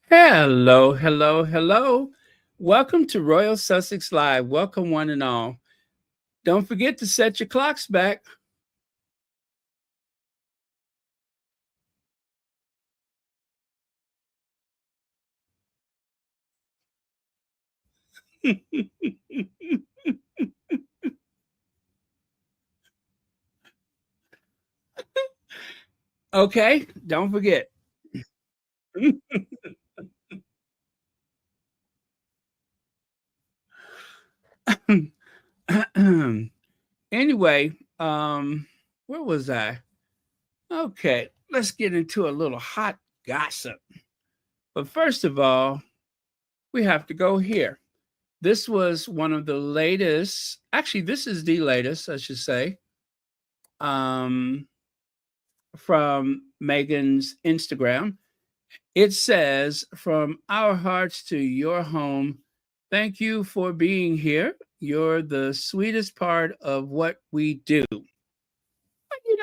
Hello, hello, hello. Welcome to Royal Sussex Live. Welcome, one and all. Don't forget to set your clocks back. Okay, don't forget. Anyway, where was I? Okay, let's get into a little hot gossip. But first of all, we have to go here. This was one of the latest, actually, this is the latest, I should say, um, from Meghan's Instagram. It says, "From our hearts to your home, thank you for being here. You're the sweetest part of what we do."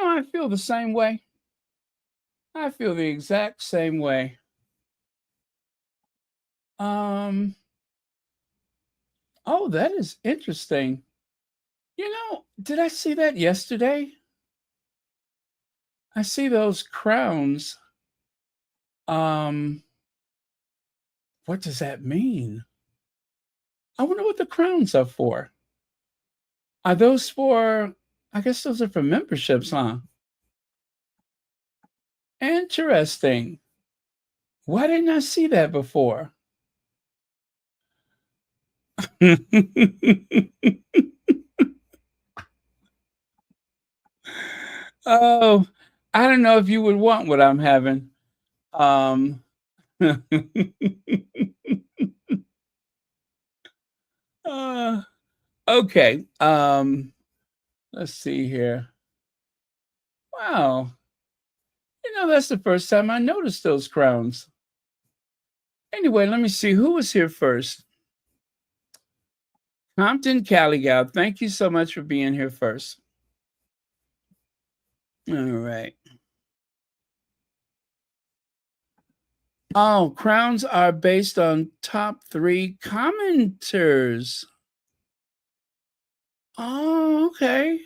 I feel the same way. I feel the exact same way. Um, oh, that is interesting. Did I see that yesterday? I see those crowns. Um, what does that mean? I wonder what the crowns are for. Are those for, I guess those are for memberships, huh? Interesting. Why didn't I see that before? Oh, I don't know if you would want what I'm having. Um, uh, okay. Let's see here. Wow. That's the first time I noticed those crowns. Anyway, let me see who was here first. Compton Caligal, thank you so much for being here first. All right. Oh, crowns are based on top three commenters. Oh, okay.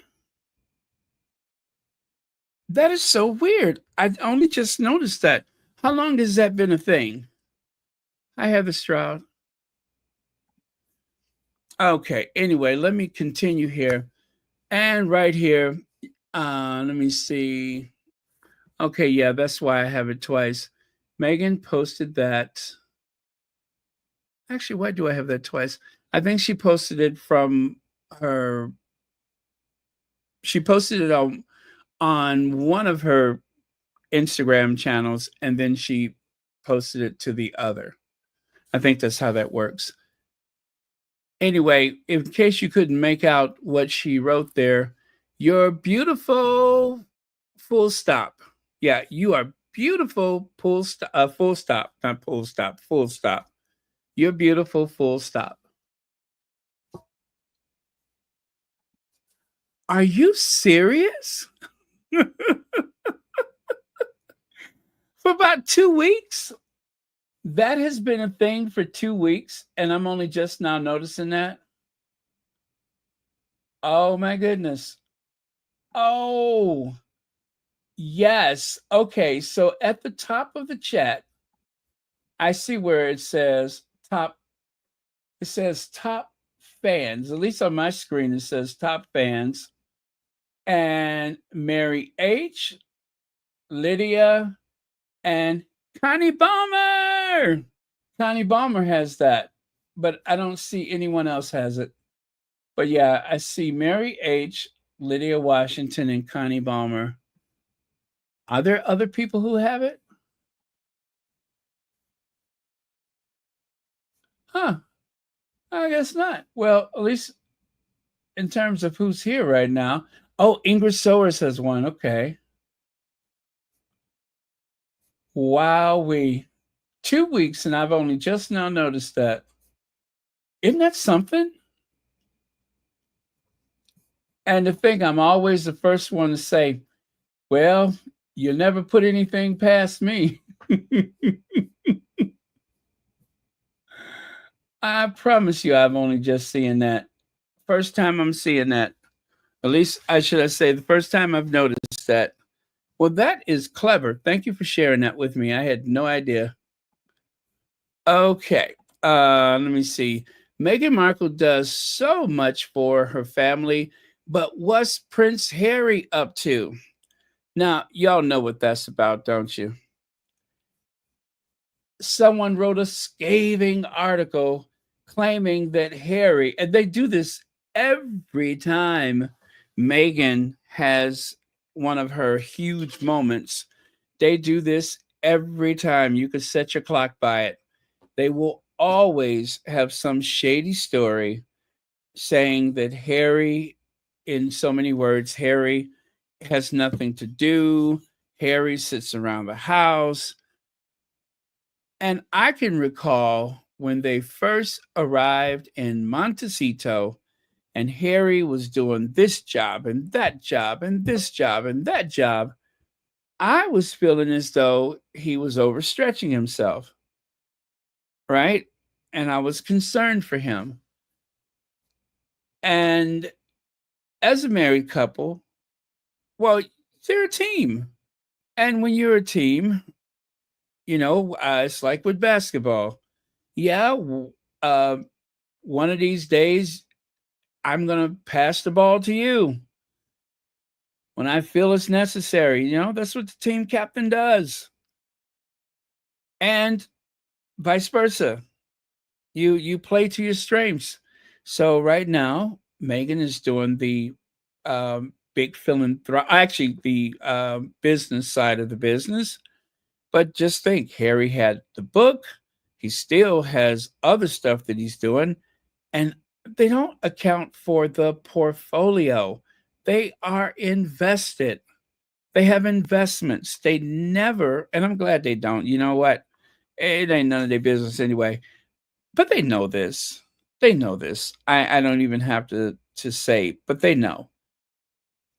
That is so weird. I only just noticed that. How long has that been a thing? I have the Stroud. Okay. Anyway, let me continue here. And right here, let me see. Okay, yeah, that's why I have it twice. Meghan posted that. Actually, why do I have that twice? I think she posted it from her. She posted it on one of her Instagram channels, and then she posted it to the other. I think that's how that works. Anyway, in case you couldn't make out what she wrote there, you're beautiful, full stop. Yeah, you are beautiful, full stop, not full stop, full stop. You're beautiful, full stop. Are you serious? For about 2 weeks? That has been a thing for 2 weeks, and I'm only just now noticing that. Oh my goodness. Oh, yes. Okay, so at the top of the chat, I see where top, it says top fans. At least on my screen, it says top fans. And Mary H, Lydia, and Connie Bomber. Connie Bomber has that, but I don't see anyone else has it. But yeah, I see Mary H, Lydia Washington, and Connie Bomber. Are there other people who have it? Huh. I guess not. Well, at least in terms of who's here right now. Oh, Ingrid Sowers has one. Okay. Wowee. 2 weeks, and I've only just now noticed that. Isn't that something? And the thing, I'm always the first one to say, well, you never put anything past me. I promise you, I've only just seen that. First time I'm seeing that. At least I should I say the first time I've noticed that. Well, that is clever. Thank you for sharing that with me. I had no idea. Okay. Let me see. Meghan Markle does so much for her family, but what's Prince Harry up to? Now, y'all know what that's about, don't you? Someone wrote a scathing article claiming that Harry, and they do this every time Meghan has one of her huge moments. They do this every time. You could set your clock by it. They will always have some shady story saying that Harry, in so many words, Harry has nothing to do. Harry sits around the house. And I can recall when they first arrived in Montecito and Harry was doing this job and that job and this job and that job. I was feeling as though he was overstretching himself, right? And I was concerned for him. And as a married couple, well, they're a team. And when you're a team, it's like with basketball. Yeah, uh, one of these days, I'm going to pass the ball to you when I feel it's necessary. That's what the team captain does. And vice versa. You play to your strengths. So right now, Meghan is doing the big philanthropy, actually the business side of the business. But just think, Harry had the book. He still has other stuff that he's doing, and they don't account for the portfolio. They are invested. They have investments. They never, and I'm glad they don't. You know what? It ain't none of their business anyway. But they know this. They know this. I don't even have to say, but they know.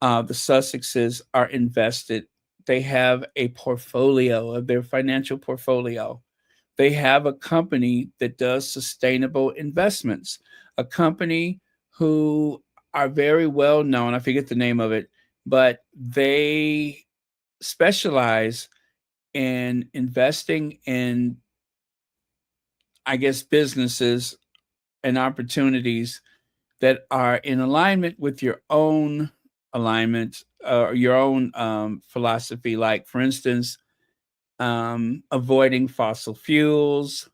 The Sussexes are invested. They have a portfolio of their financial portfolio. They have a company that does sustainable investments, a company who are very well known. I forget the name of it, but they specialize in investing in, I guess, businesses and opportunities that are in alignment with your own alignment or your own philosophy. Like, for instance, avoiding fossil fuels,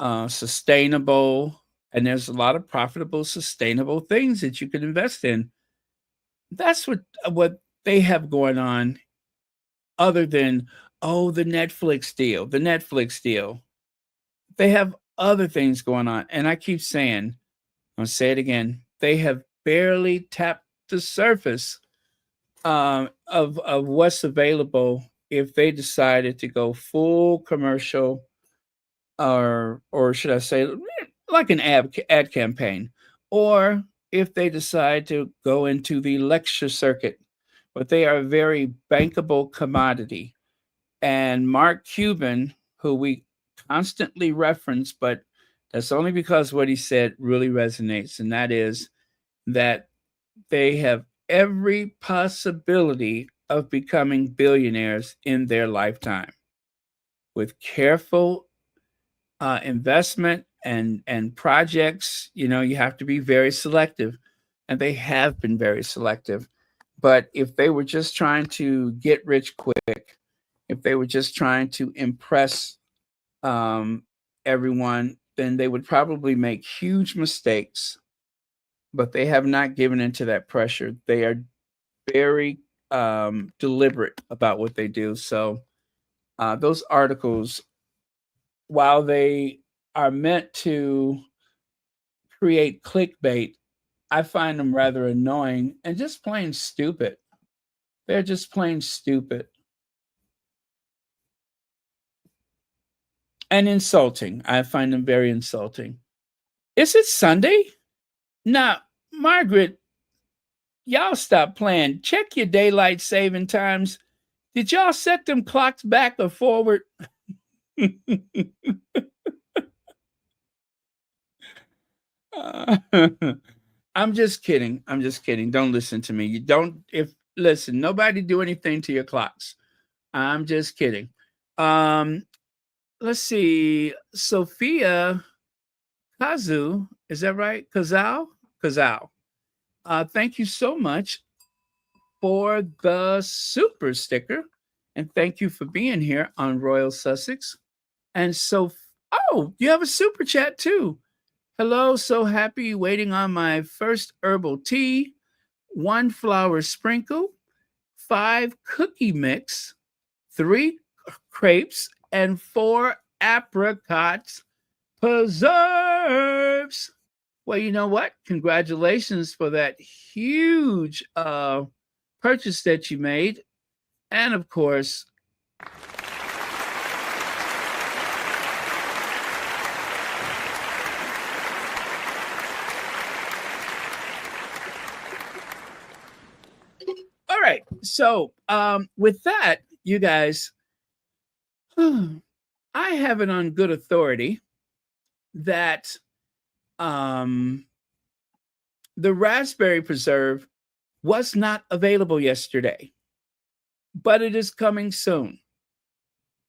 sustainable, and there's a lot of profitable, sustainable things that you can invest in. That's what they have going on, other than the Netflix deal, the Netflix deal. They have other things going on, and I keep saying, I'll say it again, they have barely tapped the surface of what's available if they decided to go full commercial, or should I say, like an ad campaign, or if they decide to go into the lecture circuit. But they are a very bankable commodity. And Mark Cuban, who we constantly reference, but that's only because what he said really resonates, and that is that they have every possibility of becoming billionaires in their lifetime with careful investment and projects. You have to be very selective, and they have been very selective. But if they were just trying to get rich quick, if they were just trying to impress everyone, then they would probably make huge mistakes. But they have not given into that pressure. They are very deliberate about what they do. So those articles, while they are meant to create clickbait, I find them rather annoying and just plain stupid. They're just plain stupid and insulting. I find them very insulting. Is it Sunday? Now, Margaret, y'all stop playing. Check your daylight saving times. Did y'all set them clocks back or forward? I'm just kidding. I'm just kidding. Don't listen to me. You don't, if, listen, nobody do anything to your clocks. I'm just kidding. Um, let's see. Sophia Kazu, is that right? Kazal? Kazal. Thank you so much for the super sticker. And thank you for being here on Royal Sussex. And so, oh, you have a super chat too. Hello, so happy waiting on my first herbal tea, one flour sprinkle, five cookie mix, three crepes, and four apricot preserves. Well, you know what? Congratulations for that huge purchase that you made. And of course, all right. So, with that, you guys, I have it on good authority that um, the raspberry preserve was not available yesterday, but it is coming soon.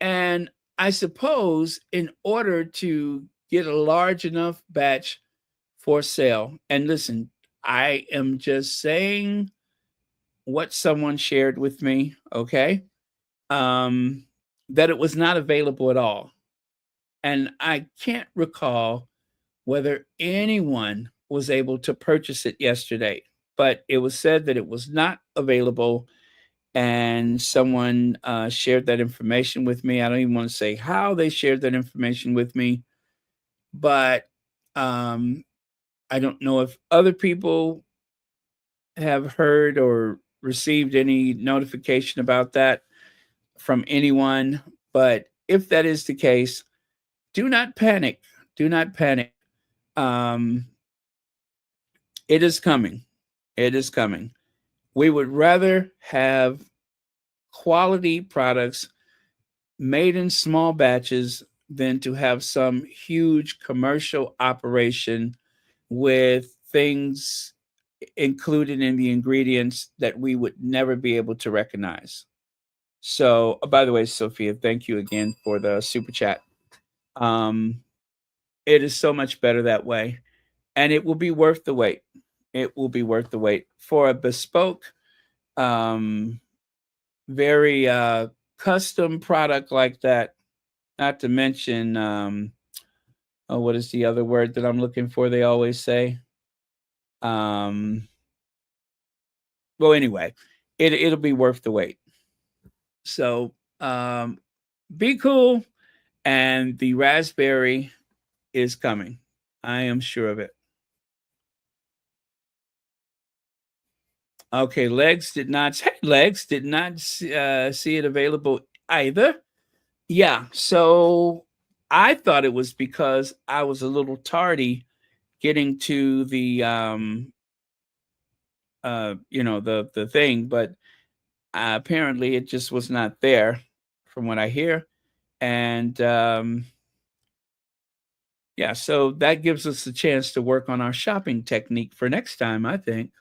And I suppose in order to get a large enough batch for sale, and listen, I am just saying what someone shared with me, okay? Um, that it was not available at all. And I can't recall whether anyone was able to purchase it yesterday, but it was said that it was not available. And someone shared that information with me. I don't even want to say how they shared that information with me, but um, I don't know if other people have heard or received any notification about that from anyone. But if that is the case, do not panic. Do not panic. Um, it is coming. It is coming. We would rather have quality products made in small batches than to have some huge commercial operation with things included in the ingredients that we would never be able to recognize. So, by the way, Sophia, thank you again for the super chat. Um, it is so much better that way, and it will be worth the wait. It will be worth the wait for a bespoke, um, very custom product like that. Not to mention, oh, what is the other word that I'm looking for? They always say. Um, well, anyway, it'll be worth the wait. So be cool, and the raspberry is coming. I am sure of it. Okay, Legs did not see it available either. Yeah, so I thought it was because I was a little tardy getting to the the thing, but apparently it just was not there from what I hear. And yeah, so that gives us a chance to work on our shopping technique for next time, I think.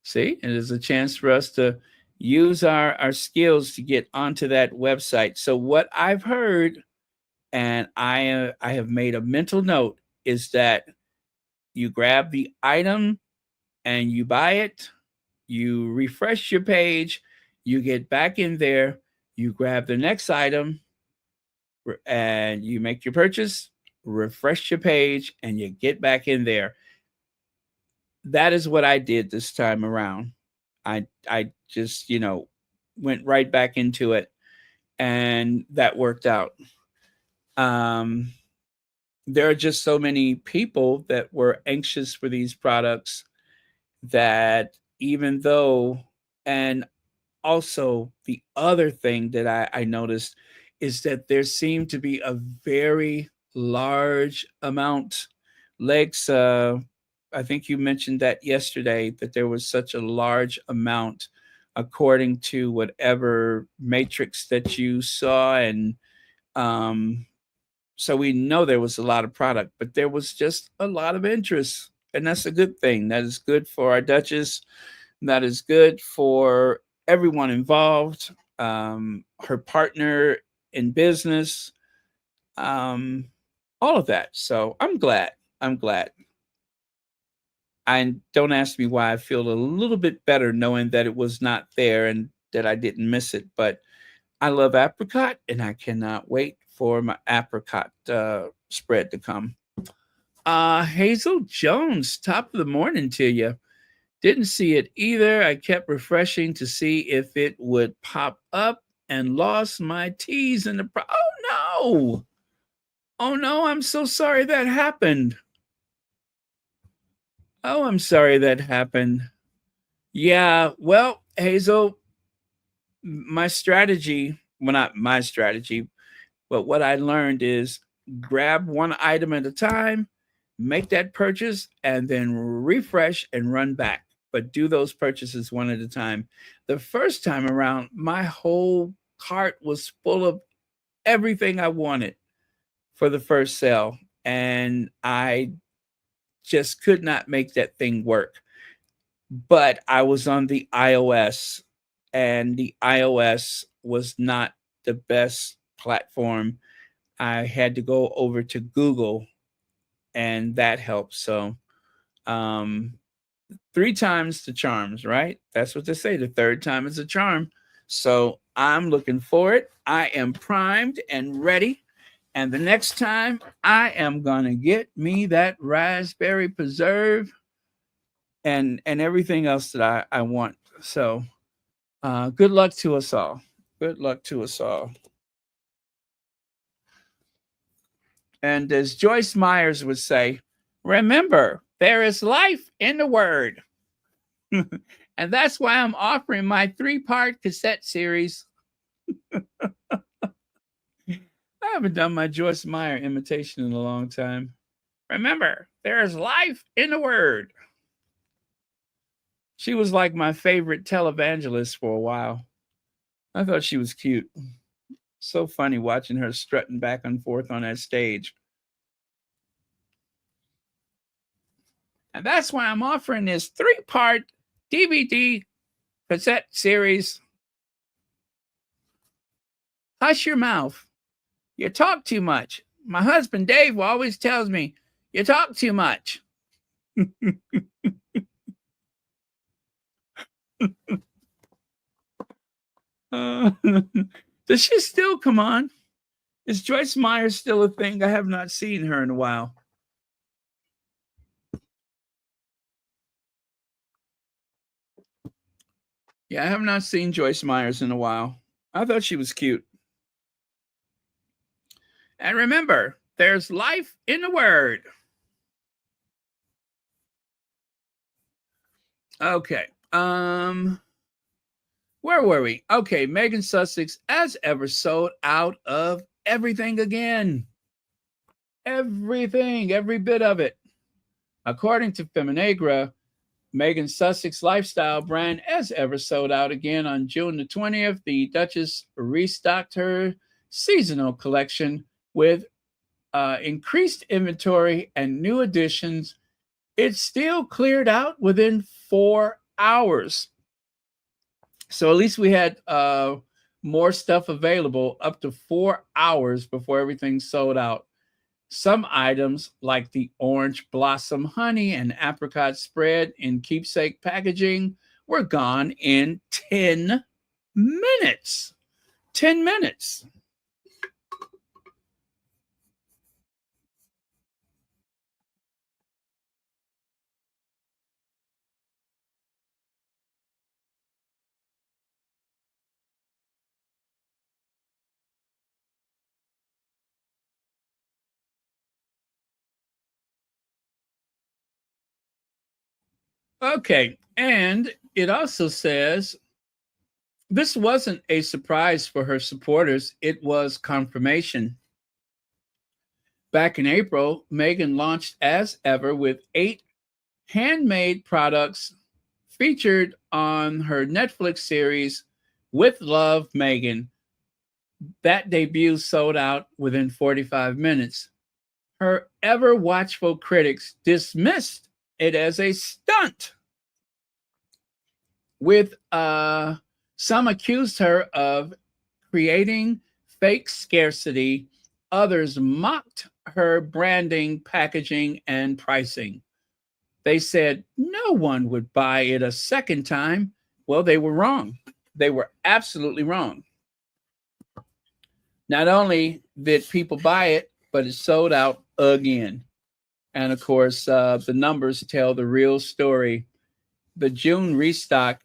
See, it is a chance for us to use our skills to get onto that website. So what I've heard, and I have made a mental note, is that you grab the item and you buy it, you refresh your page, you get back in there, you grab the next item, and you make your purchase, refresh your page, and you get back in there. That is what I did this time around. I just, went right back into it, and that worked out. Um there are just so many people that were anxious for these products that even though, and also the other thing that I noticed is that there seemed to be a very large amount. Legs, I think you mentioned that yesterday, that there was such a large amount according to whatever matrix that you saw. And um, so we know there was a lot of product, but there was just a lot of interest. And that's a good thing. That is good for our Duchess. That is good for everyone involved, her partner in business, um, all of that. So I'm glad. I'm glad. And don't ask me why. I feel a little bit better knowing that it was not there and that I didn't miss it. But I love apricot, and I cannot wait for my apricot spread to come. Hazel Jones, top of the morning to you. Didn't see it either. I kept refreshing to see if it would pop up and lost my T's in the oh no. Oh no, I'm so sorry that happened. Oh, I'm sorry that happened. Yeah, well, Hazel, my strategy, well, not my strategy, but what I learned is grab one item at a time, make that purchase, and then refresh and run back. But do those purchases one at a time. The first time around, my whole cart was full of everything I wanted for the first sale. And I just could not make that thing work. But I was on the iOS, and the iOS was not the best platform. I had to go over to Google, and that helped. So, um, three times the charms, right? That's what they say. The third time is a charm. So I'm looking for it. I am primed and ready. And the next time I am gonna get me that raspberry preserve and everything else that I want. So good luck to us all. Good luck to us all. And as Joyce Myers would say, remember, there is life in the word. And that's why I'm offering my 3-part cassette series. I haven't done my Joyce Meyer imitation in a long time. Remember, there is life in the word. She was like my favorite televangelist for a while. I thought she was cute. So funny watching her strutting back and forth on that stage. And that's why I'm offering this 3-part DVD cassette series. Hush your mouth. You talk too much. My husband Dave always tells me, you talk too much. Does she still come on? Is Joyce Meyer still a thing? I have not seen her in a while. Yeah, I have not seen Joyce Myers in a while. I thought she was cute. And remember, there's life in the word. Okay. Where were we? Okay, Meghan Sussex, as ever, sold out of everything again. Everything, every bit of it. According to Feminagra, Meghan Sussex lifestyle brand, as ever, sold out again on June the 20th. The Duchess restocked her seasonal collection with increased inventory and new additions. It still cleared out within 4 hours. So at least we had more stuff available up to 4 hours before everything sold out. Some items, like the orange blossom honey and apricot spread in keepsake packaging, were gone in 10 minutes. 10 minutes. Okay, and it also says this wasn't a surprise for her supporters, it was confirmation. Back in April, Meghan launched as ever with 8 handmade products featured on her Netflix series With Love, Meghan. That debut sold out within 45 minutes. Her ever watchful critics dismissed it as a stunt. With some accused her of creating fake scarcity, others mocked her branding, packaging, and pricing. They said no one would buy it a second time. Well, they were wrong. They were absolutely wrong. Not only did people buy it, but it sold out again. And of course, the numbers tell the real story. The June restock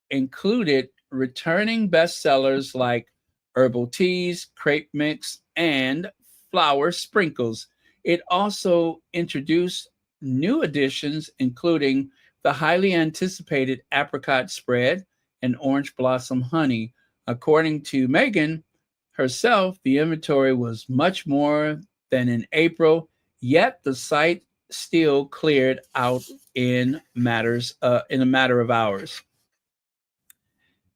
included returning bestsellers like herbal teas, crepe mix, and flower sprinkles. It also introduced new additions, including the highly anticipated apricot spread and orange blossom honey. According to Meghan herself, the inventory was much more than in April, yet the site still cleared out in a matter of hours.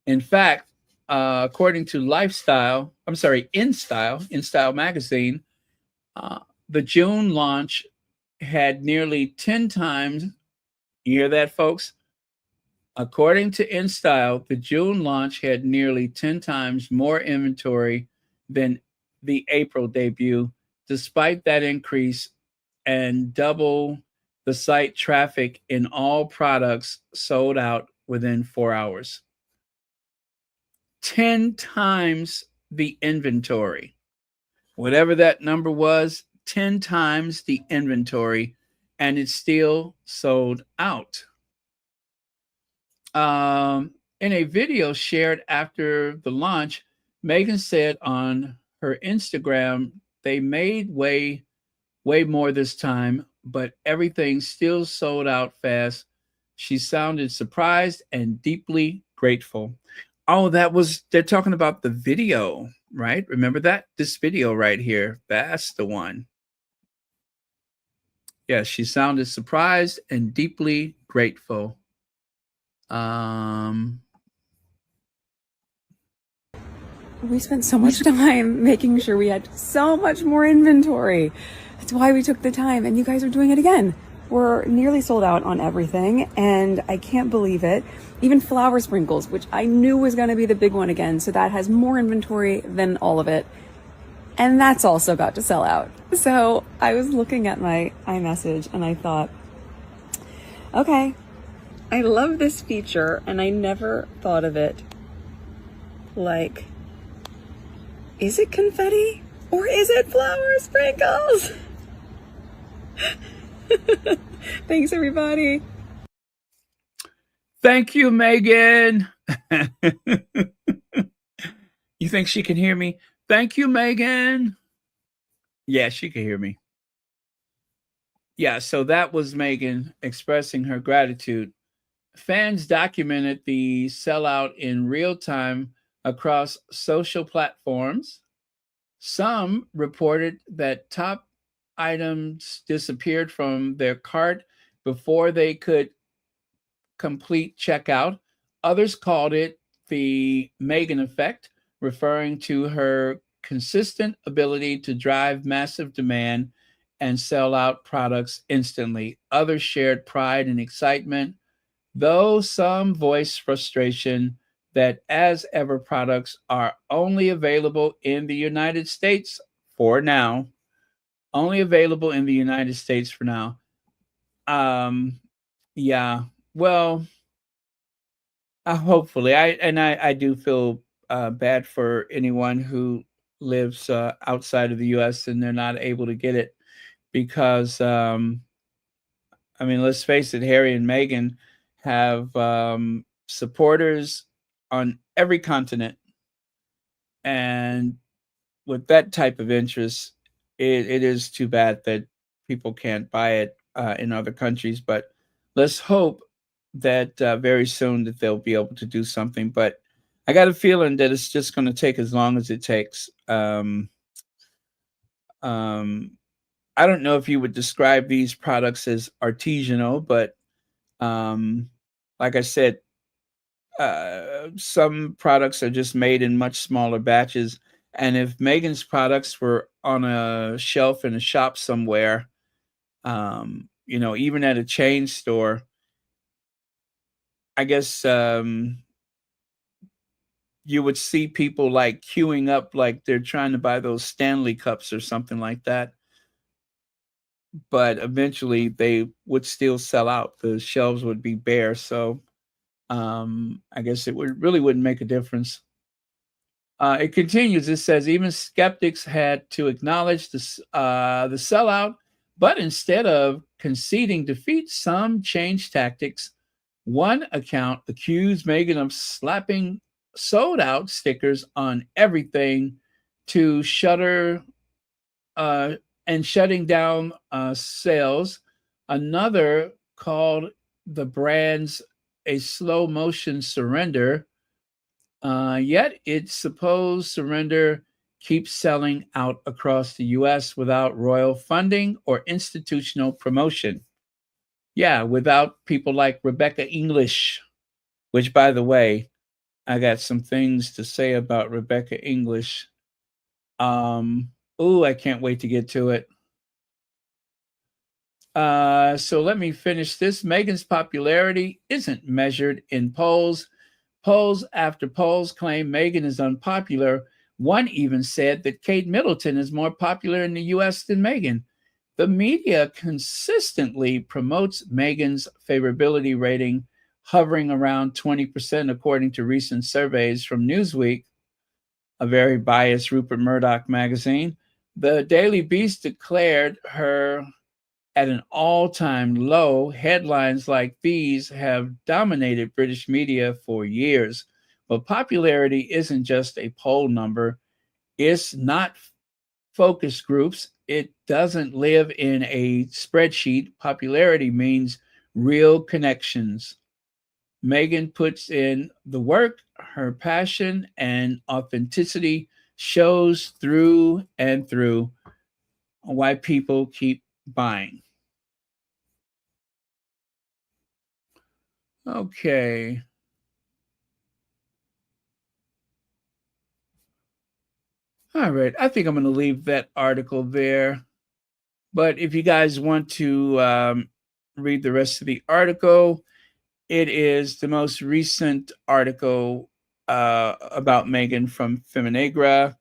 In fact, according to In Style magazine, uh, the June launch had nearly 10 times. You hear that, folks? According to In Style, the June launch had nearly 10 times more inventory than the April debut. Despite that increase, and double the site traffic in all products sold out within 4 hours. 10 times the inventory. Whatever that number was, 10 times the inventory, and it still sold out. In a video shared after the launch, Meghan said on her Instagram, they made way more this time, but everything still sold out fast. She sounded surprised and deeply grateful. Oh, they're talking about the video, right? Remember that? This video right here. That's the one. Yeah, she sounded surprised and deeply grateful. We spent so much time making sure we had so much more inventory. That's why we took the time, and you guys are doing it again. We're nearly sold out on everything, and I can't believe it. Even flower sprinkles, which I knew was going to be the big one again, so that has more inventory than all of it. And that's also about to sell out. So I was looking at my iMessage, and I thought, okay, I love this feature, and I never thought of it like, is it confetti or is it flower sprinkles? Thanks, everybody. Thank you, Meghan. You think she can hear me? Thank you, Meghan. Yeah, she can hear me. Yeah, so that was Meghan expressing her gratitude. Fans documented the sellout in real time across social platforms. Some reported that top items disappeared from their cart before they could complete checkout. Others called it the Meghan effect, referring to her consistent ability to drive massive demand and sell out products instantly. Others shared pride and excitement, though some voiced frustration that as ever products are only available in the United States for now. Only available in the United States for now. Yeah. Well, hopefully, I do feel bad for anyone who lives outside of the U.S. and they're not able to get it because I mean, let's face it, Harry and Meghan have supporters on every continent, and with that type of interest, it is too bad that people can't buy it in other countries. But let's hope that very soon that they'll be able to do something. But I got a feeling that it's just going to take as long as it takes. I don't know if you would describe these products as artisanal, but like I said, some products are just made in much smaller batches. And if Meghan's products were on a shelf in a shop somewhere, even at a chain store, I guess you would see people like queuing up like they're trying to buy those Stanley cups or something like that. But eventually they would still sell out. The shelves would be bare. So I guess it wouldn't make a difference. It continues. It says even skeptics had to acknowledge the sellout, but instead of conceding defeat, some changed tactics. One account accused Meghan of slapping sold out stickers on everything to shutter uh, and shutting down sales. Another called the brands a slow motion surrender, yet its supposed surrender keeps selling out across the US without royal funding or institutional promotion. Yeah, without people like Rebecca English, which, by the way, I got some things to say about Rebecca English. I can't wait to get to it. So let me finish this. Meghan's popularity isn't measured in polls. Polls after polls claim Meghan is unpopular. One even said that Kate Middleton is more popular in the US than Meghan. The media consistently promotes Meghan's favorability rating, hovering around 20%, according to recent surveys from Newsweek, a very biased Rupert Murdoch magazine. The Daily Beast declared her at an all-time low. Headlines like these have dominated British media for years. But popularity isn't just a poll number. It's not focus groups. It doesn't live in a spreadsheet. Popularity means real connections. Meghan puts in the work. Her passion and authenticity shows through and through. Why people keep buying. Okay. All right. I think I'm going to leave that article there. But if you guys want to read the rest of the article, it is the most recent article about Meghan from Feminagra.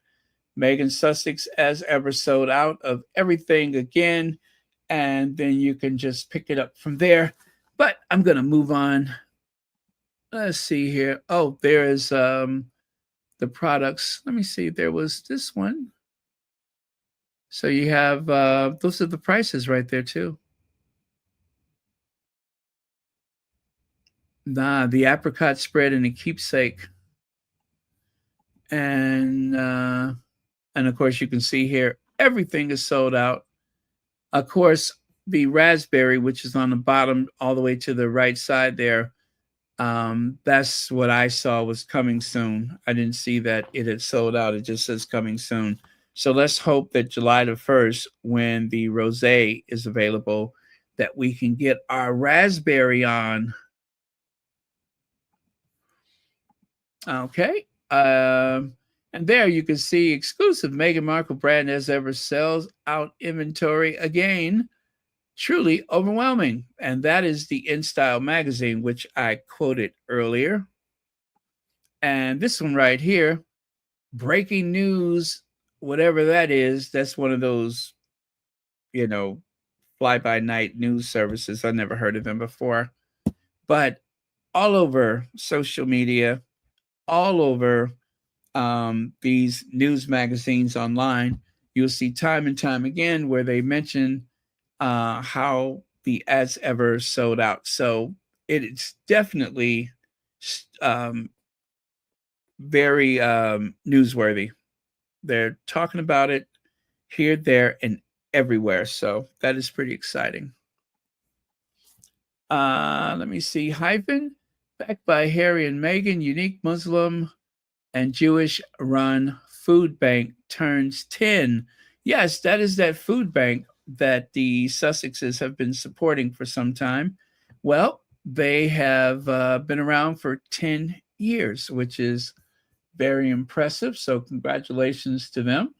Meghan Sussex, as ever, sold out of everything again. And then you can just pick it up from there. But I'm going to move on. Let's see here. Oh, there is the products. Let me see. There was this one. So you have those are the prices right there too. The apricot spread and the keepsake, and of course you can see here everything is sold out. Of course, the raspberry, which is on the bottom all the way to the right side there, that's what I saw was coming soon. I didn't see that it had sold out. It just says coming soon. So let's hope that July the 1st, when the rosé is available, that we can get our raspberry on. Okay. And there you can see exclusive Meghan Markle brand as ever sells out inventory again. Truly overwhelming. And that is the In Style magazine, which I quoted earlier. And this one right here, breaking news, whatever that is, that's one of those, fly by night news services. I never heard of them before. But all over social media, all over these news magazines online, you'll see time and time again where they mention how the As Ever sold out. So it's definitely very newsworthy. They're talking about it here, there, and everywhere. So that is pretty exciting. Let me see. Hyphen, backed by Harry and Meghan, unique Muslim and Jewish run food bank turns 10. Yes, that is that food bank that the Sussexes have been supporting for some time. Well, they have been around for 10 years, which is very impressive. So congratulations to them.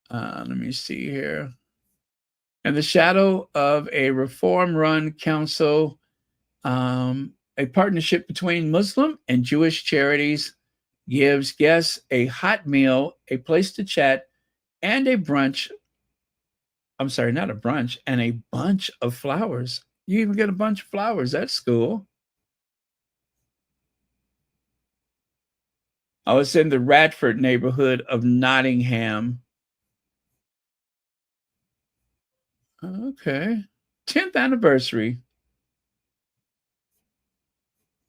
Let me see here. In the shadow of a reform-run council, a partnership between Muslim and Jewish charities gives guests a hot meal, a place to chat, and a brunch. I'm sorry, not a brunch, and a bunch of flowers. You even get a bunch of flowers. That's cool. Oh, it's in the Radford neighborhood of Nottingham. Okay. 10th anniversary.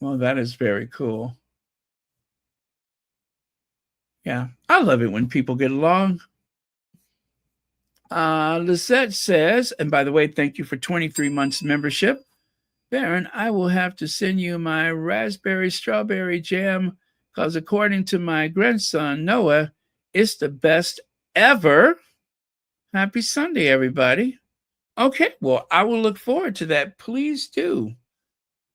Well, that is very cool. Yeah, I love it when people get along. Lisette says, and by the way, thank you for 23 months membership. Baron, I will have to send you my raspberry strawberry jam because according to my grandson, Noah, it's the best ever. Happy Sunday, everybody. Okay, well, I will look forward to that. Please do.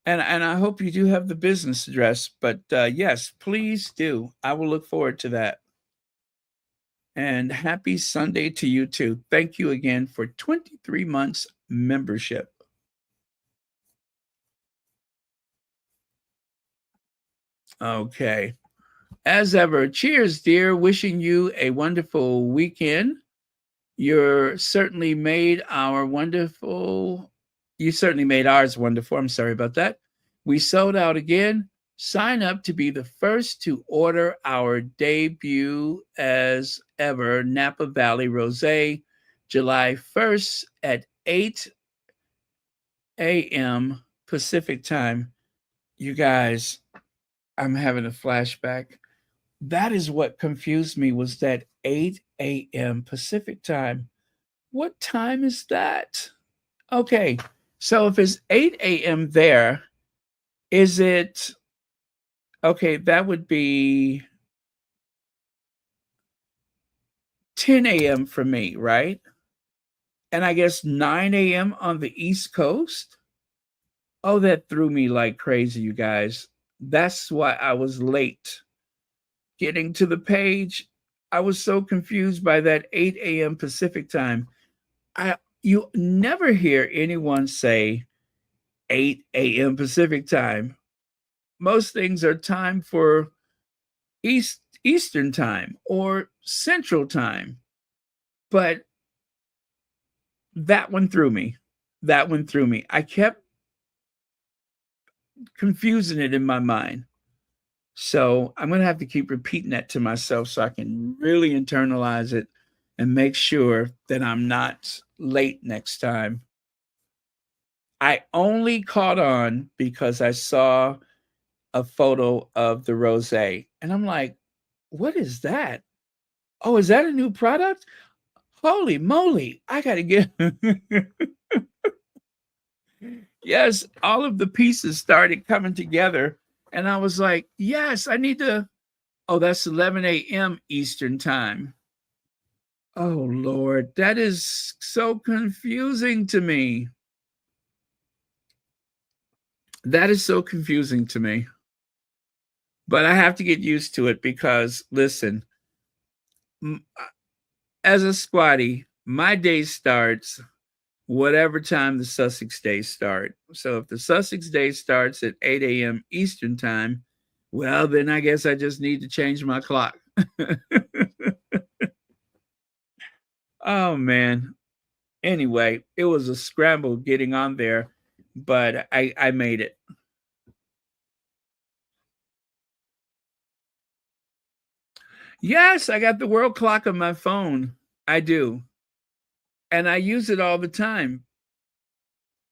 And I hope you do have the business address, but yes, please do. I will look forward to that. And happy Sunday to you too. Thank you again for 23 months membership. Okay. As ever, cheers, dear. Wishing you a wonderful weekend. You certainly made ours wonderful. I'm sorry about that. We sold out again. Sign up to be the first to order our debut as ever Napa Valley Rosé, July 1st at 8 a.m. Pacific time. You guys, I'm having a flashback. That is what confused me was that 8 a.m. Pacific time. What time is that? Okay, so if it's 8 a.m. there, is it okay? That would be 10 a.m. for me, right? And I guess 9 a.m. on the East Coast. Oh, that threw me like crazy, you guys. That's why I was late getting to the page. I was so confused by that 8 a.m. Pacific time. You never hear anyone say 8 a.m. Pacific time. Most things are time for Eastern time or Central time. But that one threw me. That one threw me. I kept confusing it in my mind. So I'm going to have to keep repeating that to myself so I can really internalize it and make sure that I'm not late next time. I only caught on because I saw a photo of the rosé and I'm like, what is that? Oh, is that a new product? Holy moly, I got to get. Yes, all of the pieces started coming together. And I was like, yes, I need to. Oh, that's 11 a.m. Eastern time. Oh, Lord, that is so confusing to me. That is so confusing to me. But I have to get used to it because, listen, as a squatty, my day starts whatever time the Sussex days start. So if the Sussex day starts at 8 a.m. Eastern time, well, then I guess I just need to change my clock. Oh, man. Anyway, it was a scramble getting on there, but I made it. Yes, I got the world clock on my phone. I do. And I use it all the time.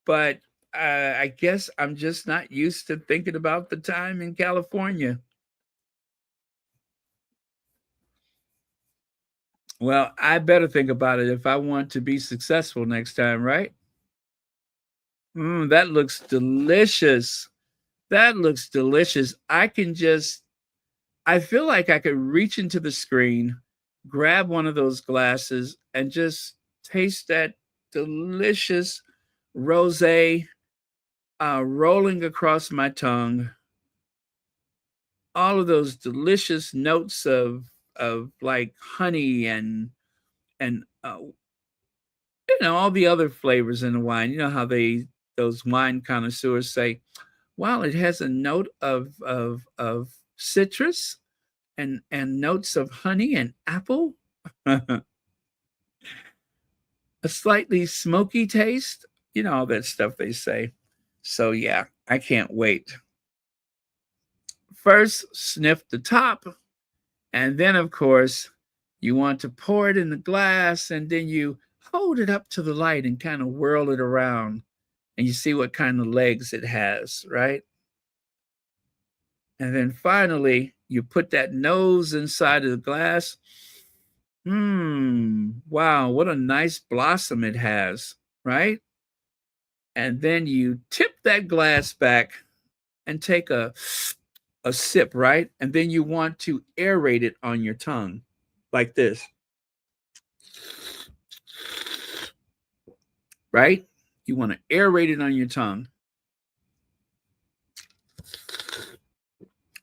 But I guess I'm just not used to thinking about the time in California. Well, I better think about it if I want to be successful next time, right? That looks delicious. That looks delicious. I feel like I could reach into the screen, grab one of those glasses, and just taste that delicious rosé rolling across my tongue. All of those delicious notes of like honey and and all the other flavors in the wine. You know how those wine connoisseurs say, "Wow, it has a note of citrus and notes of honey and apple, a slightly smoky taste." You know all that stuff they say. So yeah, I can't wait. First, sniff the top, and then of course, you want to pour it in the glass, and then you hold it up to the light and kind of whirl it around, and you see what kind of legs it has, right? And then finally, you put that nose inside of the glass. Wow, what a nice blossom it has, right? And then you tip that glass back and take a sip, right? And then you want to aerate it on your tongue like this, right? You want to aerate it on your tongue.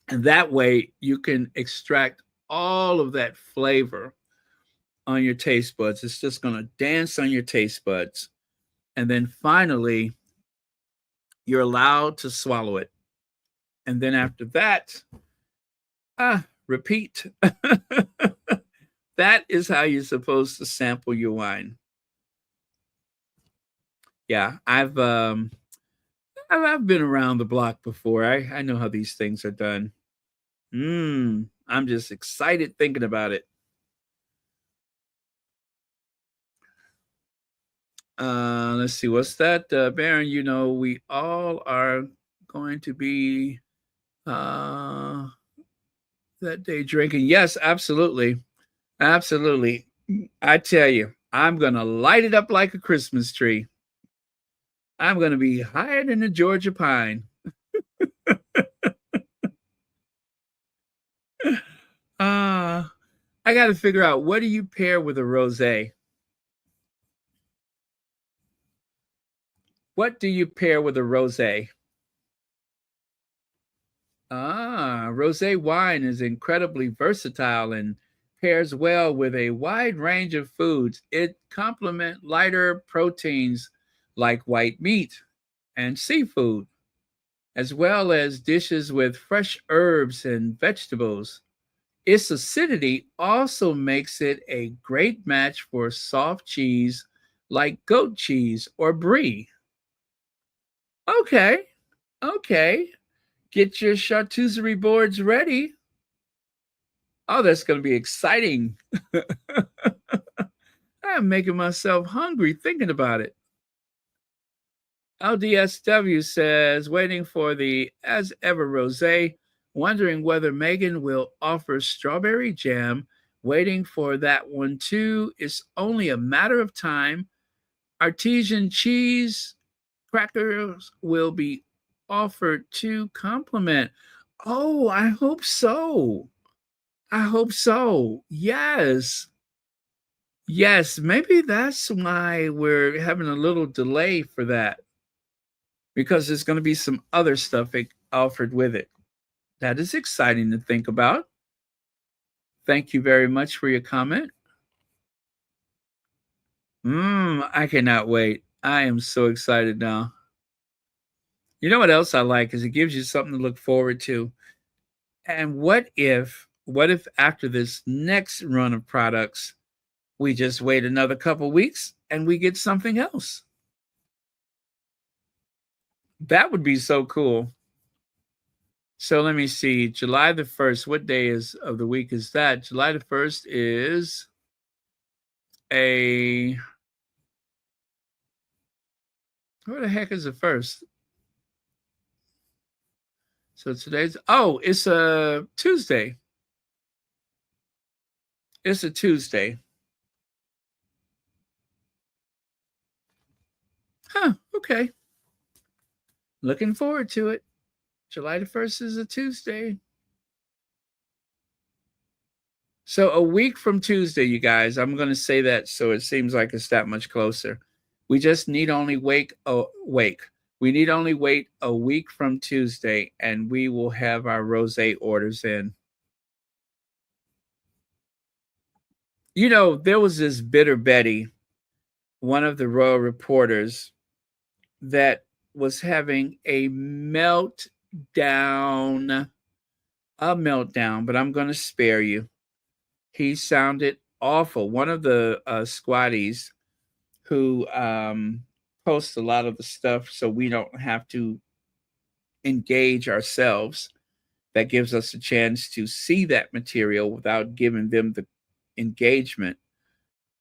And that way you can extract all of that flavor on your taste buds. It's just going to dance on your taste buds. And then finally, you're allowed to swallow it. And then after that, repeat. That is how you're supposed to sample your wine. Yeah, I've been around the block before. I know how these things are done. I'm just excited thinking about it. Let's see, what's that? Baron, we all are going to be that day drinking. Yes, absolutely. Absolutely. I tell you, I'm going to light it up like a Christmas tree. I'm going to be higher than the Georgia pine. I got to figure out, what do you pair with a rosé? What do you pair with a rosé? Rosé wine is incredibly versatile and pairs well with a wide range of foods. It complements lighter proteins like white meat and seafood, as well as dishes with fresh herbs and vegetables. Its acidity also makes it a great match for soft cheese like goat cheese or brie. Okay, okay. Get your charcuterie boards ready. Oh, that's going to be exciting. I'm making myself hungry thinking about it. LDSW says, waiting for the as ever rosé, wondering whether Meghan will offer strawberry jam. Waiting for that one too. It's only a matter of time. Artesian cheese crackers will be offered to complement. Oh, I hope so. I hope so. Yes. Yes, maybe that's why we're having a little delay for that, because there's going to be some other stuff offered with it. That is exciting to think about. Thank you very much for your comment. I cannot wait. I am so excited now. You know what else I like is it gives you something to look forward to. And what if after this next run of products, we just wait another couple weeks and we get something else? That would be so cool. So let me see. July the 1st, what day of the week is that? July the 1st is what the heck is the 1st? So it's a Tuesday. It's a Tuesday. Okay. Looking forward to it. July the 1st is a Tuesday. So a week from Tuesday, you guys, I'm going to say that so it seems like it's that much closer. We just need only wait. We need only wait a week from Tuesday, and we will have our rosé orders in. You know, there was this bitter Betty, one of the royal reporters, that was having a meltdown, but I'm going to spare you. He sounded awful. One of the squatties who posts a lot of the stuff so we don't have to engage ourselves, that gives us a chance to see that material without giving them the engagement.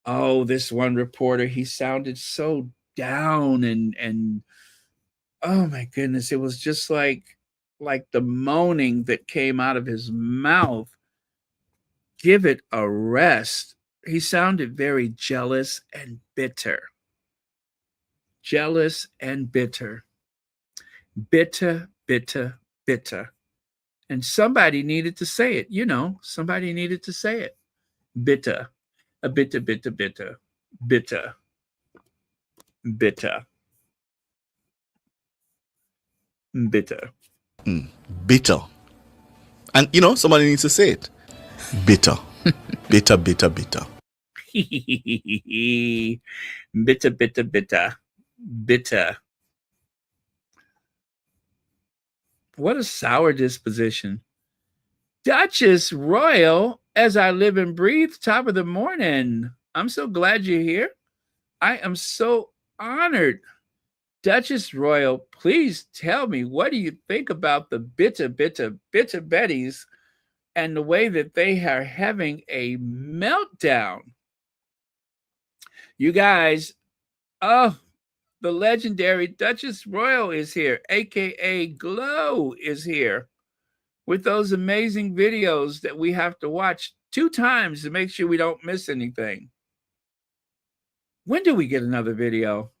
Oh, this one reporter, he sounded so down and oh my goodness, it was just like the moaning that came out of his mouth. Give it a rest. He sounded very jealous and bitter. Jealous and bitter. Bitter, bitter, bitter. And somebody needed to say it, somebody needed to say it. Bitter. A bitter, bitter, bitter. Bitter. Bitter. Bitter. Bitter. And somebody needs to say it. Bitter. Bitter, bitter, bitter. Bitter, bitter, bitter. Bitter. What a sour disposition. Duchess Royal, as I live and breathe, top of the morning. I'm so glad you're here. I am so honored. Duchess Royal, please tell me, what do you think about the bitter, bitter, bitter Bettys and the way that they are having a meltdown? You guys, oh, the legendary Duchess Royal is here, aka Glow is here, with those amazing videos that we have to watch 2 times to make sure we don't miss anything. When do we get another video?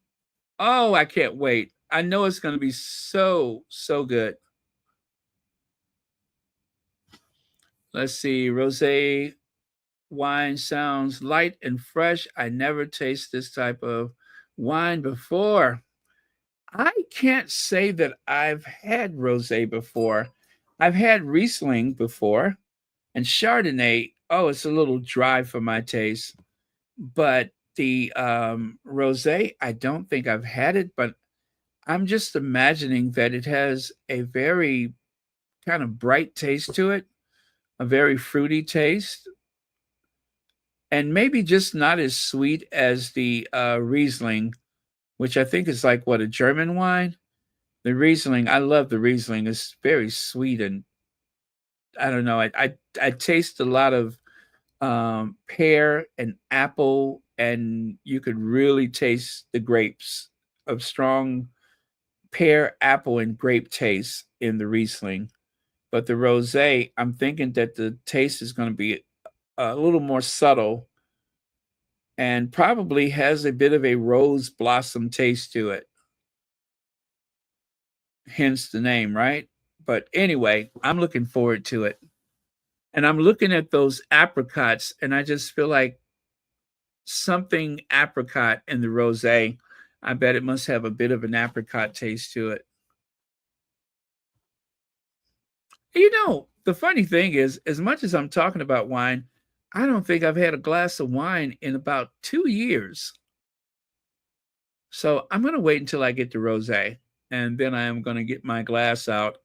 Oh, I can't wait. I know it's going to be so good. Let's see. Rosé wine sounds light and fresh. I never tasted this type of wine before. I can't say that I've had rosé before. I've had Riesling before, and Chardonnay. Oh, it's a little dry for my taste. But the rosé, I don't think I've had it, but I'm just imagining that it has a very kind of bright taste to it, a very fruity taste, and maybe just not as sweet as the Riesling, which I think is like a German wine. The Riesling, I love the Riesling. It's very sweet, and I don't know. I taste a lot of pear and apple, and you could really taste the grapes, of strong pear, apple, and grape taste in the Riesling. But the rosé, I'm thinking that the taste is going to be a little more subtle and probably has a bit of a rose blossom taste to it. Hence the name, right? But anyway, I'm looking forward to it. And I'm looking at those apricots, and I just feel like something apricot in the rosé. I bet it must have a bit of an apricot taste to it. The funny thing is, as much as I'm talking about wine, I don't think I've had a glass of wine in about 2 years. So I'm going to wait until I get the rosé, and then I am going to get my glass out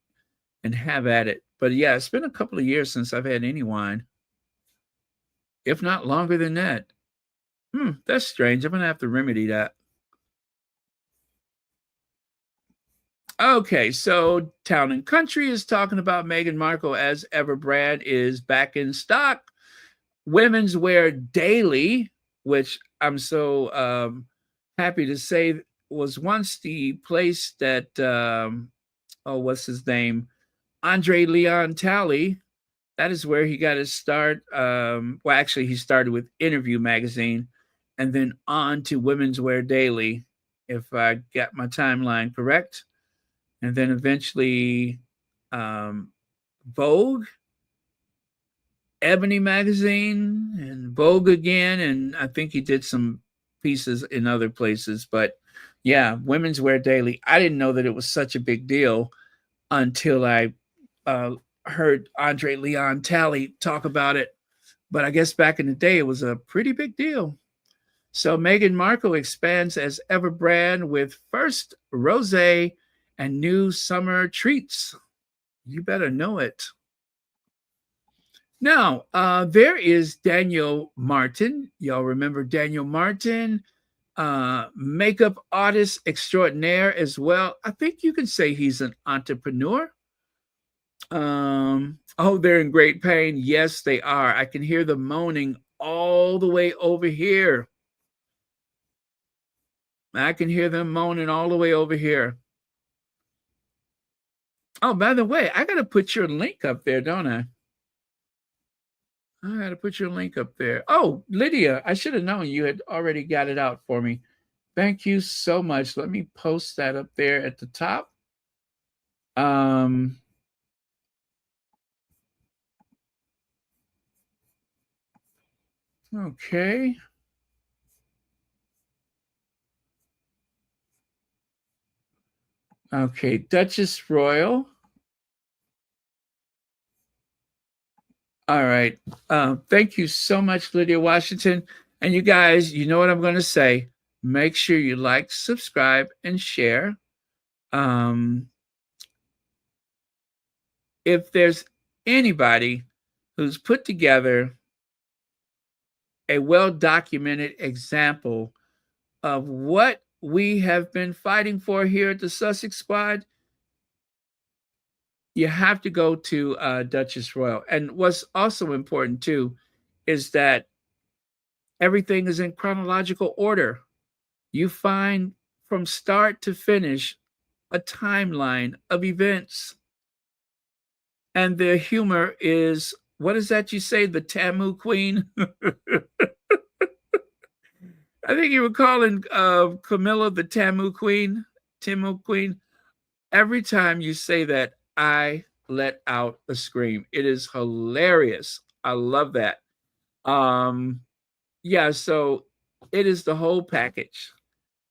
and have at it. But yeah, it's been a couple of years since I've had any wine, if not longer than that. That's strange. I'm going to have to remedy that. Okay, so Town and Country is talking about Meghan Markle as ever. Brand is back in stock. Women's Wear Daily, which I'm so happy to say was once the place that, what's his name? Andre Leon Talley. That is where he got his start. Actually, he started with Interview magazine and then on to Women's Wear Daily, if I got my timeline correct. And then eventually Vogue, Ebony magazine, and Vogue again. And I think he did some pieces in other places. But yeah, Women's Wear Daily. I didn't know that it was such a big deal until I heard Andre Leon Talley talk about it but I guess back in the day, it was a pretty big deal. So Meghan Markle expands as ever brand with first rosé and new summer treats. You better know it. Now, there is Daniel Martin. Y'all remember Daniel Martin, makeup artist extraordinaire as well. I think you can say he's an entrepreneur. Oh, they're in great pain. Yes, they are. I can hear them moaning all the way over here. I can hear them moaning all the way over here. Oh, by the way, I got to put your link up there, don't I? I got to put your link up there. Oh, Lydia, I should have known you had already got it out for me. Thank you so much. Let me post that up there at the top. Okay. Okay, Duchess Royal. All right. Thank you so much, Lydia Washington. And you guys, you know what I'm going to say. Make sure you like, subscribe, and share. If there's anybody who's put together a well-documented example of what we have been fighting for here at the Sussex Squad, you have to go to Duchess Royal. And what's also important too is that everything is in chronological order. You find from start to finish a timeline of events. And the humor is, what is that you say, the Tamu Queen? I think you were calling Camilla the Tamu Queen, Timu Queen. Every time you say that, I let out a scream. It is hilarious. I love that. Yeah, so it is the whole package.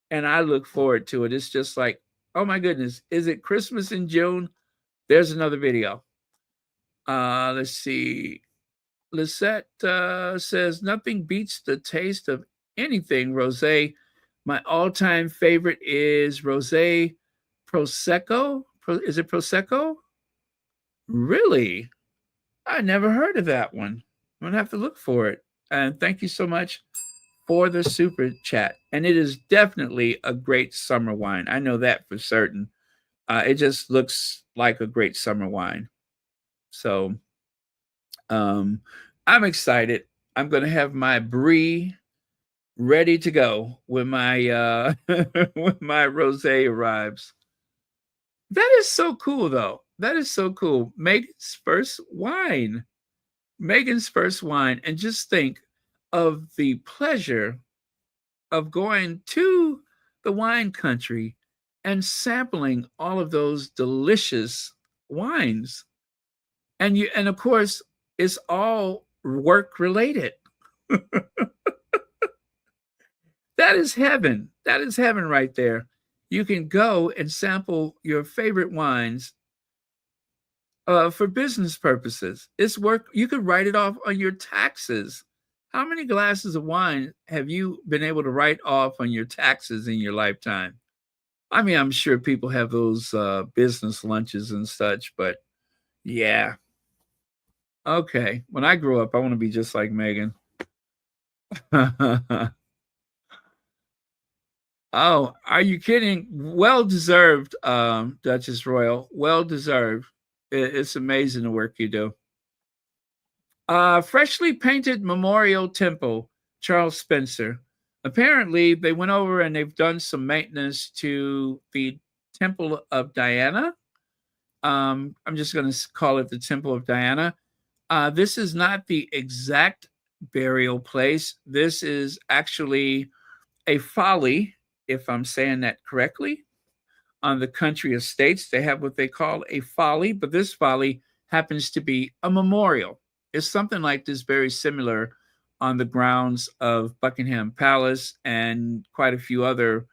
And I look forward to it. It's just like, oh my goodness, is it Christmas in June? There's another video. Let's see. Lisette says, nothing beats the taste of anything rosé. My all-time favorite is rosé Prosecco. Is it Prosecco? Really? I never heard of that one. I'm going to have to look for it. And thank you so much for the super chat. And it is definitely a great summer wine. I know that for certain. It just looks like a great summer wine. So I'm excited. I'm going to have my brie ready to go when my when my rosé arrives. That is so cool, though. That is so cool. Meghan's first wine. Meghan's first wine. And just think of the pleasure of going to the wine country and sampling all of those delicious wines. And of course, it's all work related. That is heaven. That is heaven right there. You can go and sample your favorite wines for business purposes. It's work. You could write it off on your taxes. How many glasses of wine have you been able to write off on your taxes in your lifetime? I mean, I'm sure people have those business lunches and such, but yeah. Okay. When I grow up, I want to be just like Meghan. Oh, are you kidding? Well deserved, Duchess Royal. Well deserved. It's amazing the work you do. Freshly painted memorial temple, Charles Spencer. Apparently, they went over and they've done some maintenance to the Temple of Diana. I'm just going to call it the Temple of Diana. This is not the exact burial place. This is actually a folly, if I'm saying that correctly. On the country estates, they have what they call a folly, but this folly happens to be a memorial. It's something like this, very similar on the grounds of Buckingham Palace and quite a few other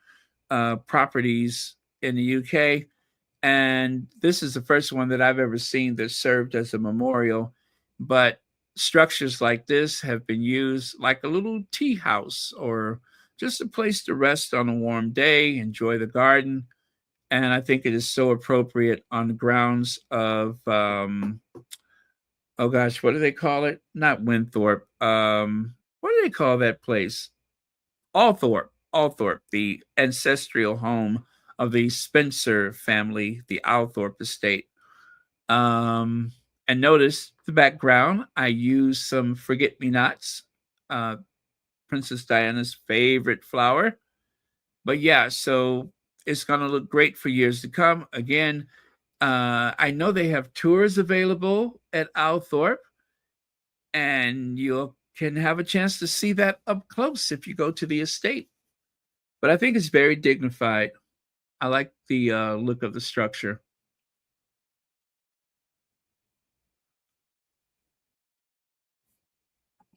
properties in the UK. And this is the first one that I've ever seen that served as a memorial. But structures like this have been used like a little tea house or just a place to rest on a warm day, enjoy the garden. And I think it is so appropriate on the grounds of, oh gosh, what do they call it? Not Winthorpe. What do they call that place? Althorpe. Althorpe, the ancestral home of the Spencer family, the Althorpe estate. Um, and notice the background. I use some forget-me-nots, uh, Princess Diana's favorite flower. But yeah, so it's going to look great for years to come. Again, I know they have tours available at Althorpe, and you can have a chance to see that up close if you go to the estate. But I think it's very dignified. I like the look of the structure.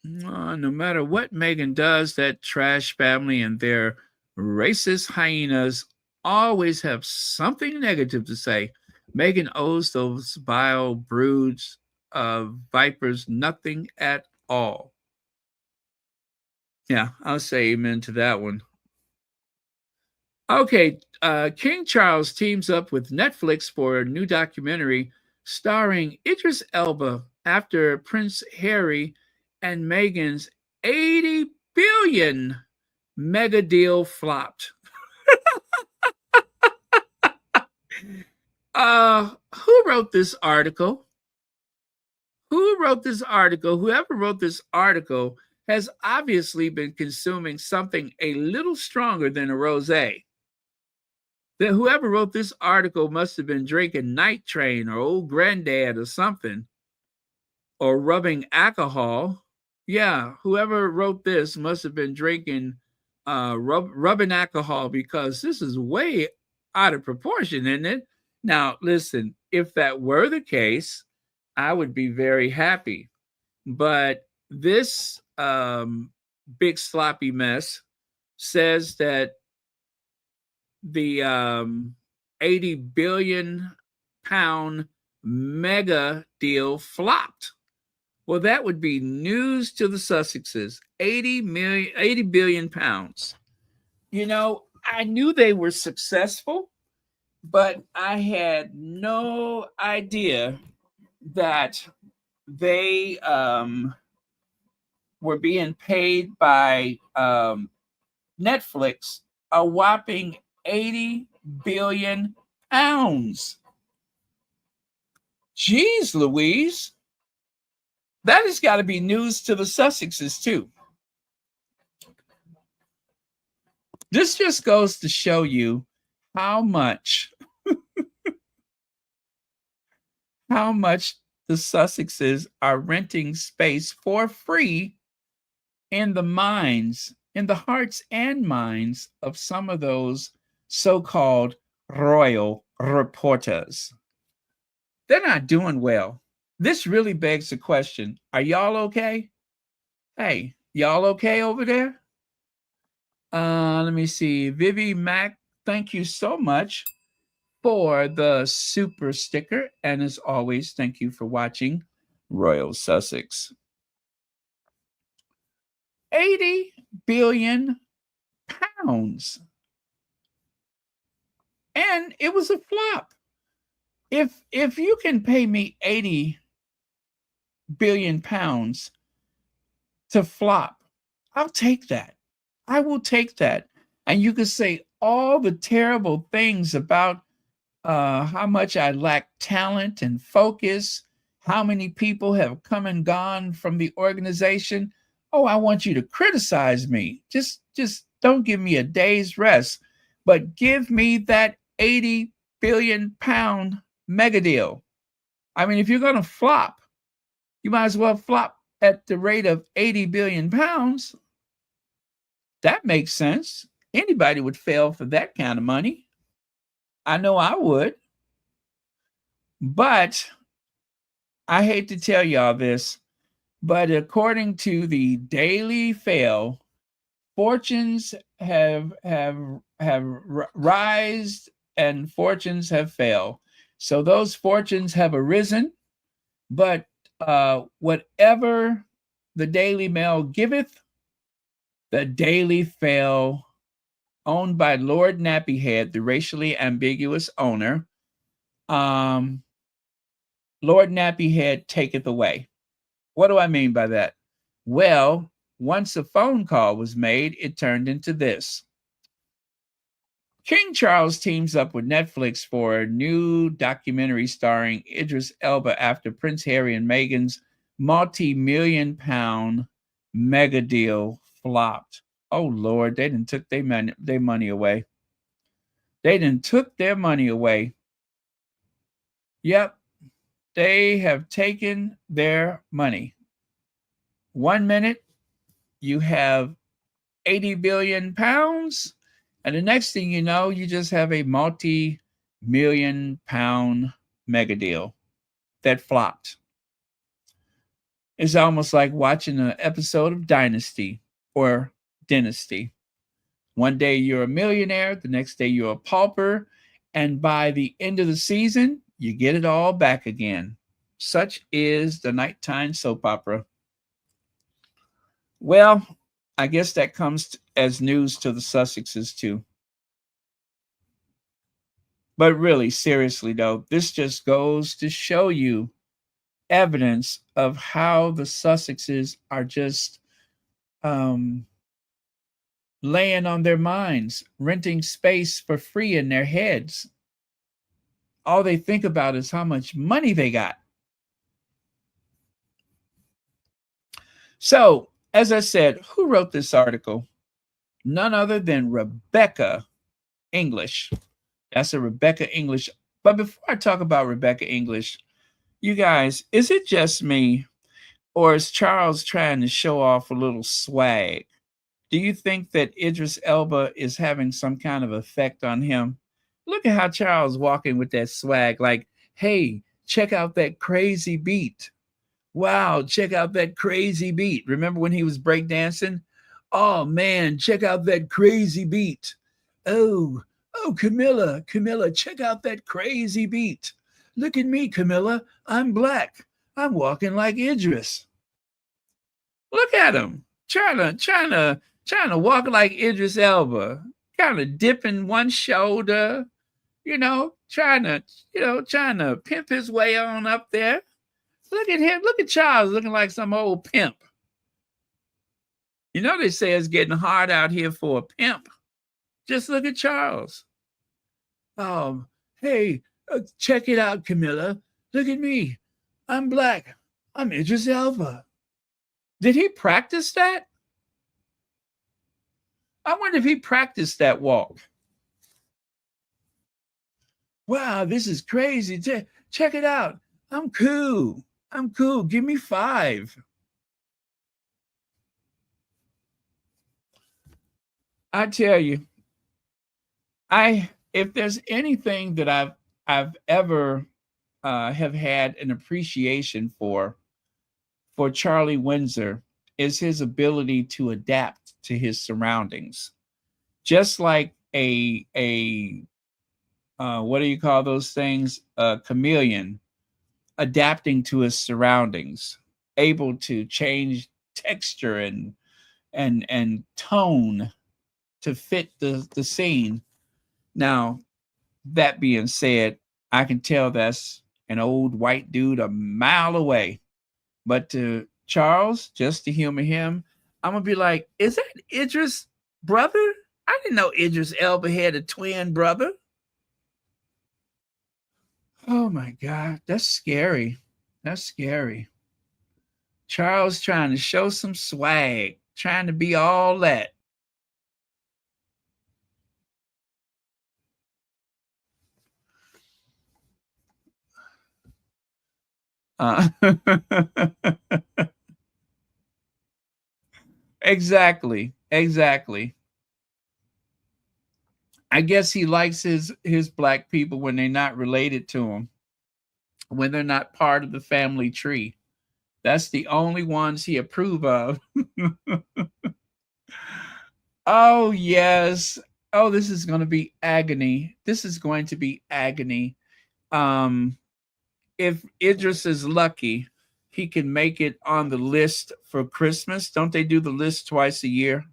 No matter what Meghan does, that trash family and their racist hyenas always have something negative to say. Meghan owes those vile broods of vipers nothing at all. Yeah, I'll say amen to that one. Okay, King Charles teams up with Netflix for a new documentary starring Idris Elba after Prince Harry and Meghan's 80 billion mega deal flopped. Who wrote this article? Whoever wrote this article has obviously been consuming something a little stronger than a rosé. That whoever wrote this article must have been drinking Night Train or Old Granddad or something, or rubbing alcohol. Yeah, whoever wrote this must have been drinking rubbing alcohol, because this is way out of proportion, isn't it? Now, listen, if that were the case, I would be very happy. But this big sloppy mess says that the 80 billion pound mega deal flopped. Well, that would be news to the Sussexes. 80 billion pounds. You know, I knew they were successful, but I had no idea that they were being paid by Netflix a whopping 80 billion pounds. Jeez Louise. That has got to be news to the Sussexes too. This just goes to show you how much the Sussexes are renting space for free in the minds, in the hearts and minds of some of those so-called royal reporters. They're not doing well. This really begs the question, are y'all okay? Hey, y'all okay over there? Let me see. Vivi Mac, thank you so much for the super sticker. And as always, thank you for watching Royal Sussex. 80 billion pounds. And it was a flop. If you can pay me 80 billion pounds to flop, I'll take that. I will take that. And you can say all the terrible things about how much I lack talent and focus, how many people have come and gone from the organization. Oh, I want you to criticize me. Just don't give me a day's rest, but give me that 80 billion pound mega deal. I mean, if you're going to flop, you might as well flop at the rate of 80 billion pounds. That makes sense. Anybody would fail for that kind of money. I know I would. But I hate to tell y'all this, but according to the Daily Fail, fortunes have rised and fortunes have failed. So those fortunes have arisen, but Whatever the Daily Mail giveth, the Daily Fail, owned by Lord Nappyhead, the racially ambiguous owner. Lord Nappyhead taketh away. What do I mean by that? Well, once a phone call was made, it turned into this. King Charles teams up with Netflix for a new documentary starring Idris Elba after Prince Harry and Meghan's multi-million-pound mega deal flopped. Oh Lord, they done took their money away. They done took their money away. Yep, they have taken their money. 1 minute, you have 80 billion pounds, and the next thing you know, you just have a multi-million-pound mega deal that flopped. It's almost like watching an episode of Dynasty or Dynasty. One day you're a millionaire, the next day you're a pauper, and by the end of the season, you get it all back again. Such is the nighttime soap opera. Well, I guess that comes as news to the Sussexes too. But really, seriously though, this just goes to show you evidence of how the Sussexes are just laying on their minds, renting space for free in their heads. All they think about is how much money they got. So, as I said, who wrote this article? None other than Rebecca English. That's a Rebecca English. But before I talk about Rebecca English, you guys, is it just me, or is Charles trying to show off a little swag? Do you think that Idris Elba is having some kind of effect on him? Look at how Charles walking with that swag, like, hey, check out that crazy beat. Wow, check out that crazy beat. Remember when he was breakdancing? Oh man, check out that crazy beat. Oh, Camilla, check out that crazy beat. Look at me, Camilla. I'm black. I'm walking like Idris. Look at him. Trying to walk like Idris Elba. Kind of dipping one shoulder, trying to pimp his way on up there. Look at him. Look at Charles looking like some old pimp. They say it's getting hard out here for a pimp. Just look at Charles. Hey, check it out, Camilla. Look at me. I'm black. I'm Idris Elba. Did he practice that? I wonder if he practiced that walk. Wow, this is crazy. Check it out. I'm cool. Give me 5. I tell you, if there's anything that I've ever have had an appreciation for Charlie Windsor, is his ability to adapt to his surroundings. Just like a what do you call those things? A chameleon, adapting to his surroundings, able to change texture and tone to fit the scene. Now, that being said, I can tell that's an old white dude a mile away. But to Charles, just to humor him, I'm going to be like, is that Idris' brother? I didn't know Idris Elba had a twin brother. Oh my God, that's scary. That's scary. Charles trying to show some swag, trying to be all that. Exactly. I guess he likes his black people when they're not related to him, when they're not part of the family tree. That's the only ones he approve of. Oh, yes. Oh, this is going to be agony. If Idris is lucky, he can make it on the list for Christmas. Don't they do the list twice a year?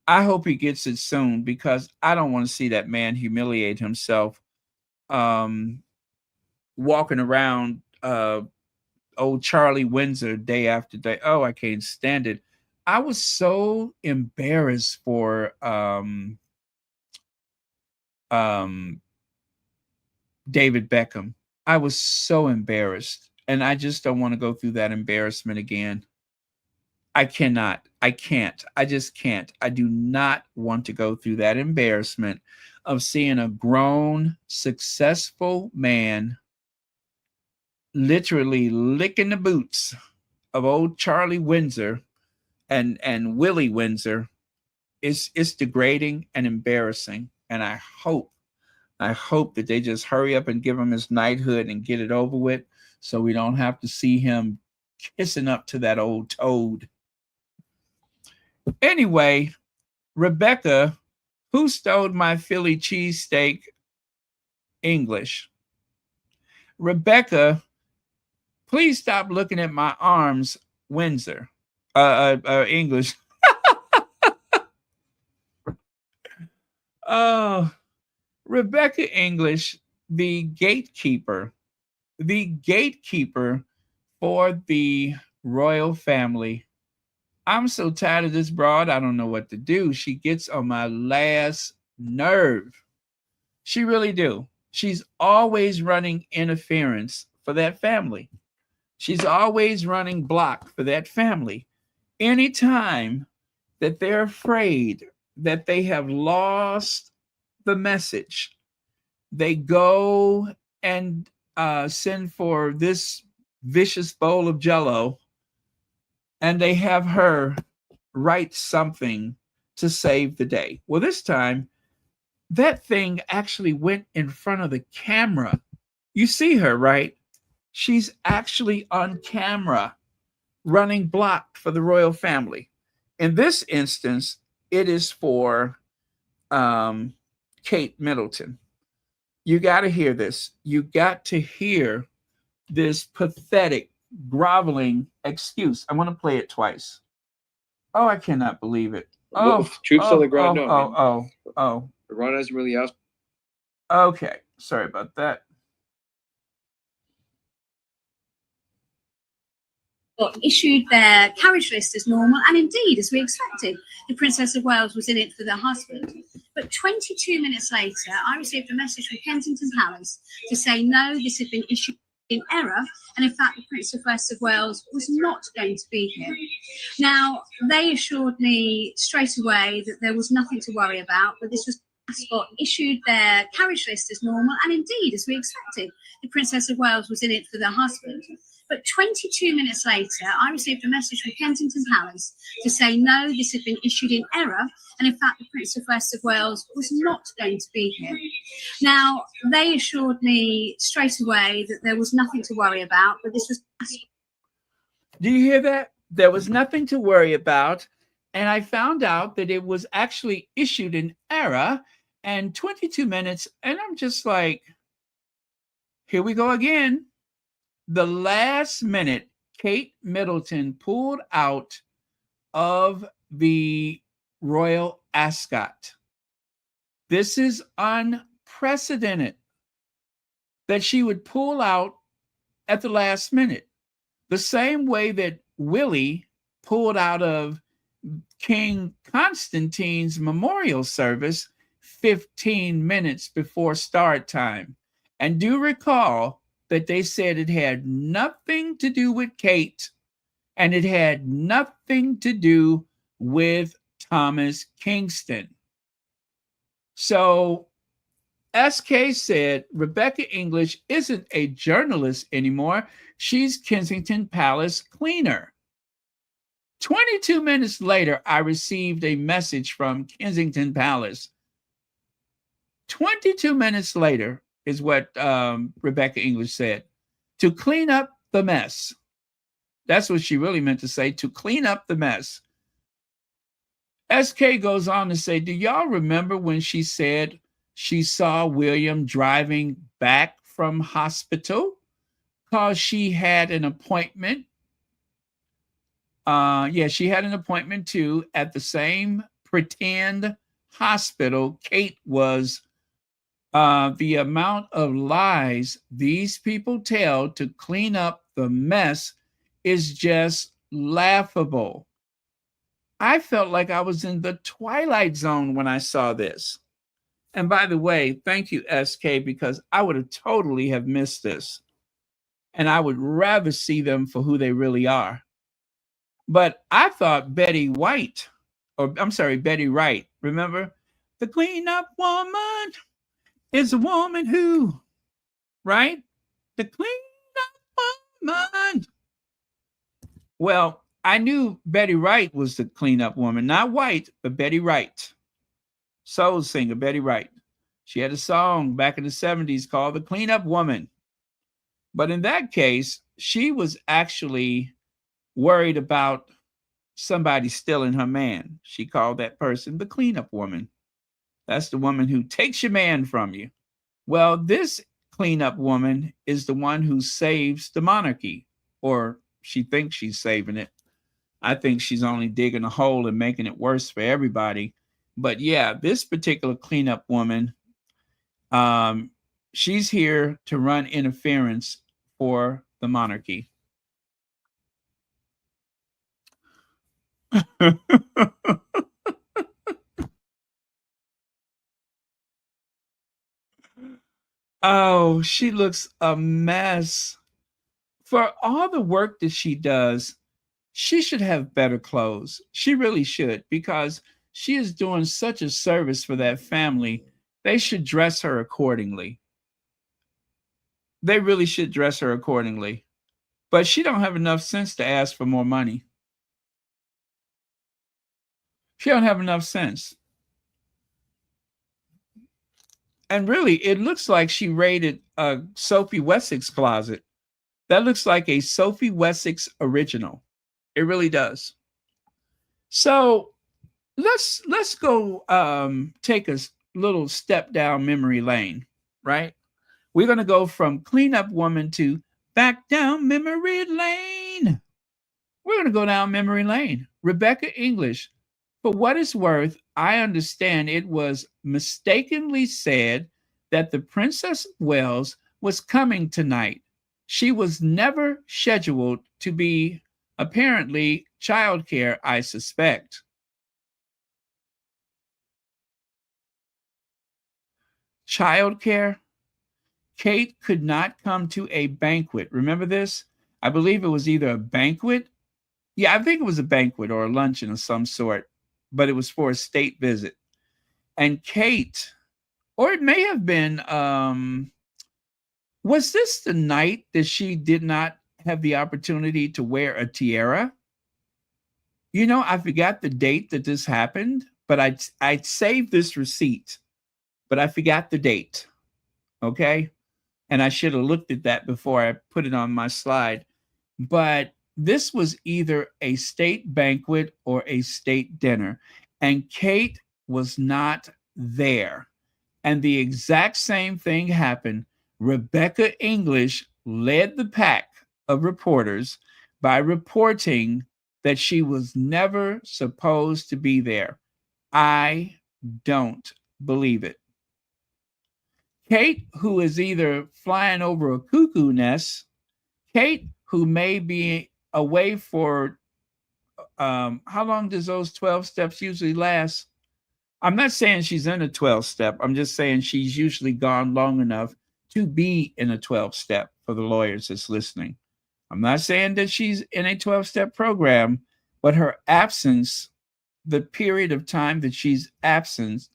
I hope he gets it soon, because I don't want to see that man humiliate himself walking around old Charlie Windsor day after day. Oh, I can't stand it. I was so embarrassed for David Beckham. I was so embarrassed, and I just don't want to go through that embarrassment again. I cannot. I can't. I just can't. I do not want to go through that embarrassment of seeing a grown, successful man literally licking the boots of old Charlie Windsor and Willie Windsor. It's degrading and embarrassing. And I hope that they just hurry up and give him his knighthood and get it over with, so we don't have to see him kissing up to that old toad. Anyway, Rebecca, who stole my Philly cheesesteak English? Rebecca, please stop looking at my arms, Windsor. English. Oh, Rebecca English, the gatekeeper for the royal family. I'm so tired of this broad, I don't know what to do. She gets on my last nerve. She really do. She's always running interference for that family. She's always running block for that family. Anytime that they're afraid that they have lost the message, they go and send for this vicious bowl of Jell-O, and they have her write something to save the day. Well, this time, that thing actually went in front of the camera. You see her, right? She's actually on camera running block for the royal family. In this instance, it is for Kate Middleton. You got to hear this. You got to hear this pathetic, groveling excuse. I want to play it twice. Oh, I cannot believe it. Oh, troops on the ground. Oh. Iran hasn't really asked. Okay, sorry about that. Issued their carriage list as normal, and indeed, as we expected, the Princess of Wales was in it for their husband. But 22 minutes later, I received a message from Kensington Palace to say no, this had been issued in error, and in fact, the Princess of Wales was not going to be here. Now, they assured me straight away that there was nothing to worry about, but this was Ascot issued their carriage list as normal, and indeed, as we expected, the Princess of Wales was in it for their husband. But 22 minutes later, I received a message from Kensington Palace to say no, this had been issued in error, and in fact, the Princess of Wales was not going to be here. Now, they assured me straight away that there was nothing to worry about, but this was... Do you hear that? There was nothing to worry about, and I found out that it was actually issued in error, and 22 minutes, and I'm just like, here we go again. The last minute, Kate Middleton pulled out of the Royal Ascot. This is unprecedented that she would pull out at the last minute. The same way that Willie pulled out of King Constantine's memorial service 15 minutes before start time. And do recall that they said it had nothing to do with Kate, and it had nothing to do with Thomas Kingston. So SK said Rebecca English isn't a journalist anymore. She's Kensington Palace cleaner. 22 minutes later, I received a message from Kensington Palace. 22 minutes later is what Rebecca English said, to clean up the mess. That's what she really meant to say, to clean up the mess. SK goes on to say, do y'all remember when she said she saw William driving back from hospital? because she had an appointment. She had an appointment too at the same pretend hospital Kate was. The amount of lies these people tell to clean up the mess is just laughable. I felt like I was in the Twilight Zone when I saw this. And by the way, thank you, SK, because I would have totally have missed this. And I would rather see them for who they really are. But I thought Betty Wright, remember? The cleanup woman is a woman who, right? The cleanup woman. Well, I knew Betty Wright was the cleanup woman, not White, but Betty Wright. Soul singer Betty Wright. She had a song back in the 70s called The Cleanup Woman. But in that case, she was actually worried about somebody stealing her man. She called that person the cleanup woman. That's the woman who takes your man from you. Well, this cleanup woman is the one who saves the monarchy, or she thinks she's saving it. I think she's only digging a hole and making it worse for everybody. But yeah, this particular cleanup woman, she's here to run interference for the monarchy. Oh, she looks a mess. For all the work that she does, she should have better clothes. She really should, because she is doing such a service for that family. They should dress her accordingly. They really should dress her accordingly. But she don't have enough sense to ask for more money. She don't have enough sense. And really, it looks like she raided a Sophie Wessex closet. That looks like a Sophie Wessex original. It really does. So let's go take a little step down memory lane, right? We're going to go from cleanup woman to back down memory lane. We're going to go down memory lane. Rebecca English. For what it's worth, I understand it was mistakenly said that the Princess of Wales was coming tonight. She was never scheduled to be, apparently, childcare, I suspect. Childcare? Kate could not come to a banquet. Remember this? I believe it was either a banquet. Yeah, I think it was a banquet or a luncheon of some sort, but it was for a state visit. And Kate, or it may have been, was this the night that she did not have the opportunity to wear a tiara? You know, I forgot the date that this happened, but I'd saved this receipt, but I forgot the date. Okay. And I should have looked at that before I put it on my slide. But this was either a state banquet or a state dinner, and Kate was not there. And the exact same thing happened. Rebecca English led the pack of reporters by reporting that she was never supposed to be there. I don't believe it. Kate, who is either flying over a cuckoo nest, Kate, who may be away for, how long does those 12 steps usually last? I'm not saying she's in a 12 step. I'm just saying she's usually gone long enough to be in a 12 step for the lawyers that's listening. I'm not saying that she's in a 12 step program, but her absence, the period of time that she's absent,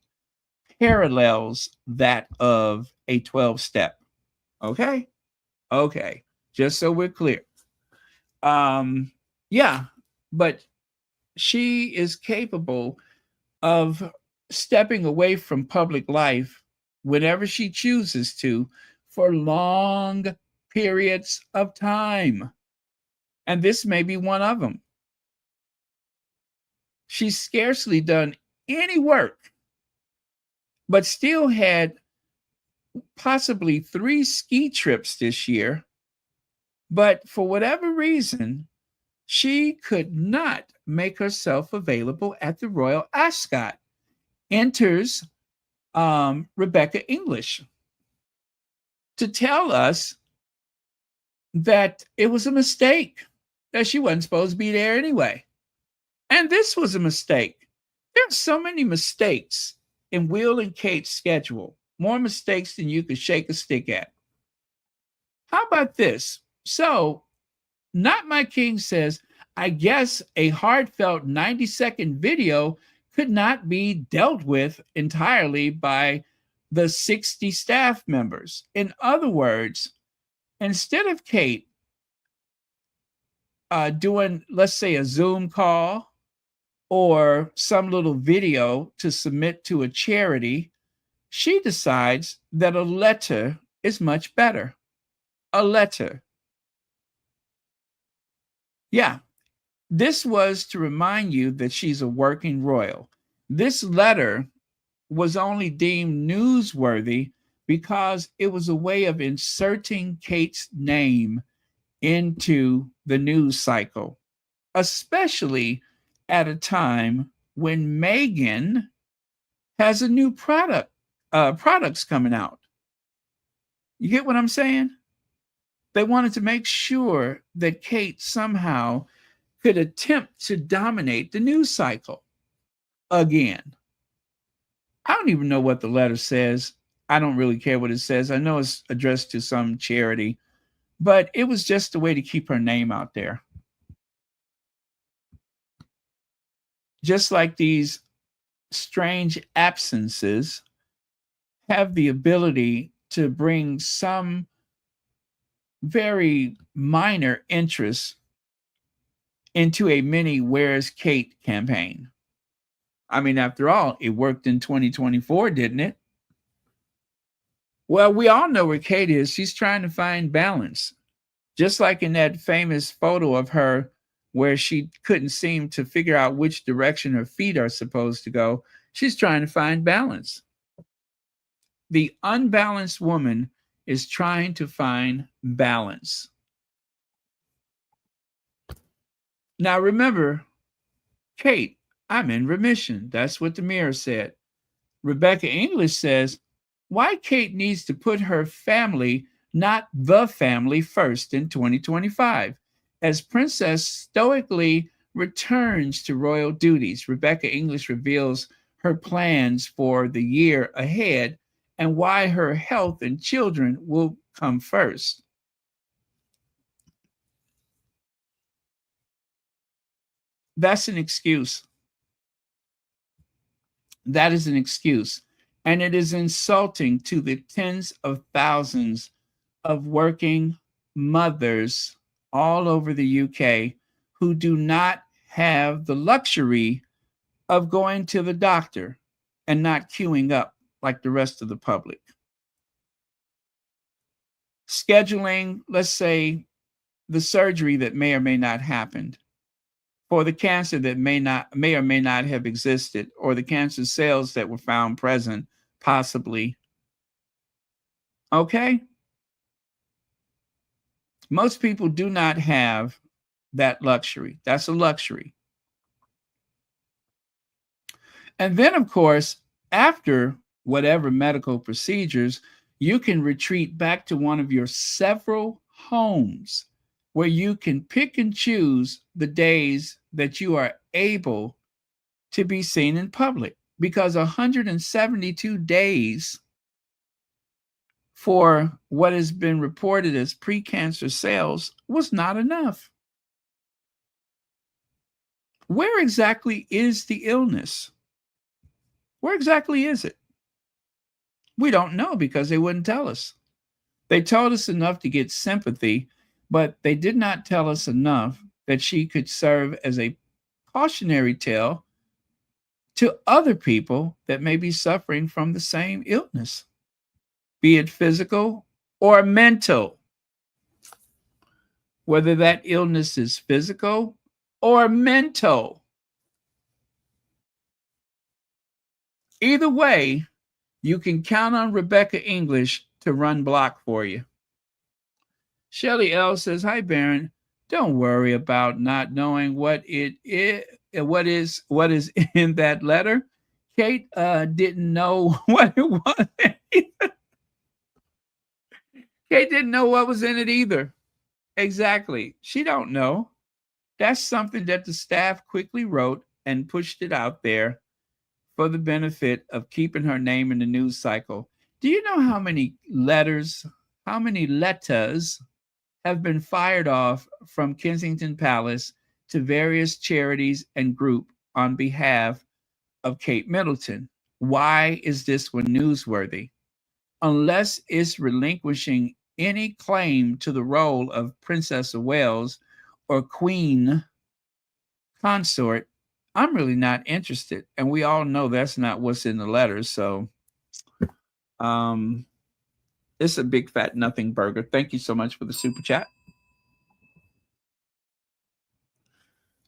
parallels that of a 12 step. Okay? Okay. Just so we're clear. Yeah, but she is capable of stepping away from public life whenever she chooses to for long periods of time. And this may be one of them. She's scarcely done any work, but still had possibly 3 ski trips this year. But for whatever reason, she could not make herself available at the Royal Ascot. Enters Rebecca English to tell us that it was a mistake, that she wasn't supposed to be there anyway. And this was a mistake. There's so many mistakes in Will and Kate's schedule, more mistakes than you could shake a stick at. How about this? So, Not My King says, I guess a heartfelt 90-second video could not be dealt with entirely by the 60 staff members. In other words, instead of Kate doing, let's say, a Zoom call or some little video to submit to a charity, she decides that a letter is much better. A letter. Yeah, this was to remind you that she's a working royal. This letter was only deemed newsworthy because it was a way of inserting Kate's name into the news cycle, especially at a time when Meghan has a new products coming out. You get what I'm saying? They wanted to make sure that Kate somehow could attempt to dominate the news cycle again. I don't even know what the letter says. I don't really care what it says. I know it's addressed to some charity, but it was just a way to keep her name out there. Just like these strange absences have the ability to bring some very minor interest into a mini Where's Kate campaign. I mean, after all, it worked in 2024, didn't it? Well, we all know where Kate is. She's trying to find balance. Just like in that famous photo of her where she couldn't seem to figure out which direction her feet are supposed to go. She's trying to find balance. The unbalanced woman is trying to find balance. Now remember, Kate, I'm in remission. That's what the mirror said. Rebecca English says, why Kate needs to put her family, not the family, first in 2025. As Princess stoically returns to royal duties, Rebecca English reveals her plans for the year ahead and why her health and children will come first. That's an excuse. That is an excuse. And it is insulting to the tens of thousands of working mothers all over the UK who do not have the luxury of going to the doctor and not queuing up like the rest of the public. Scheduling, let's say, the surgery that may or may not happen, for the cancer that may or may not have existed, or the cancer cells that were found present, possibly. Okay? Most people do not have that luxury. That's a luxury. And then, of course, after whatever medical procedures, you can retreat back to one of your several homes where you can pick and choose the days that you are able to be seen in public, because 172 days for what has been reported as precancer cells was not enough. Where exactly is the illness? Where exactly is it? We don't know because they wouldn't tell us. They told us enough to get sympathy, but they did not tell us enough that she could serve as a cautionary tale to other people that may be suffering from the same illness, be it physical or mental. Whether that illness is physical or mental. Either way, you can count on Rebecca English to run block for you. Shelly L says, "Hi, Baron. Don't worry about not knowing what is in that letter. Kate didn't know what it was. Kate didn't know what was in it either. Exactly. She don't know. That's something that the staff quickly wrote and pushed it out there for the benefit of keeping her name in the news cycle. Do you know how many letters have been fired off from Kensington Palace to various charities and group on behalf of Kate Middleton? Why is this one newsworthy? Unless it's relinquishing any claim to the role of Princess of Wales or Queen Consort, I'm really not interested. And we all know that's not what's in the letters. So it's a big fat nothing burger. Thank you so much for the super chat.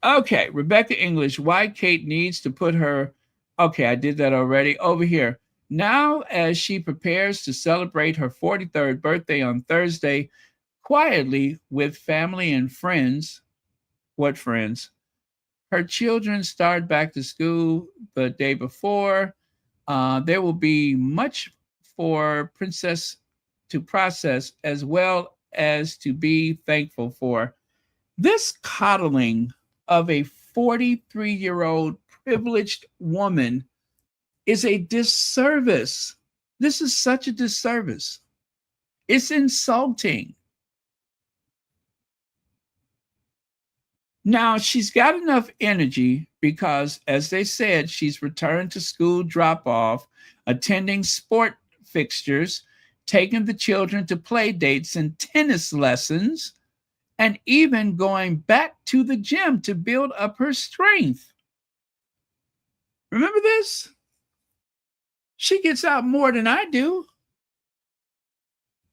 Okay, Rebecca English, why Kate needs to put her. Okay, I did that already. Over here. Now, as she prepares to celebrate her 43rd birthday on Thursday, quietly with family and friends. What friends? Her children start back to school the day before. There will be much for Princess to process as well as to be thankful for. This coddling of a 43-year-old privileged woman is a disservice. This is such a disservice. It's insulting. Now, she's got enough energy because, as they said, she's returned to school drop-off, attending sport fixtures, taking the children to play dates and tennis lessons, and even going back to the gym to build up her strength. Remember this? She gets out more than I do.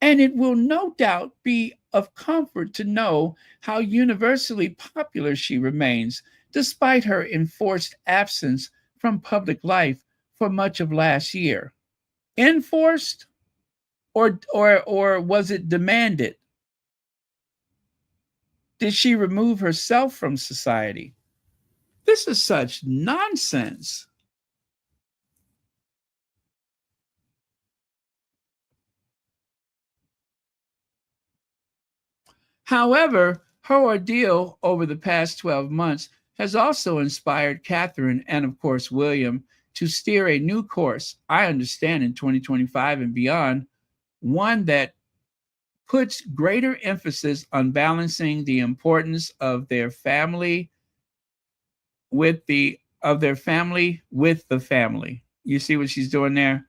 And it will no doubt be of comfort to know how universally popular she remains, despite her enforced absence from public life for much of last year. Enforced or was it demanded? Did she remove herself from society? This is such nonsense. However, her ordeal over the past 12 months has also inspired Catherine and, of course, William to steer a new course, I understand, in 2025 and beyond, one that puts greater emphasis on balancing the importance of their family with the family. You see what she's doing there?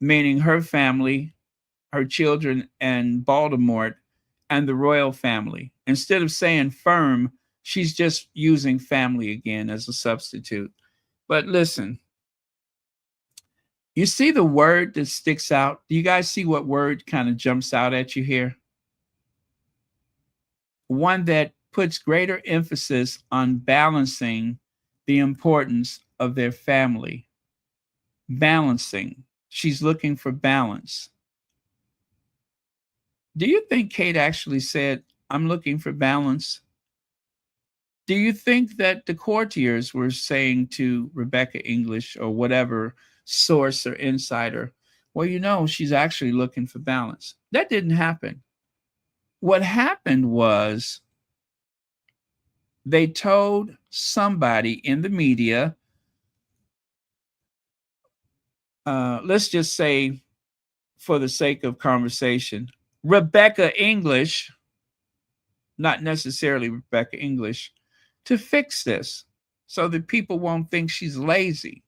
Meaning her family, her children, and Baltimore, and the royal family. Instead of saying firm, she's just using family again as a substitute. But listen, you see the word that sticks out? Do you guys see what word kind of jumps out at you here? One that puts greater emphasis on balancing the importance of their family. Balancing. She's looking for balance. Do you think Kate actually said, I'm looking for balance? Do you think that the courtiers were saying to Rebecca English or whatever source or insider, well, you know, she's actually looking for balance? That didn't happen. What happened was they told somebody in the media, let's just say for the sake of conversation, Rebecca English, not necessarily Rebecca English, to fix this so that people won't think she's lazy.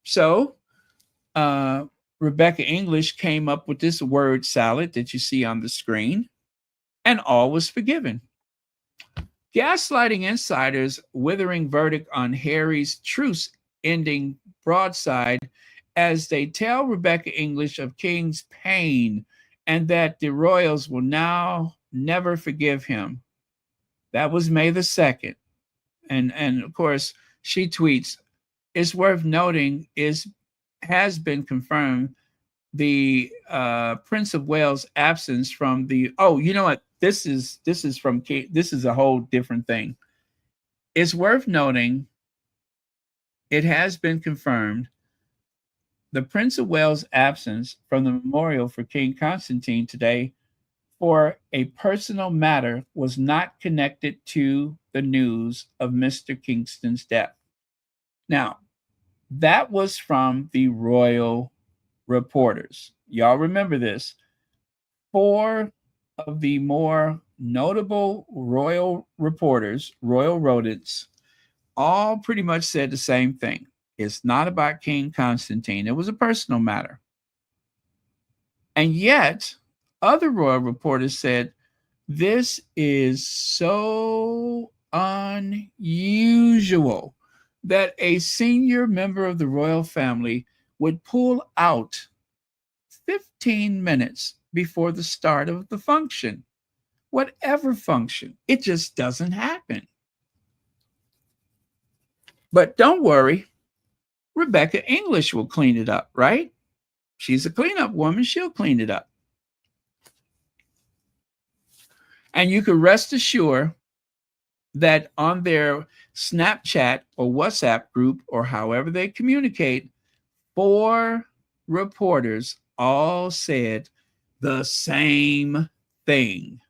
So Rebecca English came up with this word salad that you see on the screen, and all was forgiven. Gaslighting insiders' withering verdict on Harry's truce ending broadside as they tell Rebecca English of King's pain and that the royals will now never forgive him. That was May the 2nd. And of course, she tweets, it's worth noting has been confirmed the Prince of Wales' absence from the. Oh, you know what? This is from this is a whole different thing. It's worth noting. It has been confirmed. The Prince of Wales' absence from the memorial for King Constantine today for a personal matter was not connected to the news of Mr. Kingston's death. Now, that was from the royal reporters. Y'all remember this. 4 of the more notable royal reporters, royal rodents, all pretty much said the same thing. It's not about King Constantine. It was a personal matter. And yet, other royal reporters said, this is so unusual that a senior member of the royal family would pull out 15 minutes before the start of the function. Whatever function, it just doesn't happen. But don't worry, Rebecca English will clean it up, right? She's a cleanup woman. She'll clean it up. And you can rest assured that on their Snapchat or WhatsApp group or however they communicate, 4 reporters all said the same thing.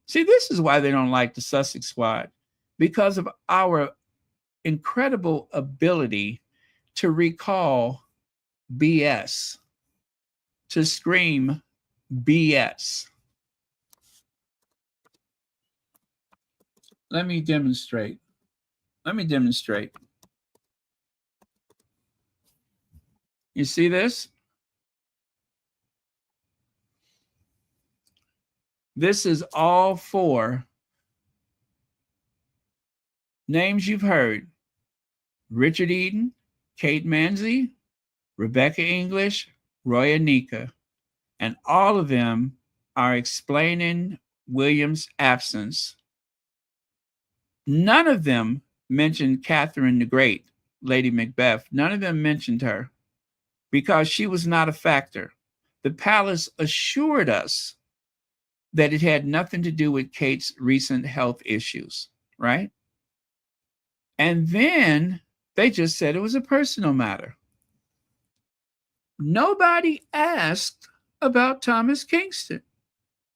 See, this is why they don't like the Sussex Squad, because of our incredible ability to recall BS, to scream BS. Let me demonstrate. You see this? This is all 4 names you've heard. Richard Eden, Kate Manzi, Rebecca English, Roy Anika. And all of them are explaining William's absence. None of them mentioned Catherine the Great, Lady Macbeth. None of them mentioned her because she was not a factor. The palace assured us that it had nothing to do with Kate's recent health issues, right? And then they just said it was a personal matter. Nobody asked about Thomas Kingston.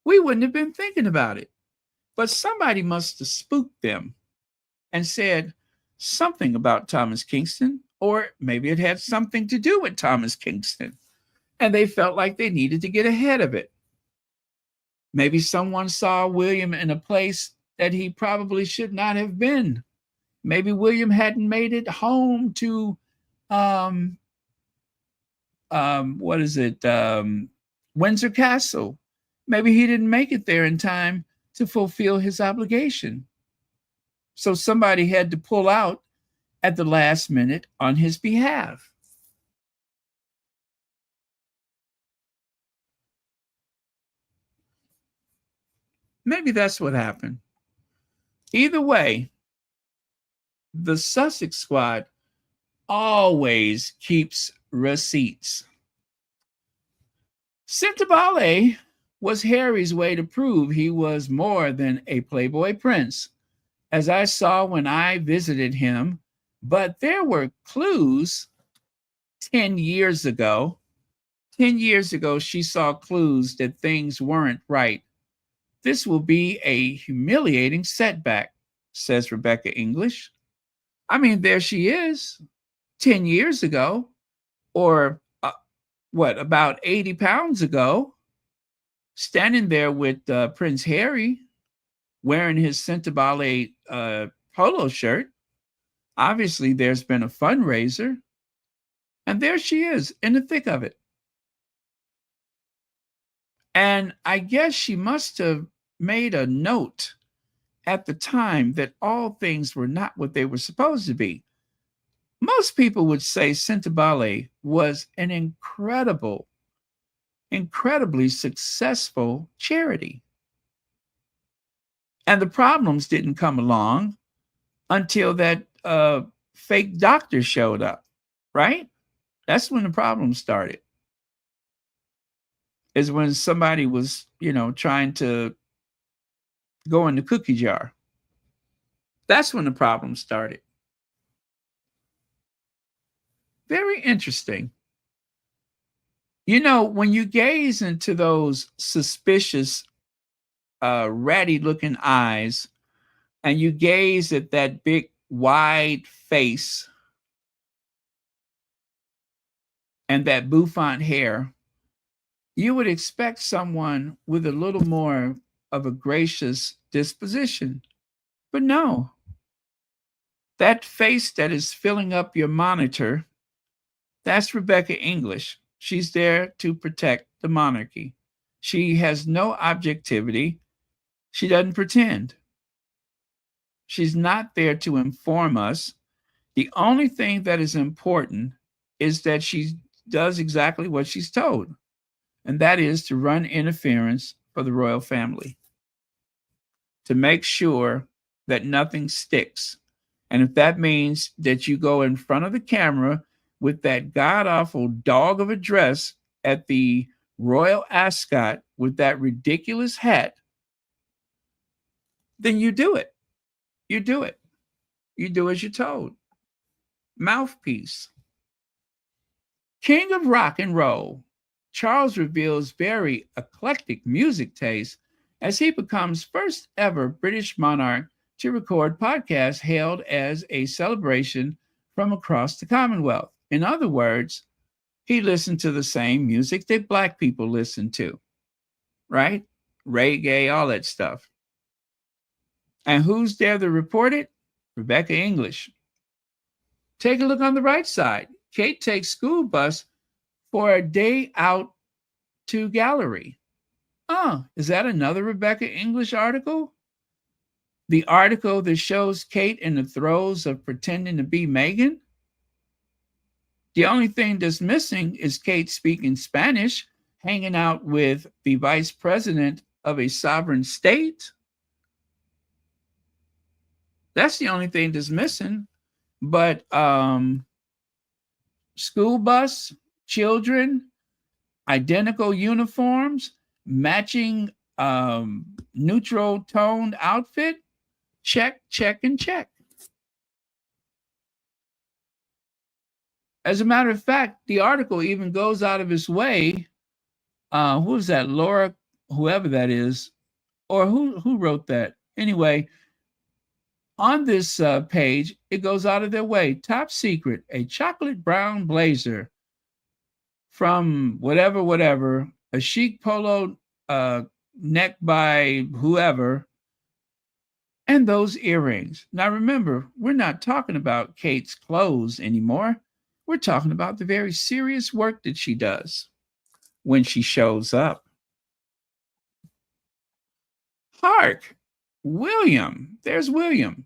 We wouldn't have been thinking about it. But somebody must have spooked them and said something about Thomas Kingston, or maybe it had something to do with Thomas Kingston, and they felt like they needed to get ahead of it. Maybe someone saw William in a place that he probably should not have been. Maybe William hadn't made it home to, Windsor Castle. Maybe he didn't make it there in time to fulfill his obligation. So somebody had to pull out at the last minute on his behalf. Maybe that's what happened. Either way, the Sussex Squad always keeps receipts. Scintillale was Harry's way to prove he was more than a Playboy prince, as I saw when I visited him, but there were clues 10 years ago. 10 years ago, she saw clues that things weren't right. This will be a humiliating setback, says Rebecca English. I mean, there she is 10 years ago, or about 80 pounds ago, standing there with Prince Harry wearing his Scintillale polo shirt. Obviously, there's been a fundraiser, and there she is in the thick of it. And I guess she must have made a note at the time that all things were not what they were supposed to be. Most people would say Scintillale was an incredibly successful charity. And the problems didn't come along until that fake doctor showed up, right? That's when the problem started. is when somebody was, trying to go in the cookie jar. That's when the problem started. Very interesting. When you gaze into those suspicious, ratty looking eyes, and you gaze at that big, wide face and that bouffant hair, you would expect someone with a little more of a gracious disposition. But no, that face that is filling up your monitor, that's Rebecca English. She's there to protect the monarchy. She has no objectivity. She doesn't pretend. She's not there to inform us. The only thing that is important is that she does exactly what she's told, and that is to run interference for the royal family, to make sure that nothing sticks. And if that means that you go in front of the camera with that god-awful dog of a dress at the royal ascot with that ridiculous hat, then you do it. You do it. You do as you're told. Mouthpiece. King of rock and roll, Charles reveals very eclectic music taste as he becomes first ever British monarch to record podcasts hailed as a celebration from across the Commonwealth. In other words, he listened to the same music that Black people listen to, right? Reggae, all that stuff. And who's there to report it? Rebecca English. Take a look on the right side. Kate takes school bus for a day out to gallery. Oh, is that another Rebecca English article? The article that shows Kate in the throes of pretending to be Meghan? The only thing that's missing is Kate speaking Spanish, hanging out with the vice president of a sovereign state. That's the only thing that's missing. But school bus, children, identical uniforms, matching neutral toned outfit, check, check, and check. As a matter of fact, the article even goes out of its way. Who is that? Laura, whoever that is, or who wrote that? Anyway, on this page, it goes out of their way. Top secret, a chocolate brown blazer from whatever, a chic polo neck by whoever, and those earrings. Now remember, we're not talking about Kate's clothes anymore. We're talking about the very serious work that she does when she shows up. Hark! William. There's William.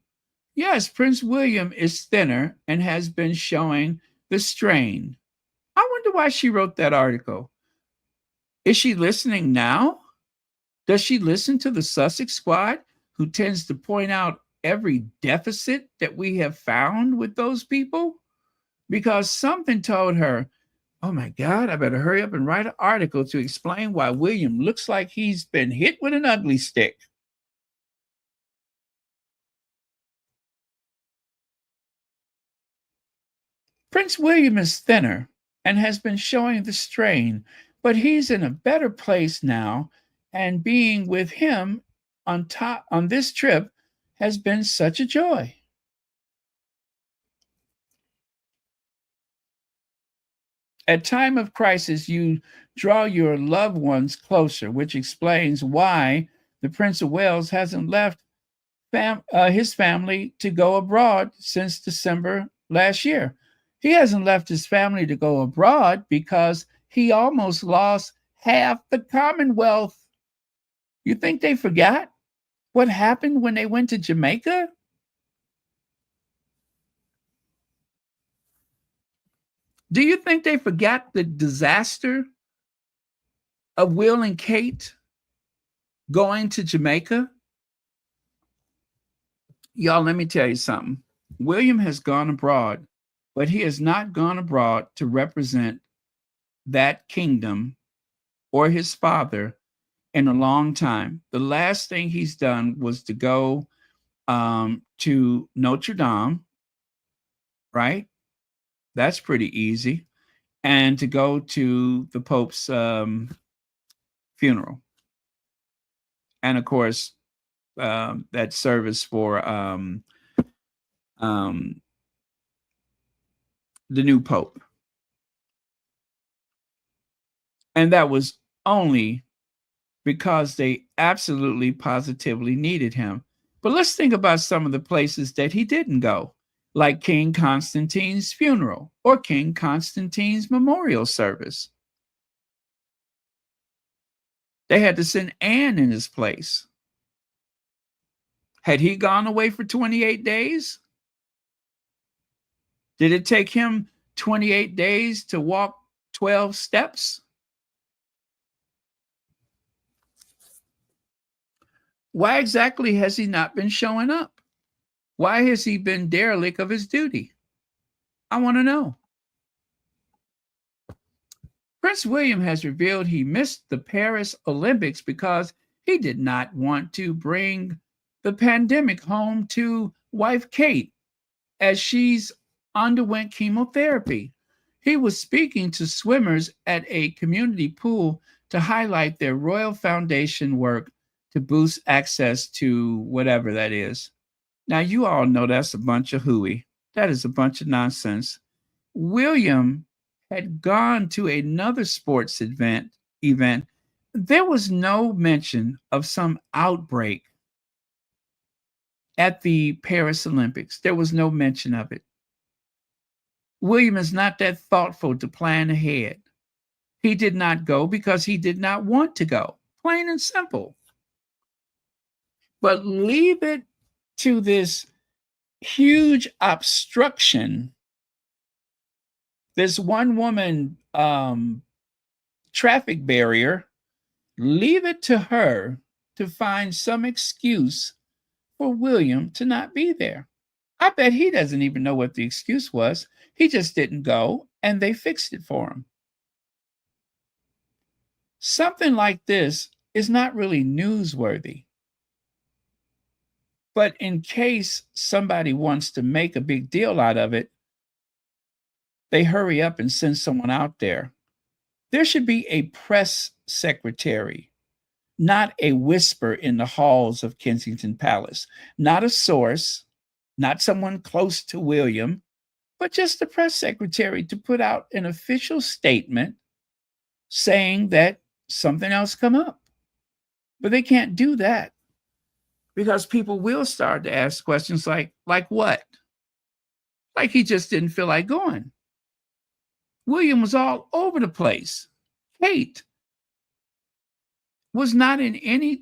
Yes, Prince William is thinner and has been showing the strain. I wonder why she wrote that article. Is she listening now? Does she listen to the Sussex squad, who tends to point out every deficit that we have found with those people? Because something told her, oh my God, I better hurry up and write an article to explain why William looks like he's been hit with an ugly stick. Prince William is thinner and has been showing the strain, but he's in a better place now, and being with him on this trip has been such a joy. At time of crisis, you draw your loved ones closer, which explains why the Prince of Wales hasn't left his family to go abroad since December last year. He hasn't left his family to go abroad because he almost lost half the Commonwealth. You think they forgot what happened when they went to Jamaica? Do you think they forgot the disaster of Will and Kate going to Jamaica? Y'all, let me tell you something. William has gone abroad, but he has not gone abroad to represent that kingdom or his father in a long time. The last thing he's done was to go to Notre Dame, right? That's pretty easy. And to go to the Pope's funeral. And of course, that service for the new Pope. And that was only because they absolutely positively needed him. But let's think about some of the places that he didn't go, like King Constantine's funeral or King Constantine's memorial service. They had to send Anne in his place. Had he gone away for 28 days? Did it take him 28 days to walk 12 steps? Why exactly has he not been showing up? Why has he been derelict of his duty? I want to know. Prince William has revealed he missed the Paris Olympics because he did not want to bring the pandemic home to wife Kate as she's underwent chemotherapy. He was speaking to swimmers at a community pool to highlight their Royal Foundation work to boost access to whatever that is. Now, you all know that's a bunch of hooey. That is a bunch of nonsense. William had gone to another sports event. There was no mention of some outbreak at the Paris Olympics. There was no mention of it. William is not that thoughtful to plan ahead. He did not go because he did not want to go. Plain and simple. But leave it to this huge obstruction, this one woman traffic barrier, leave it to her to find some excuse for William to not be there. I bet he doesn't even know what the excuse was. He just didn't go, and they fixed it for him. Something like this is not really newsworthy. But in case somebody wants to make a big deal out of it, they hurry up and send someone out there. There should be a press secretary, not a whisper in the halls of Kensington Palace, not a source, not someone close to William, but just the press secretary to put out an official statement saying that something else come up. But they can't do that because people will start to ask questions like what? Like he just didn't feel like going. William was all over the place. Kate was not in any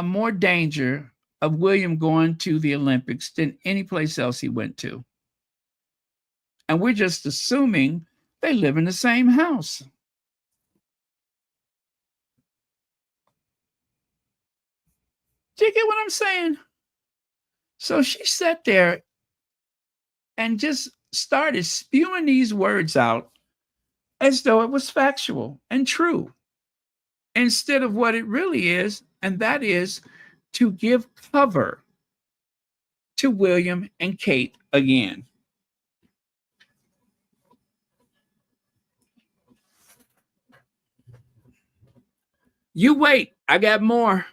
more danger of William going to the Olympics than any place else he went to. And we're just assuming they live in the same house. Do you get what I'm saying? So she sat there and just started spewing these words out as though it was factual and true, instead of what it really is, and that is to give cover to William and Kate again. You wait, I got more.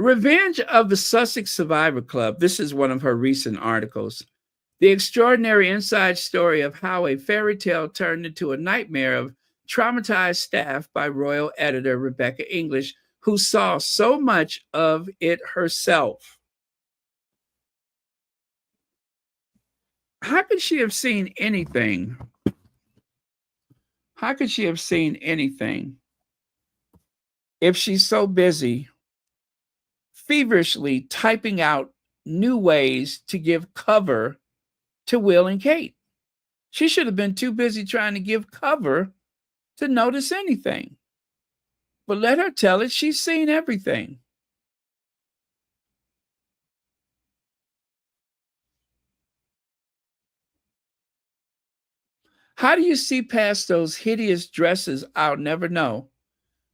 Revenge of the Sussex Survivor Club. This is one of her recent articles. The extraordinary inside story of how a fairy tale turned into a nightmare of traumatized staff by royal editor Rebecca English, who saw so much of it herself. How could she have seen anything? How could she have seen anything if she's so busy feverishly typing out new ways to give cover to Will and Kate? She should have been too busy trying to give cover to notice anything. But let her tell it. She's seen everything. How do you see past those hideous dresses? I'll never know.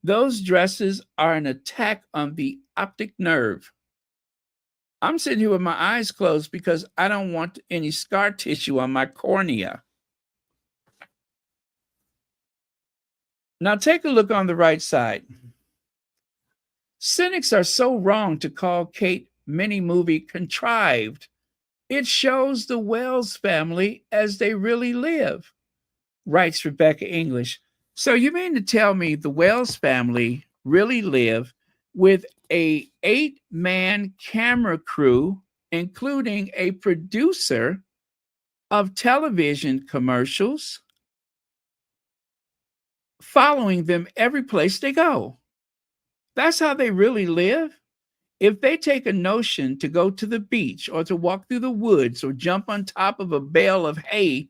Those dresses are an attack on the optic nerve. I'm sitting here with my eyes closed because I don't want any scar tissue on my cornea. Now take a look on the right side. Cynics are so wrong to call Kate mini-movie contrived. It shows the Wells family as they really live, writes Rebecca English. So you mean to tell me the Wells family really live with a 8-man camera crew, including a producer of television commercials, following them every place they go? That's how they really live? If they take a notion to go to the beach or to walk through the woods or jump on top of a bale of hay,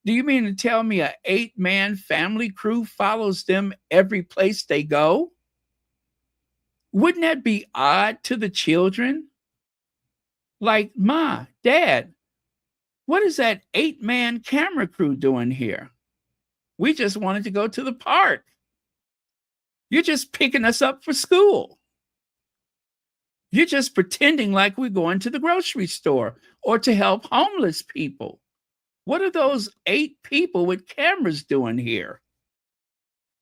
do you mean to tell me an 8-man family crew follows them every place they go? Wouldn't that be odd to the children? Like, Ma, Dad, what is that 8-man camera crew doing here? We just wanted to go to the park. You're just picking us up for school. You're just pretending like we're going to the grocery store or to help homeless people. What are those 8 people with cameras doing here?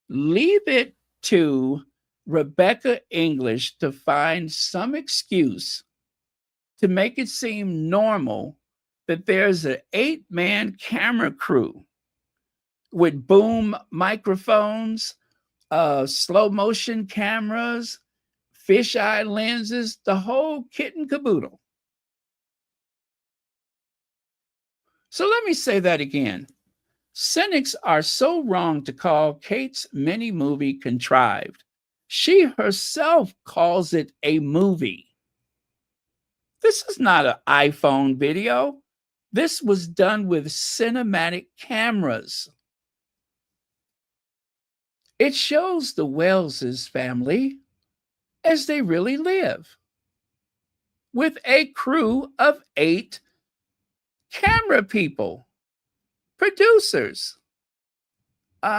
Leave it to Rebecca English to find some excuse to make it seem normal that there's an 8-man camera crew with boom microphones, slow motion cameras, fisheye lenses, the whole kit and caboodle. So let me say that again. Cynics are so wrong to call Kate's mini-movie contrived. She herself calls it a movie. This is not an iPhone video. This was done with cinematic cameras. It shows the Wellses family as they really live, with a crew of 8 camera people, producers,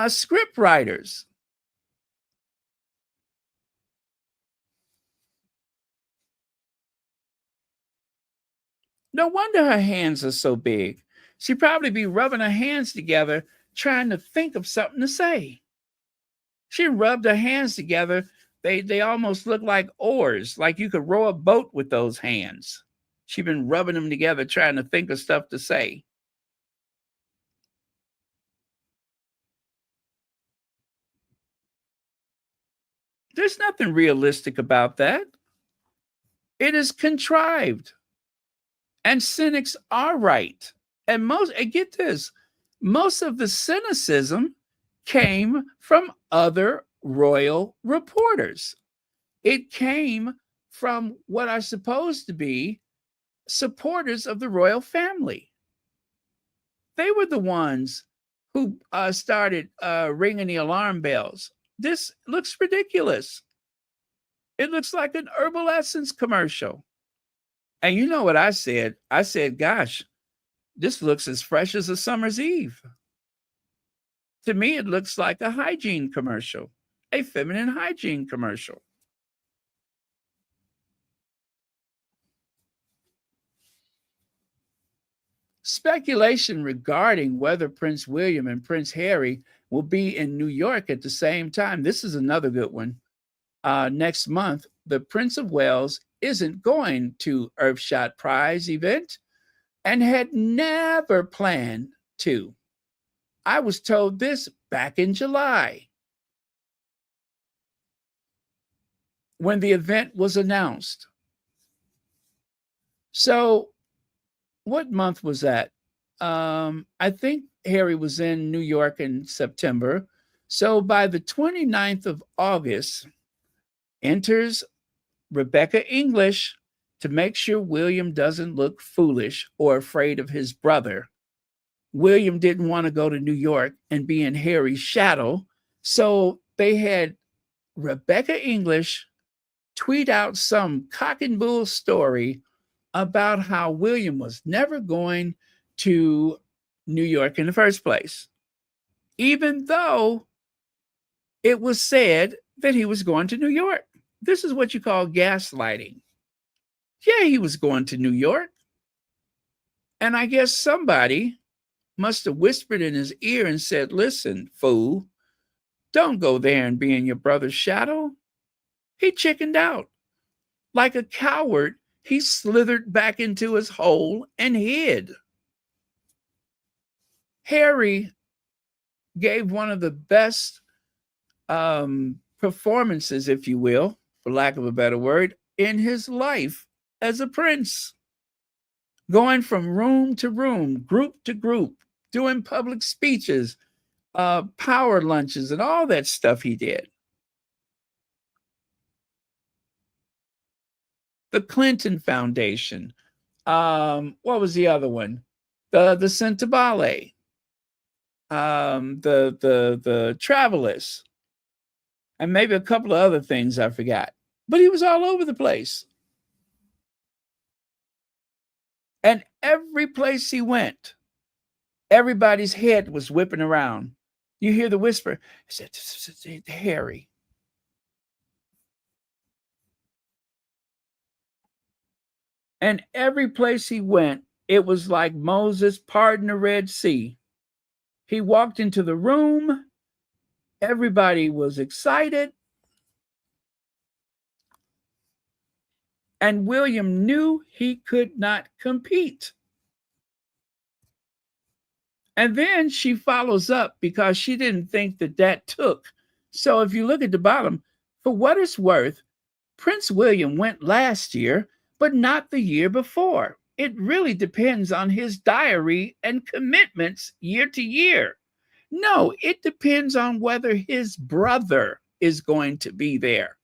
script writers. No wonder her hands are so big. She'd probably be rubbing her hands together trying to think of something to say. She rubbed her hands together. They almost look like oars, like you could row a boat with those hands. She'd been rubbing them together trying to think of stuff to say. There's nothing realistic about that. It is contrived. And cynics are right. And get this, most of the cynicism came from other royal reporters. It came from what are supposed to be supporters of the royal family. They were the ones who started ringing the alarm bells. This looks ridiculous. It looks like an herbal essence commercial. And you know what I said? I said, gosh, this looks as fresh as a summer's eve. To me, it looks like a hygiene commercial, a feminine hygiene commercial. Speculation regarding whether Prince William and Prince Harry will be in New York at the same time. This is another good one. Next month, the Prince of Wales isn't going to Earthshot Prize event and had never planned to. I was told this back in July when the event was announced. So what month was that? I think Harry was in New York in September. So by the 29th of August, enters Rebecca English to make sure William doesn't look foolish or afraid of his brother. William didn't want to go to New York and be in Harry's shadow, so they had Rebecca English tweet out some cock and bull story about how William was never going to New York in the first place. even though it was said that he was going to New York. This is what you call gaslighting. Yeah, he was going to New York. And I guess somebody must have whispered in his ear and said, listen, fool, don't go there and be in your brother's shadow. He chickened out. Like a coward, he slithered back into his hole and hid. Harry gave one of the best performances, if you will, for lack of a better word, in his life as a prince. Going from room to room, group to group, doing public speeches, power lunches, and all that stuff he did. The Clinton Foundation. What was the other one? The Centre Ballet. The Travelers. And maybe a couple of other things I forgot. But he was all over the place. And every place he went, everybody's head was whipping around. You hear the whisper. He said, Harry. And every place he went, it was like Moses parting the Red Sea. He walked into the room. Everybody was excited. And William knew he could not compete. And then she follows up because she didn't think that took. So if you look at the bottom, for what it's worth, Prince William went last year, but not the year before. It really depends on his diary and commitments year to year. No, it depends on whether his brother is going to be there.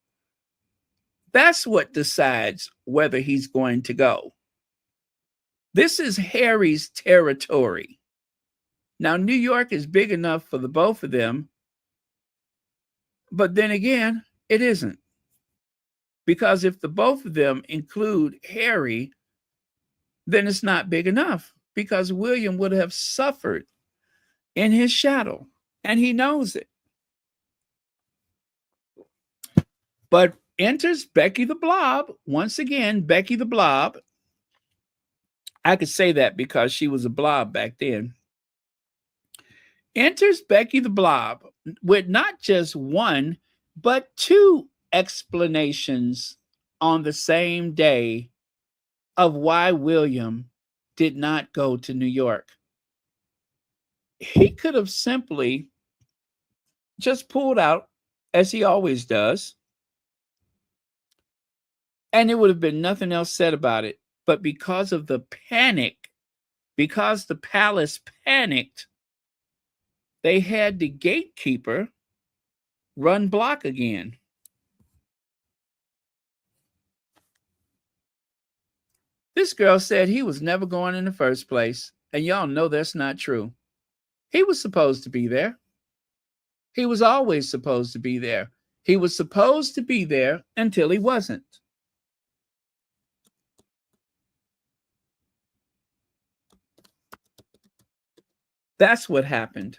That's what decides whether he's going to go. This is Harry's territory. Now, New York is big enough for the both of them, but then again, it isn't. Because if the both of them include Harry, then it's not big enough because William would have suffered in his shadow, and he knows it. But enters Becky the Blob. Once again, Becky the Blob. I could say that because she was a blob back then. Enters Becky the Blob with not just one, but two explanations on the same day of why William did not go to New York. He could have simply just pulled out, as he always does, and it would have been nothing else said about it. But because of the panic, because the palace panicked, they had the gatekeeper run block again. This girl said he was never going in the first place, and y'all know that's not true. He was supposed to be there. He was always supposed to be there. He was supposed to be there until he wasn't. That's what happened.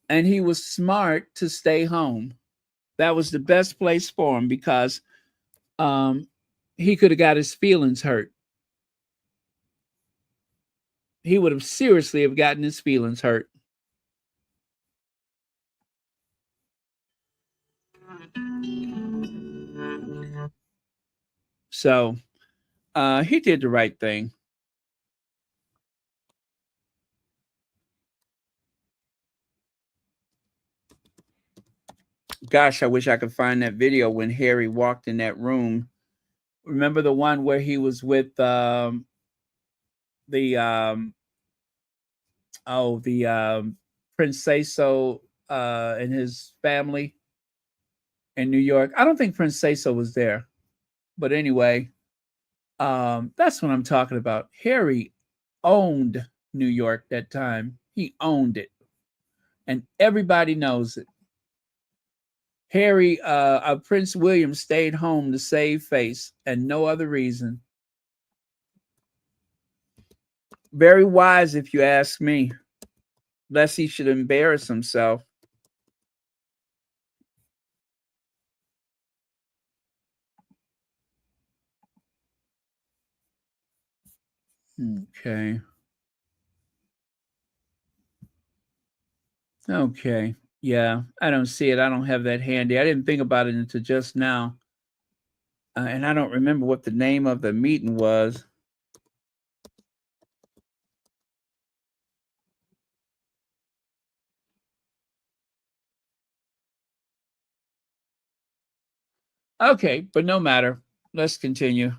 And he was smart to stay home. That was the best place for him because he could have got his feelings hurt. He would have seriously have gotten his feelings hurt. So he did the right thing. Gosh, I wish I could find that video when Harry walked in that room. Remember the one where he was with the Prince Cecil and his family in New York? I don't think Prince Cecil was there. But anyway, that's what I'm talking about. Harry owned New York that time. He owned it. And everybody knows it. Prince William stayed home to save face and no other reason. Very wise, if you ask me. lest he should embarrass himself. Okay. Okay. Yeah, I don't see it. I don't have that handy. I didn't think about it until just now. And I don't remember what the name of the meeting was. Okay, but no matter. Let's continue.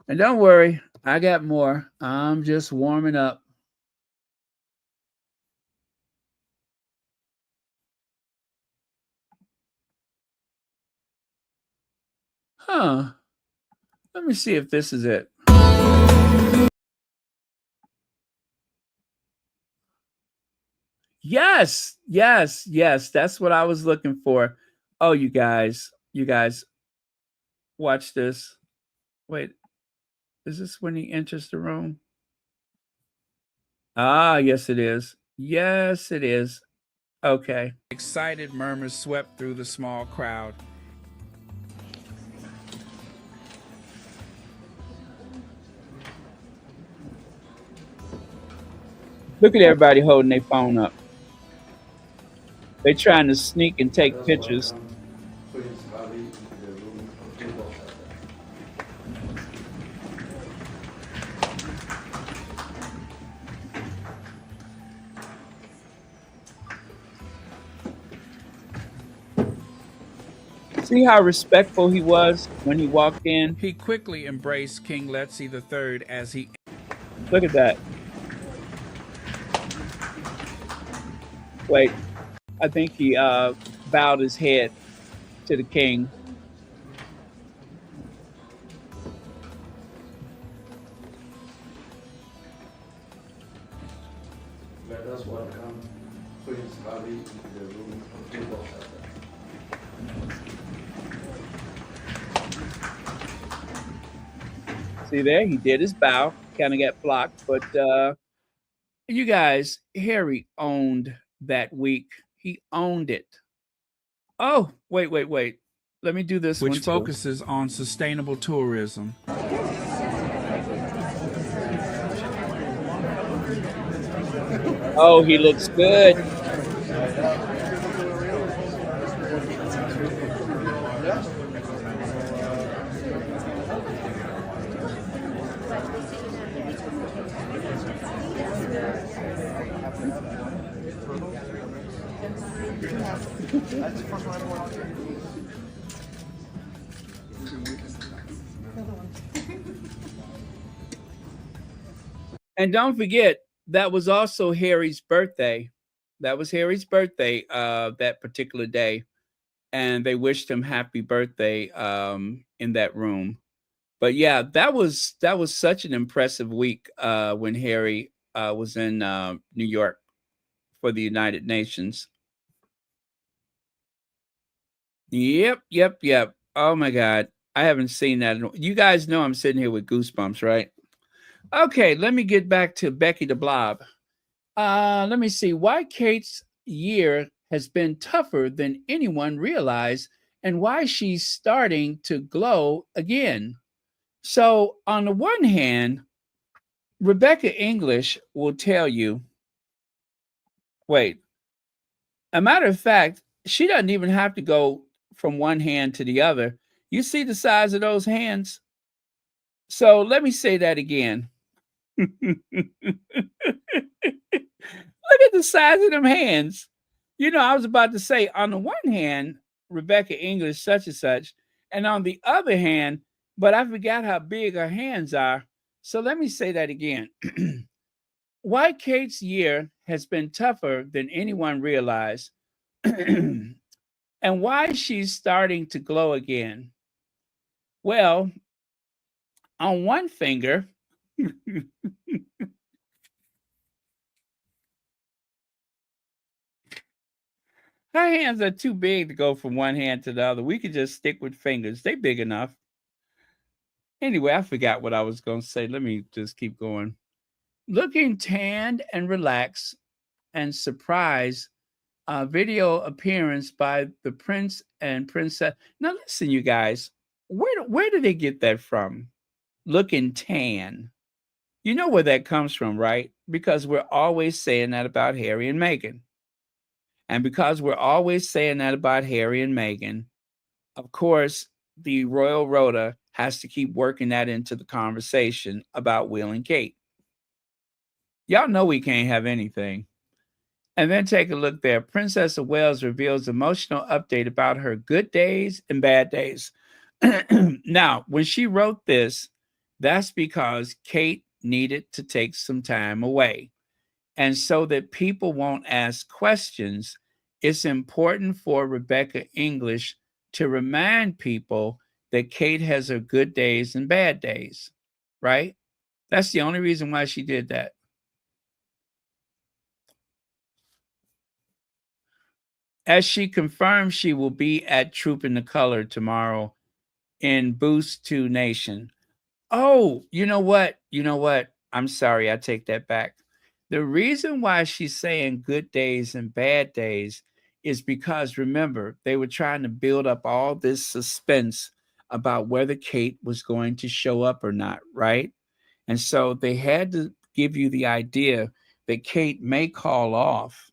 And don't worry, I got more. I'm just warming up. Huh. Let me see if this is it. Yes, yes, yes. That's what I was looking for. Oh, you guys, watch this. Wait, is this when he enters the room? Ah, yes, it is. Yes, it is. Okay. Excited murmurs swept through the small crowd. Look at everybody holding their phone up. They're trying to sneak and take pictures. See how respectful he was when he walked in? He quickly embraced King Letzi III as he... Look at that. Wait, I think he bowed his head to the king. Let us welcome Prince Ali into the room of Middleton. See there, he did his bow, kind of got blocked, but you guys, Harry owned that week. He owned it. Oh, wait. Let me do this one, which focuses on sustainable tourism. Oh, he looks good. And don't forget, that was also Harry's birthday. That was Harry's birthday that particular day. And they wished him happy birthday in that room. But yeah, that was such an impressive week when Harry was in New York for the United Nations. Yep. Oh my God. I haven't seen that. You guys know I'm sitting here with goosebumps, right? Okay, let me get back to Becky the Blob. Let me see. Why Kate's year has been tougher than anyone realized and why she's starting to glow again. So, on the one hand, Rebecca English will tell you, wait, a matter of fact, she doesn't even have to go from one hand to the other. You see the size of those hands? So, let me say that again. Look at the size of them hands. You know, I was about to say, on the one hand, Rebecca English, such and such, and on the other hand, but I forgot how big her hands are. So let me say that again. Why Kate's year has been tougher than anyone realized, and why she's starting to glow again. Well, on one finger, Her hands are too big to go from one hand to the other. We could just stick with fingers. They big enough. Anyway, I forgot what I was going to say. Let me just keep going. Looking tanned and relaxed and surprised, video appearance by the prince and princess. Now listen, you guys, where do they get that from? Looking tan. You know where that comes from, right? Because we're always saying that about Harry and Meghan. And because we're always saying that about Harry and Meghan, of course, the Royal Rota has to keep working that into the conversation about Will and Kate. Y'all know we can't have anything. And then take a look there. Princess of Wales reveals emotional update about her good days and bad days. Now, when she wrote this, that's because Kate needed to take some time away. And so that people won't ask questions, it's important for Rebecca English to remind people that Kate has her good days and bad days, right? That's the only reason why she did that. As she confirmed, she will be at Troop in the Color tomorrow in Boost 2 Nation. Oh, you know what? I'm sorry, I take that back. The reason why she's saying good days and bad days is because, remember, they were trying to build up all this suspense about whether Kate was going to show up or not, right? And so they had to give you the idea that Kate may call off,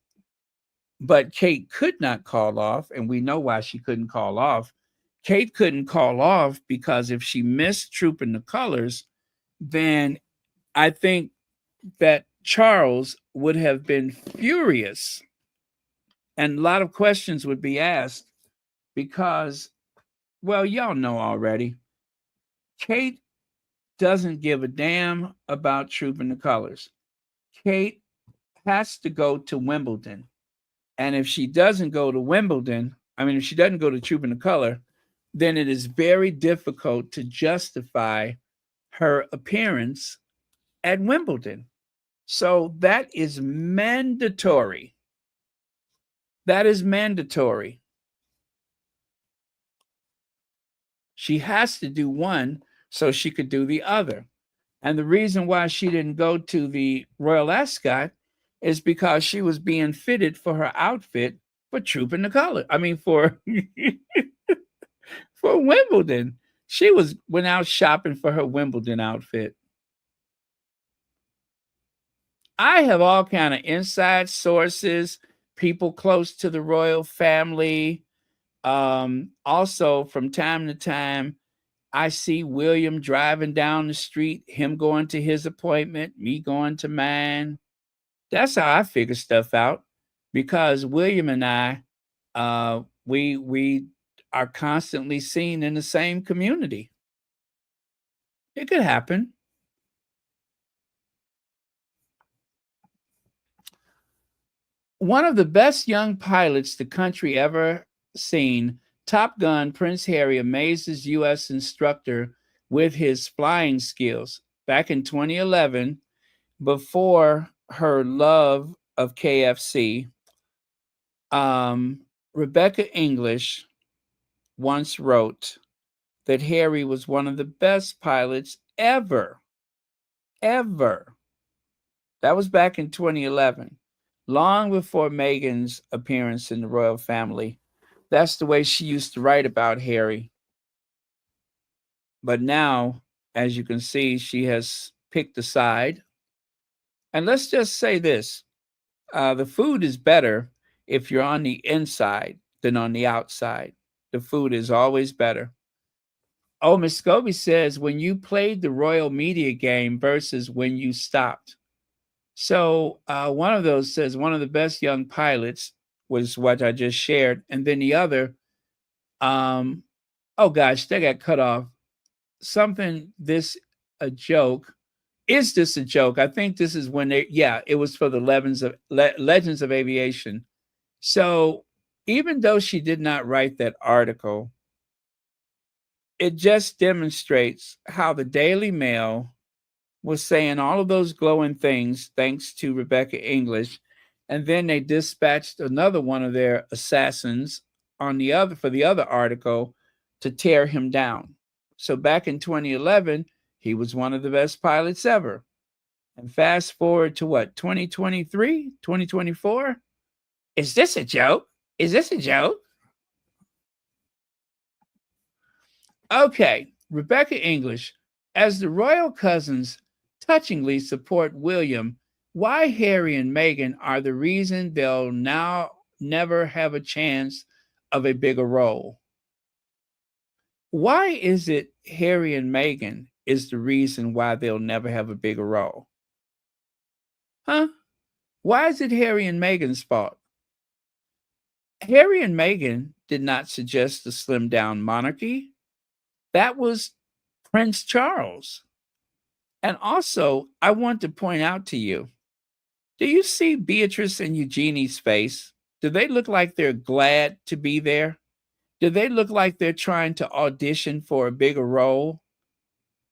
but Kate could not call off, and we know why she couldn't call off. Kate couldn't call off because if she missed Troop in the Colors, then I think that Charles would have been furious and a lot of questions would be asked because, well, y'all know already, Kate doesn't give a damn about Troop in the Colors. Kate has to go to Wimbledon. And if she doesn't go to Wimbledon, if she doesn't go to Troop in the Color, then it is very difficult to justify her appearance at Wimbledon. So that is mandatory. That is mandatory. She has to do one so she could do the other. And the reason why she didn't go to the Royal Ascot is because she was being fitted for her outfit for Troop in the Color. For for Wimbledon. She went out shopping for her Wimbledon outfit. I have all kind of inside sources, people close to the royal family. Also, from time to time, I see William driving down the street, him going to his appointment, me going to mine. That's how I figure stuff out, because William and I, we are constantly seen in the same community. It could happen. One of the best young pilots the country ever seen, Top Gun Prince Harry amazes U.S. instructor with his flying skills. Back in 2011, before her love of KFC, Rebecca English once wrote that Harry was one of the best pilots ever. Ever. That was back in 2011. Long before Meghan's appearance in the royal family. That's the way she used to write about Harry. But now, as you can see, she has picked a side. And let's just say this. The food is better if you're on the inside than on the outside. The food is always better. Oh, Miss Scobie says, when you played the royal media game versus when you stopped. So one of those says one of the best young pilots was what I just shared. And then the other, oh gosh, they got cut off. A joke. Is this a joke? I think this is when it was for the Legends of Aviation. So even though she did not write that article, it just demonstrates how the Daily Mail was saying all of those glowing things thanks to Rebecca English. And then they dispatched another one of their assassins on the other for the other article to tear him down. So back in 2011, he was one of the best pilots ever. And fast forward to what, 2023, 2024? Is this a joke? Is this a joke? Okay, Rebecca English, as the royal cousins touchingly support William, why Harry and Meghan are the reason they'll now never have a chance of a bigger role. Why is it Harry and Meghan is the reason why they'll never have a bigger role? Huh? Why is it Harry and Meghan's fault? Harry and Meghan did not suggest the slim down monarchy. That was Prince Charles. And also, I want to point out to you, do you see Beatrice and Eugenie's face? Do they look like they're glad to be there? Do they look like they're trying to audition for a bigger role?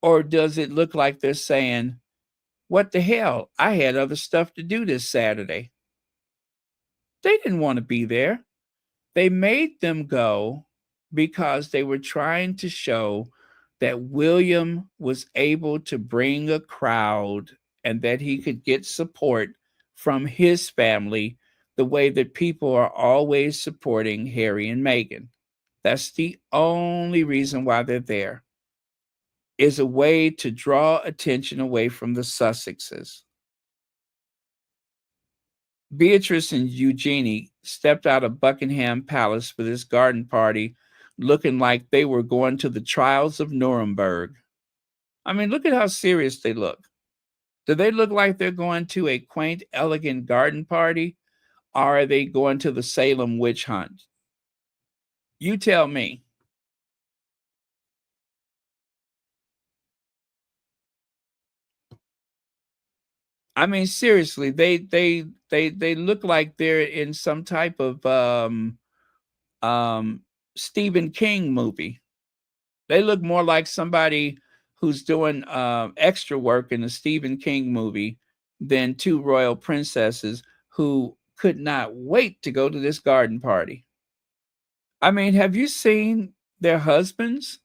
Or does it look like they're saying, what the hell? I had other stuff to do this Saturday. They didn't want to be there. They made them go because they were trying to show that William was able to bring a crowd and that he could get support from his family the way that people are always supporting Harry and Meghan. That's the only reason why they're there, is a way to draw attention away from the Sussexes. Beatrice and Eugenie stepped out of Buckingham Palace for this garden party looking like they were going to the trials of Nuremberg. I mean, look at how serious they look. Do they look like they're going to a quaint, elegant garden party, or are they going to the Salem witch hunt? You tell me. I mean, seriously, they look like they're in some type of Stephen King movie. They look more like somebody who's doing extra work in a Stephen King movie than two royal princesses who could not wait to go to this garden party. I mean, have you seen their husbands?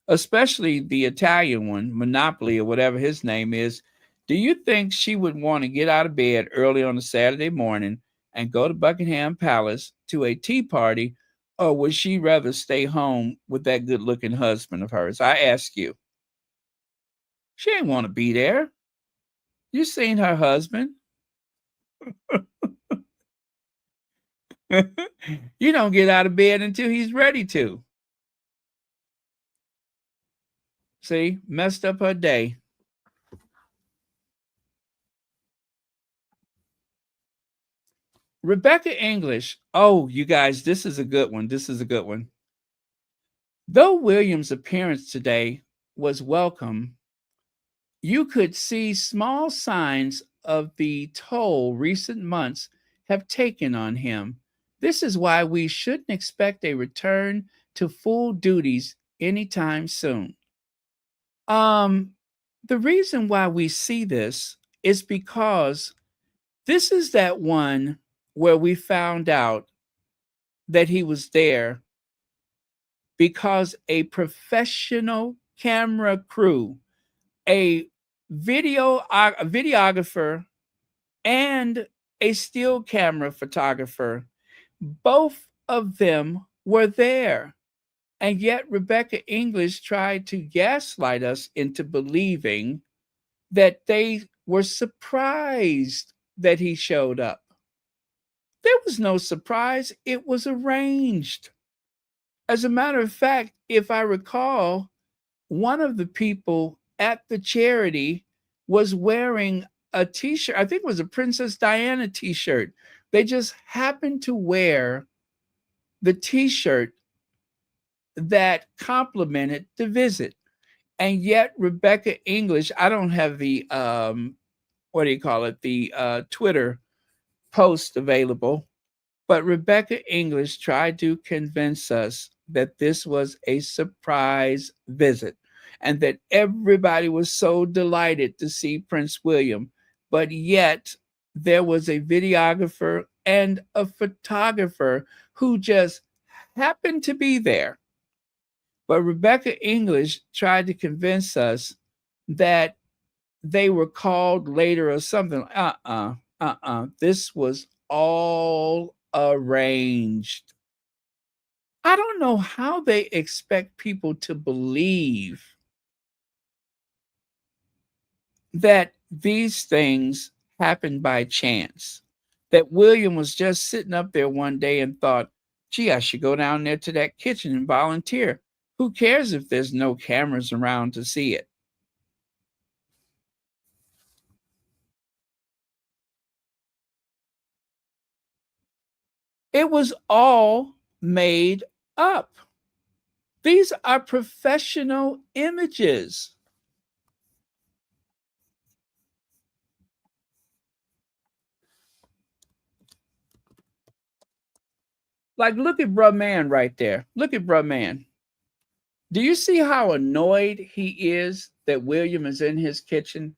Especially the Italian one, Monopoly or whatever his name is. Do you think she would want to get out of bed early on a Saturday morning and go to Buckingham Palace to a tea party, or would she rather stay home with that good-looking husband of hers? I ask you. She ain't want to be there. You seen her husband? You don't get out of bed until he's ready to. See, messed up her day. Rebecca English. Oh, you guys, this is a good one. This is a good one. Though William's appearance today was welcome, you could see small signs of the toll recent months have taken on him. This is why we shouldn't expect a return to full duties anytime soon. The reason why we see this is because this is that one where we found out that he was there because a professional camera crew, a videographer, and a still camera photographer, both of them were there. And yet Rebecca English tried to gaslight us into believing that they were surprised that he showed up. There was no surprise. It was arranged. As a matter of fact, if I recall, one of the people at the charity was wearing a t-shirt. I think it was a Princess Diana t-shirt. They just happened to wear the t-shirt that complimented the visit. And yet Rebecca English, I don't have the the Twitter post available, but Rebecca English tried to convince us that this was a surprise visit and that everybody was so delighted to see Prince William, but yet there was a videographer and a photographer who just happened to be there. But Rebecca English tried to convince us that they were called later or something. This was all arranged. I don't know how they expect people to believe that these things happened by chance. That William was just sitting up there one day and thought, gee, I should go down there to that kitchen and volunteer. Who cares if there's no cameras around to see it? It was all made up. These are professional images. Like, look at Bruh Man right there. Look at Bruh Man. Do you see how annoyed he is that William is in his kitchen?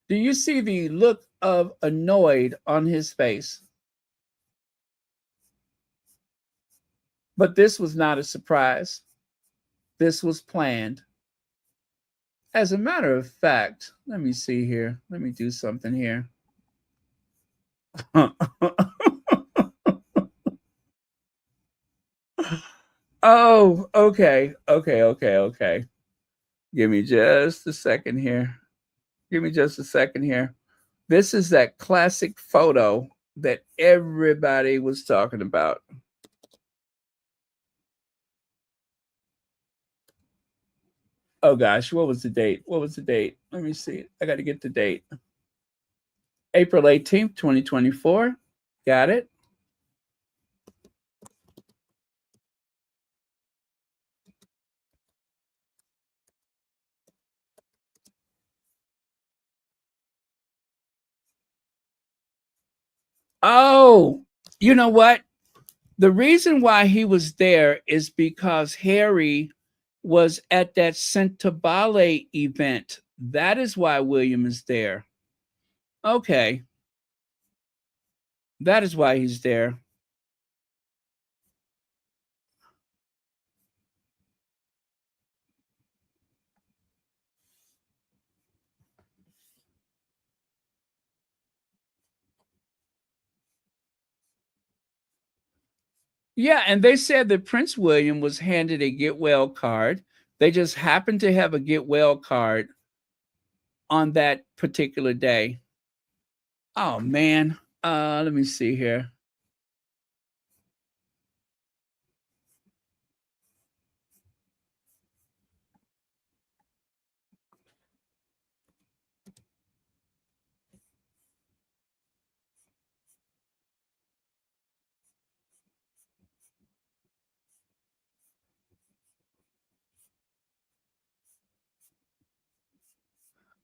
Do you see the look of annoyed on his face? But this was not a surprise. This was planned. As a matter of fact, let me see here. Let me do something here. Oh, okay. Give me just a second here. This is that classic photo that everybody was talking about. Oh gosh, what was the date? Let me see. I got to get the date. April 18th, 2024. Got it. Oh, you know what? The reason why he was there is because Harry was at that Sentabale event. That is why William is there. Okay. That is why he's there. Yeah, and they said that Prince William was handed a get well card. They just happened to have a get well card on that particular day. Oh man. Let me see here.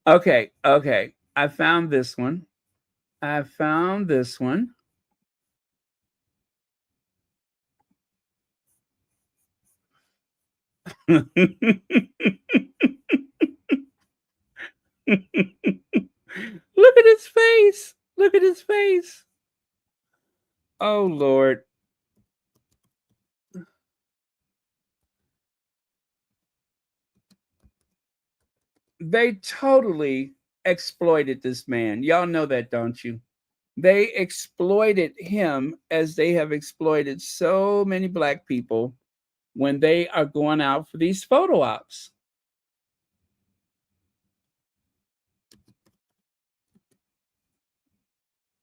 Okay. I found this one. Look at his face. Oh Lord. They totally exploited this man. Y'all know that, don't you? They exploited him as they have exploited so many Black people when they are going out for these photo ops.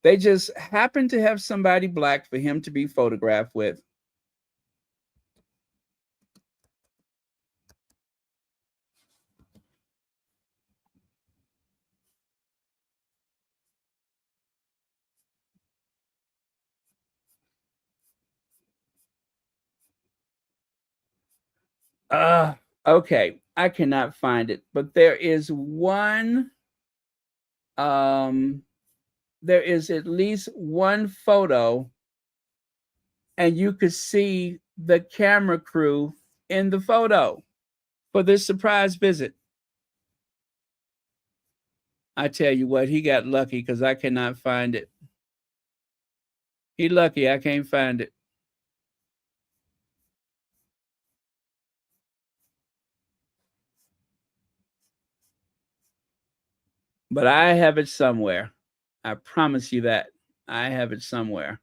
They just happen to have somebody Black for him to be photographed with. Okay, I cannot find it, but there is one. There is at least one photo, and you could see the camera crew in the photo for this surprise visit. I tell you what, he got lucky because I cannot find it. He lucky I can't find it. But I have it somewhere. I promise you that. I have it somewhere.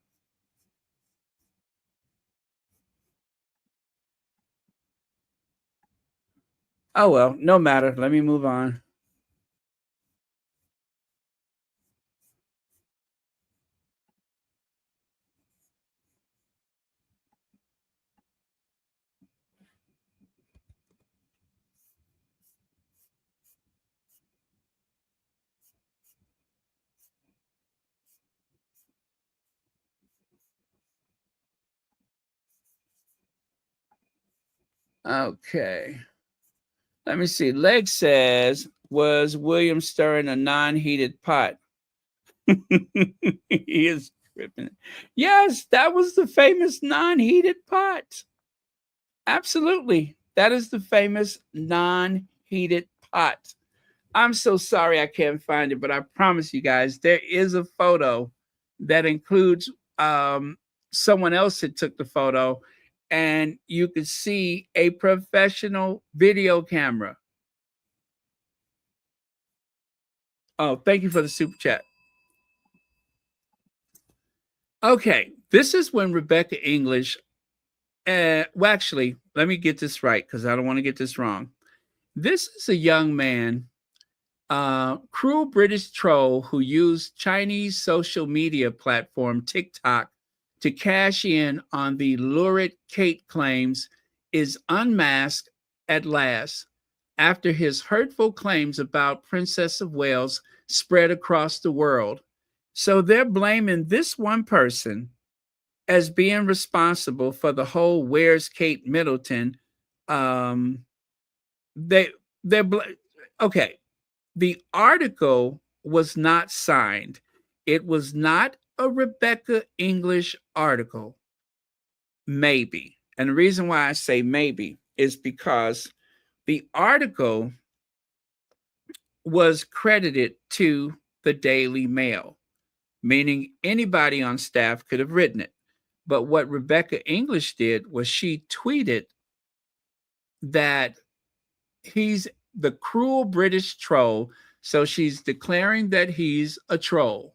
Oh well, no matter. Let me move on. Okay. Let me see. Leg says, was William stirring a non-heated pot? He is tripping. Yes, that was the famous non-heated pot. Absolutely. That is the famous non-heated pot. I'm so sorry I can't find it, but I promise you guys, there is a photo that includes someone else that took the photo, and you could see a professional video camera. Oh, thank you for the super chat. Okay, this is when Rebecca English, well, actually, let me get this right because I don't want to get this wrong. This is a young man, cruel British troll who used Chinese social media platform TikTok to cash in on the lurid Kate claims, is unmasked at last after his hurtful claims about Princess of Wales spread across the world. So they're blaming this one person as being responsible for the whole "Where's Kate Middleton?" They they're okay. The article was not signed. It was not a Rebecca English article. Maybe. And the reason why I say maybe is because the article was credited to the Daily Mail, meaning anybody on staff could have written it. But what Rebecca English did was she tweeted that he's the cruel British troll. So she's declaring that he's a troll.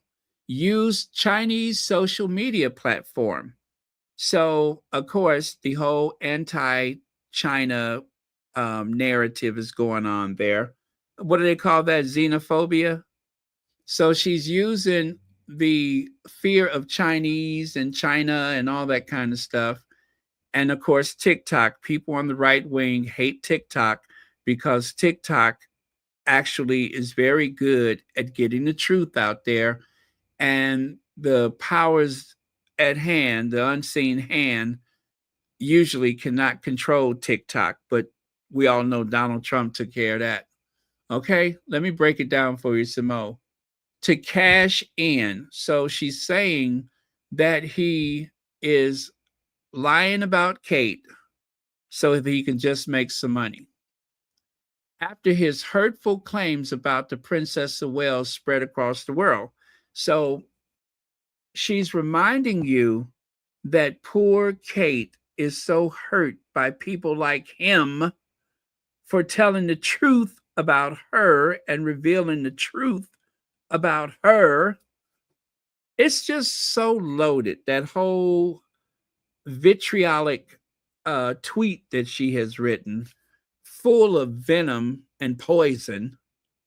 Used Chinese social media platform. So, of course, the whole anti-China narrative is going on there. What do they call that? Xenophobia. So she's using the fear of Chinese and China and all that kind of stuff. And of course, TikTok. People on the right wing hate TikTok because TikTok actually is very good at getting the truth out there. And the powers at hand, the unseen hand, usually cannot control TikTok. But we all know Donald Trump took care of that. Okay, let me break it down for you some more. To cash in. So she's saying that he is lying about Kate so that he can just make some money. After his hurtful claims about the Princess of Wales spread across the world. So she's reminding you that poor Kate is so hurt by people like him for telling the truth about her and revealing the truth about her. It's just so loaded, that whole vitriolic tweet that she has written, full of venom and poison,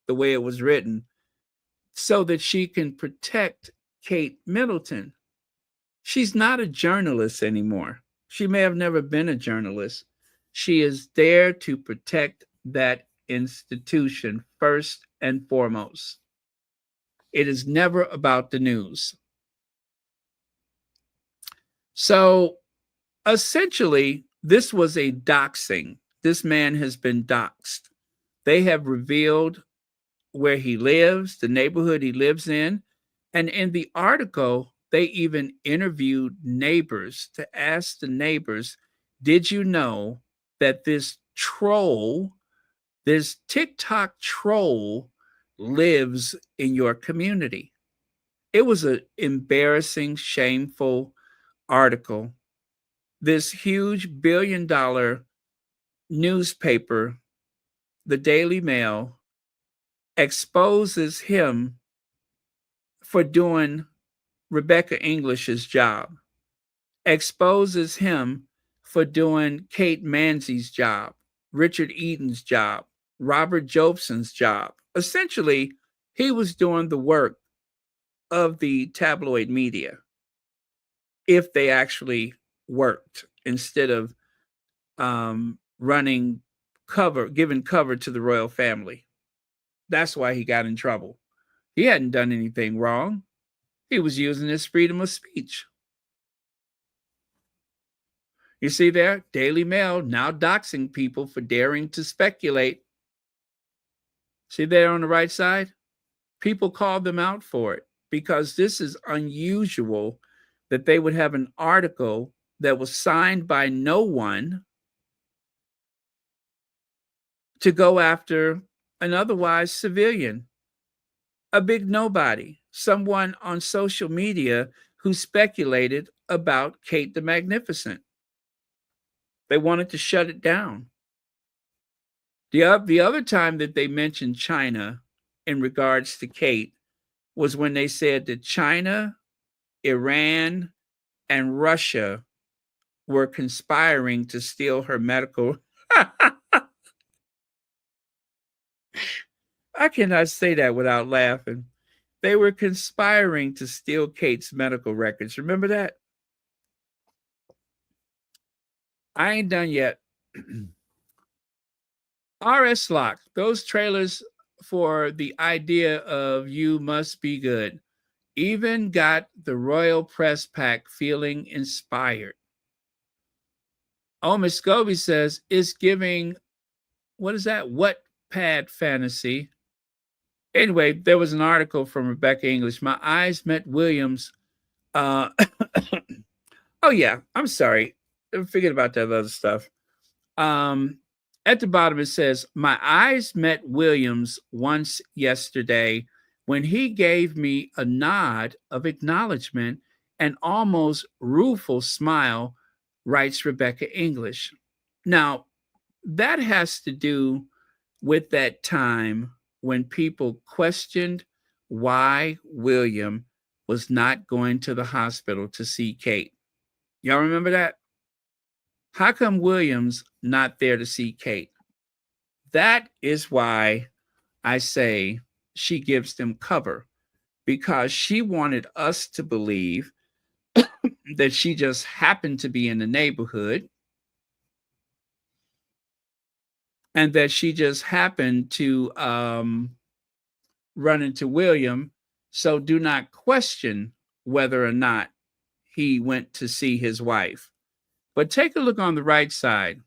the way it was written, so that she can protect Kate Middleton. She's not a journalist anymore. She may have never been a journalist. She is there to protect that institution first and foremost. It is never about the news. So essentially, this was a doxing. This man has been doxed. They have revealed where he lives, the neighborhood he lives in. And in the article, they even interviewed neighbors to ask the neighbors, did you know that this troll, this TikTok troll, lives in your community. It was an embarrassing, shameful article. This huge $1 billion newspaper, the Daily Mail, exposes him for doing Rebecca English's job, exposes him for doing Kate Manzi's job, Richard Eaton's job, Robert Jobson's job. Essentially, he was doing the work of the tabloid media if they actually worked instead of running cover, giving cover to the royal family. That's why he got in trouble. He hadn't done anything wrong. He was using his freedom of speech. You see there, Daily Mail now doxing people for daring to speculate. See there on the right side? People called them out for it because this is unusual that they would have an article that was signed by no one to go after an otherwise civilian, a big nobody, someone on social media who speculated about Kate the Magnificent. They wanted to shut it down. The other time that they mentioned China in regards to Kate was when they said that China, Iran, and Russia were conspiring to steal her medical. I cannot say that without laughing. They were conspiring to steal Kate's medical records. Remember that? I ain't done yet. RS Lock, those trailers for the idea of You Must Be Good, even got the Royal Press Pack feeling inspired. Oh, Miss Scobie says it's giving, what is that? Wattpad fantasy. Anyway, there was an article from Rebecca English. My eyes met Williams. Oh, yeah, I'm sorry. Forget about that other stuff. At the bottom, it says, my eyes met Williams once yesterday when he gave me a nod of acknowledgement and almost rueful smile, writes Rebecca English. Now, that has to do with that time when people questioned why William was not going to the hospital to see Kate. Y'all remember that? How come William's not there to see Kate? That is why I say she gives them cover, because she wanted us to believe that she just happened to be in the neighborhood and that she just happened to run into William. So do not question whether or not he went to see his wife. But take a look on the right side.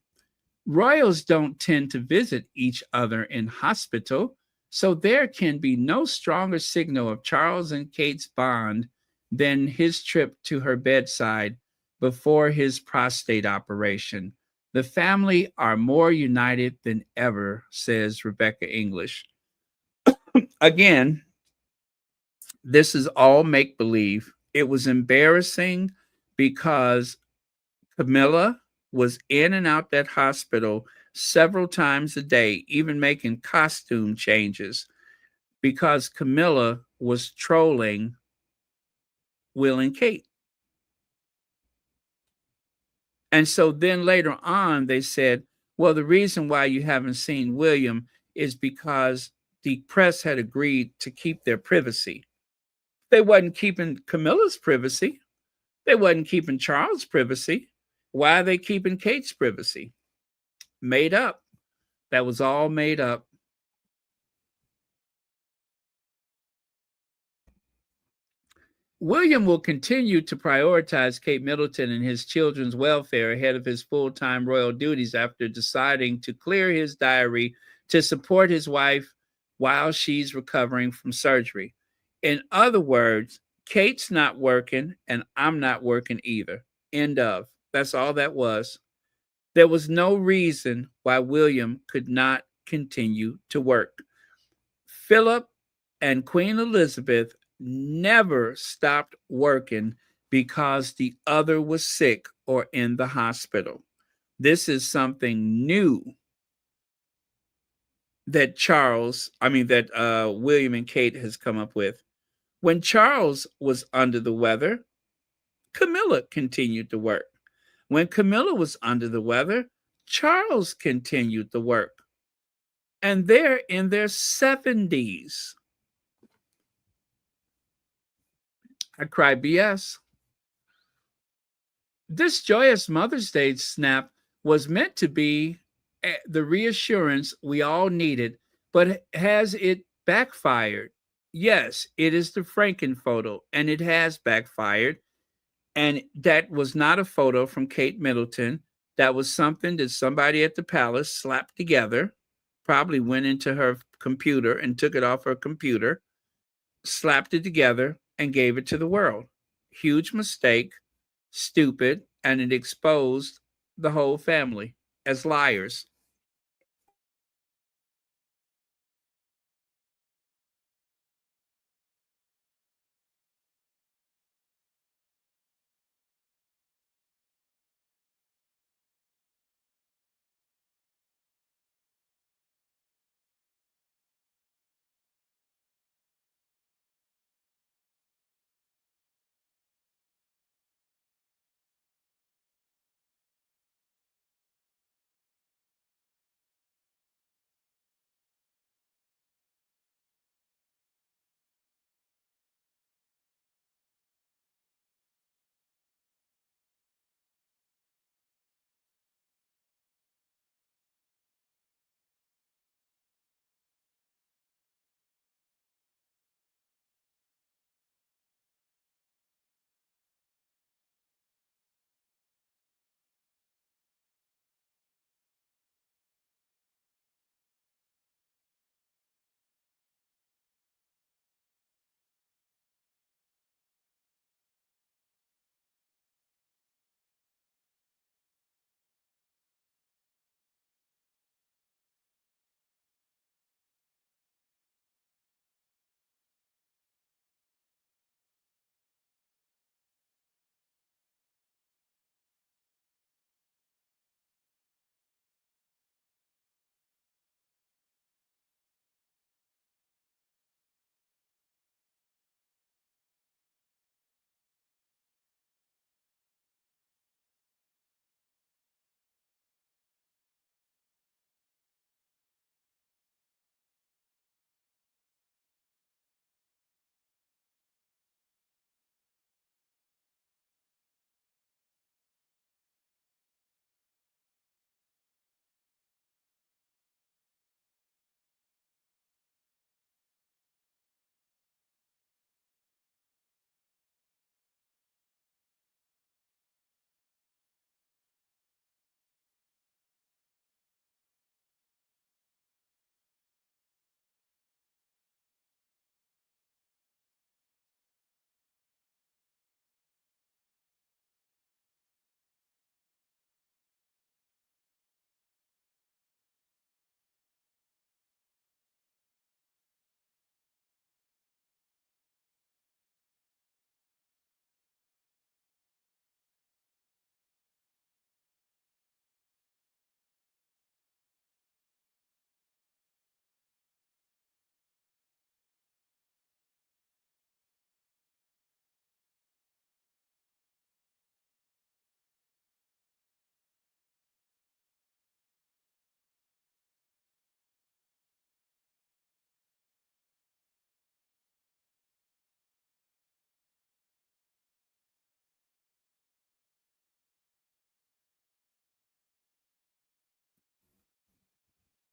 Royals don't tend to visit each other in hospital, so there can be no stronger signal of Charles and Kate's bond than his trip to her bedside before his prostate operation. The family are more united than ever, says Rebecca English. Again, this is all make-believe. It was embarrassing because Camilla was in and out that hospital several times a day, even making costume changes, because Camilla was trolling Will and Kate. And so then later on, they said, well, the reason why you haven't seen William is because the press had agreed to keep their privacy. They wasn't keeping Camilla's privacy. They wasn't keeping Charles' privacy. Why are they keeping Kate's privacy? Made up. That was all made up. William will continue to prioritize Kate Middleton and his children's welfare ahead of his full-time royal duties after deciding to clear his diary to support his wife while she's recovering from surgery. In other words, Kate's not working and I'm not working either. End of. That's all that was. There was no reason why William could not continue to work. Philip and Queen Elizabeth never stopped working because the other was sick or in the hospital. This is something new that William and Kate has come up with. When Charles was under the weather, Camilla continued to work. When Camilla was under the weather, Charles continued to work. And they're in their 70s. I cry BS. This joyous Mother's Day snap was meant to be the reassurance we all needed, but has it backfired? Yes, it is the Franken photo, and it has backfired. And that was not a photo from Kate Middleton. That was something that somebody at the palace slapped together, probably went into her computer and took it off her computer, slapped it together, and gave it to the world. Huge mistake, stupid, and it exposed the whole family as liars.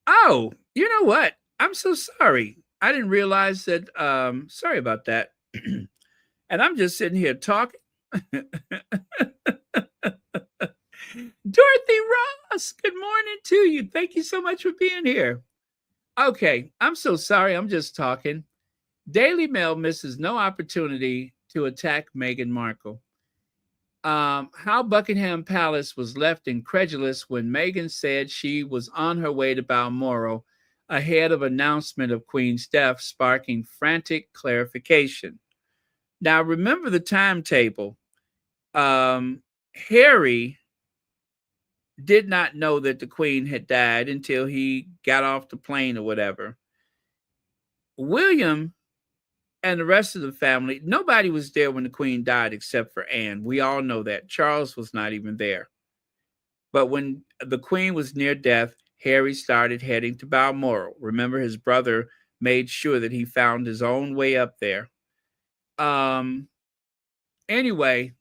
Oh, you know what? I'm so sorry. I didn't realize that. Sorry about that. And I'm just sitting here talking. Dorothy Ross, good morning to you. Thank you so much for being here. Okay, I'm so sorry. I'm just talking. Daily Mail misses no opportunity to attack Meghan Markle. How Buckingham Palace was left incredulous when Meghan said she was on her way to Balmoral ahead of announcement of Queen's death, sparking frantic clarification. Now, remember the timetable. Harry did not know that the Queen had died until he got off the plane or whatever. William and the rest of the family, nobody was there when the Queen died except for Anne. We all know that. Charles was not even there. But when the Queen was near death, Harry started heading to Balmoral. Remember, his brother made sure that he found his own way up there. Anyway,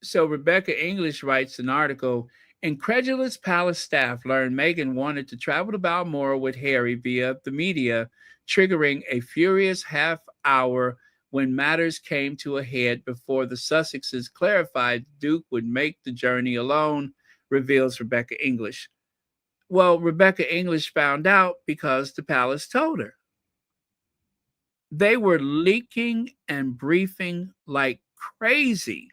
so Rebecca English writes an article. Incredulous palace staff learned Meghan wanted to travel to Balmoral with Harry via the media, triggering a furious half hour when matters came to a head before the Sussexes clarified the Duke would make the journey alone, reveals Rebecca English. Well, Rebecca English found out because the palace told her. They were leaking and briefing like crazy.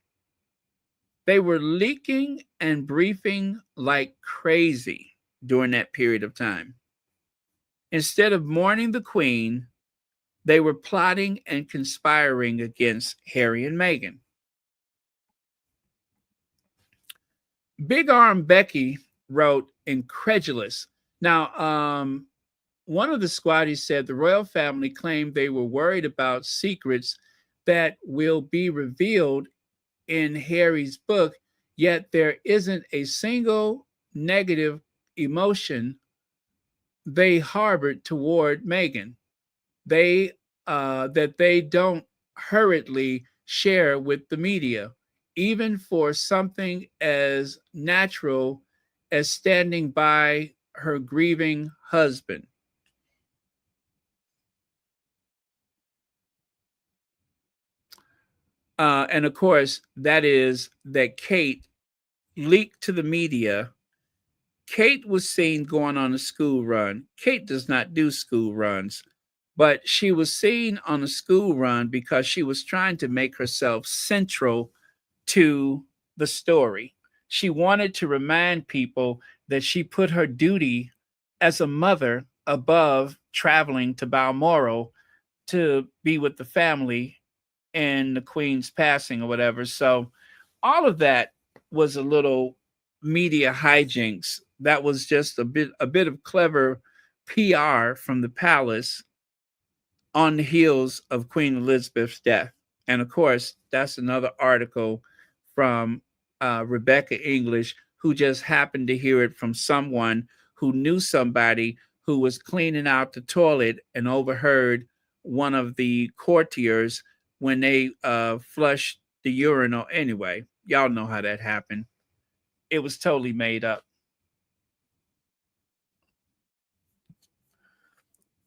They were leaking and briefing like crazy during that period of time. Instead of mourning the Queen, they were plotting and conspiring against Harry and Meghan. Big Arm Becky wrote incredulous. Now, one of the squaddies said the royal family claimed they were worried about secrets that will be revealed in Harry's book, yet there isn't a single negative emotion they harbored toward Meghan. That they don't hurriedly share with the media, even for something as natural as standing by her grieving husband. And of course, that is that Kate leaked to the media. Kate was seen going on a school run. Kate does not do school runs, but she was seen on a school run because she was trying to make herself central to the story. She wanted to remind people that she put her duty as a mother above traveling to Balmoral to be with the family and the Queen's passing or whatever. So all of that was a little media hijinks. That was just a bit of clever PR from the palace on the heels of Queen Elizabeth's death. And of course, that's another article from Rebecca English, who just happened to hear it from someone who knew somebody who was cleaning out the toilet and overheard one of the courtiers when they flushed the urinal. Anyway, y'all know how that happened. It was totally made up.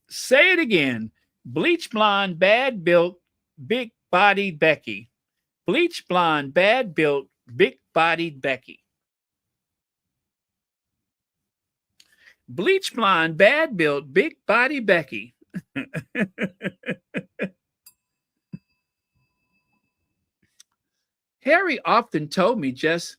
Say it again. Bleach blonde, bad built, big bodied Becky. Bleach blonde, bad built, big bodied Becky. Bleach blonde, bad built, big body Becky. Harry often told me just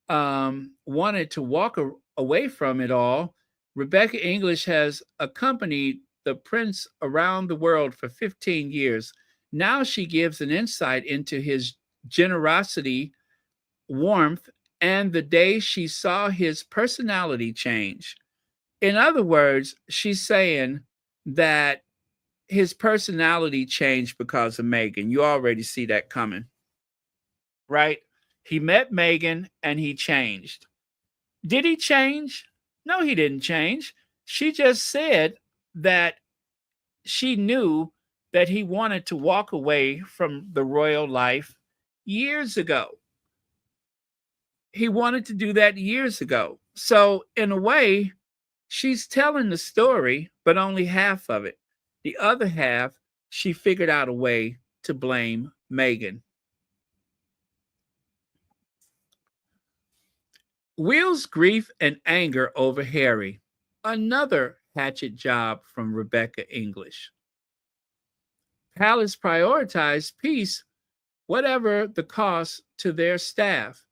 wanted to walk away from it all. Rebecca English has accompanied the prince around the world for 15 years. Now she gives an insight into his generosity, warmth, and the day she saw his personality change. In other words, she's saying that his personality changed because of Meghan. You already see that coming, right? He met Meghan and he changed. Did he change? No, he didn't change. She just said that she knew that he wanted to walk away from the royal life years ago. He wanted to do that years ago. So, in a way, she's telling the story, but only half of it. The other half, she figured out a way to blame Meghan. Will's grief and anger over Harry. Another hatchet job from Rebecca English. Palace prioritized peace, whatever the cost to their staff.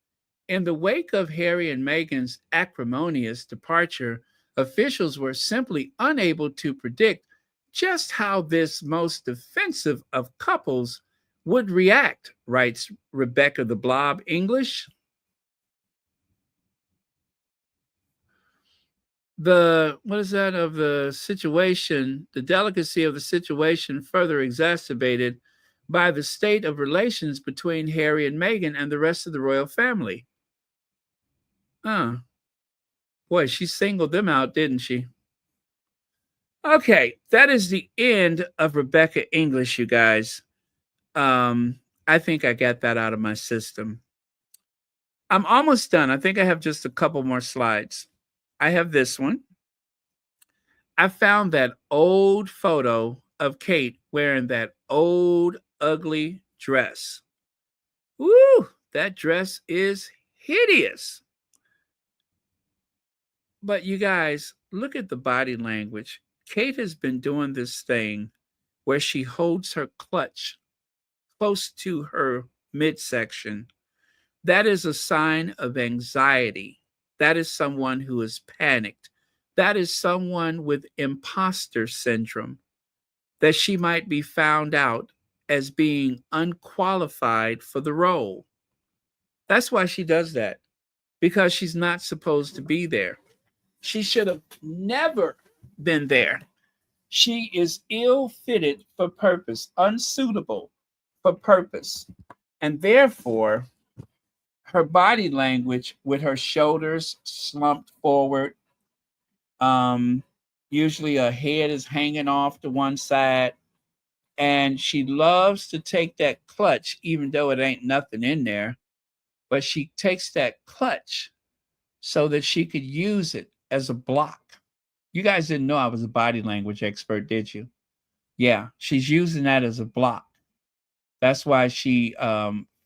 In the wake of Harry and Meghan's acrimonious departure, Officials were simply unable to predict just how this most defensive of couples would react, writes Rebecca the Blob English. The delicacy of the situation further exacerbated by the state of relations between Harry and Meghan and the rest of the royal family. Boy, she singled them out, didn't she? Okay, that is the end of Rebecca English, you guys. I think I got that out of my system. I'm almost done. I think I have just a couple more slides. I have this one. I found that old photo of Kate wearing that old ugly dress. Woo, that dress is hideous. But you guys, look at the body language. Kate has been doing this thing where she holds her clutch close to her midsection. That is a sign of anxiety. That is someone who is panicked. That is someone with imposter syndrome, that she might be found out as being unqualified for the role. That's why she does that, because she's not supposed to be there. She should have never been there. She is ill-fitted for purpose, unsuitable for purpose. And therefore, her body language with her shoulders slumped forward, usually her head is hanging off to one side, and she loves to take that clutch, even though it ain't nothing in there, but she takes that clutch so that she could use it as a block. You guys didn't know I was a body language expert, did you? Yeah, she's using that as a block. That's why she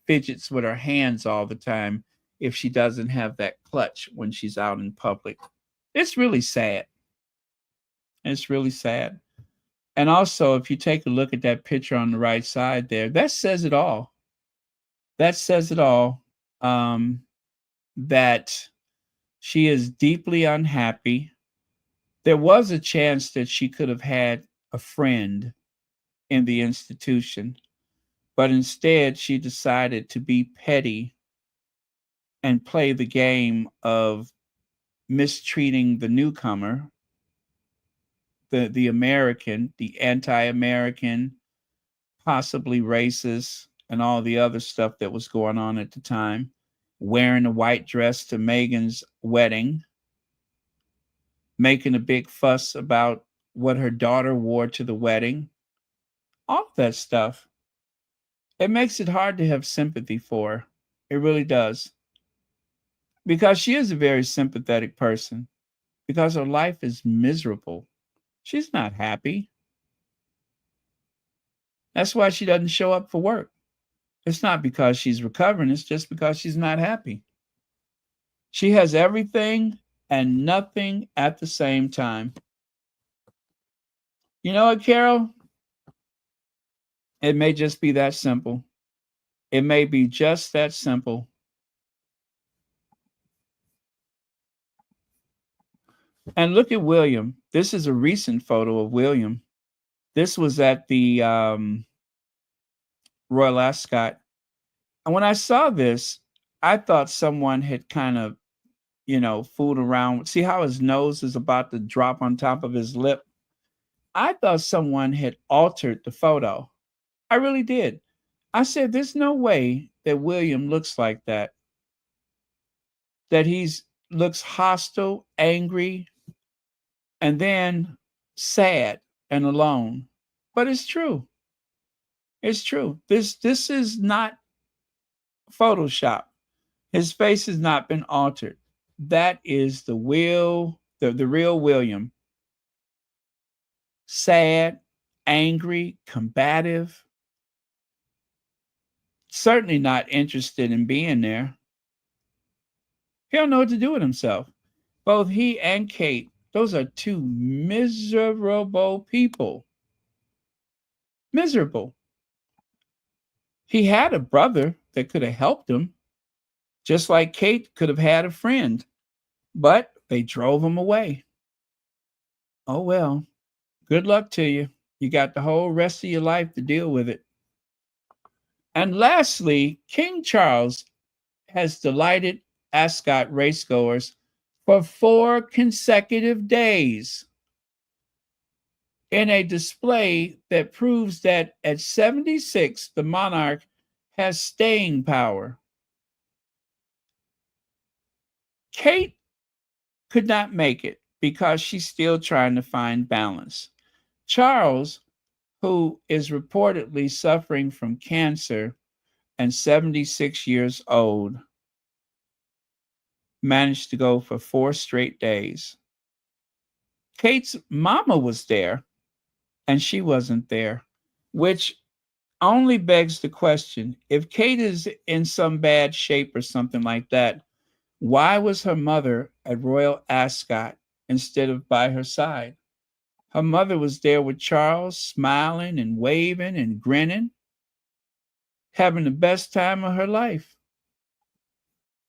fidgets with her hands all the time if she doesn't have that clutch when she's out in public. It's really sad. It's really sad. And also, if you take a look at that picture on the right side there, that says it all. That says it all. That she is deeply unhappy. There was a chance that she could have had a friend in the institution, but instead she decided to be petty and play the game of mistreating the newcomer, the American, the anti-American, possibly racist, and all the other stuff that was going on at the time, wearing a white dress to Meghan's wedding, making a big fuss about what her daughter wore to the wedding, all of that stuff. It makes it hard to have sympathy for her. It really does. Because she is a very sympathetic person. Because her life is miserable. She's not happy. That's why she doesn't show up for work. It's not because she's recovering. It's just because she's not happy. She has everything and nothing at the same time. You know what, Carol? It may just be that simple. It may be just that simple. And look at William. This is a recent photo of William. This was at the Royal Ascot. And when I saw this, I thought someone had kind of, fooled around. See how his nose is about to drop on top of his lip? I thought someone had altered the photo. I really did. I said, there's no way that William looks like that. That looks hostile, angry, and then sad and alone. But it's true. It's true. This is not Photoshop. His face has not been altered. That is the real William. Sad, angry, combative. Certainly not interested in being there. He don't know what to do with himself. Both he and Kate, those are two miserable people. Miserable. He had a brother that could have helped him, just like Kate could have had a friend, but they drove him away. Oh, well, good luck to you. You got the whole rest of your life to deal with it. And lastly, King Charles has delighted Ascot racegoers for 4 consecutive days in a display that proves that at 76, the monarch has staying power. Kate could not make it because she's still trying to find balance. Charles, who is reportedly suffering from cancer and 76 years old, managed to go for 4 straight days. Kate's mama was there, and she wasn't there, which only begs the question, if Kate is in some bad shape or something like that, why was her mother at Royal Ascot instead of by her side? Her mother was there with Charles, smiling and waving and grinning, having the best time of her life.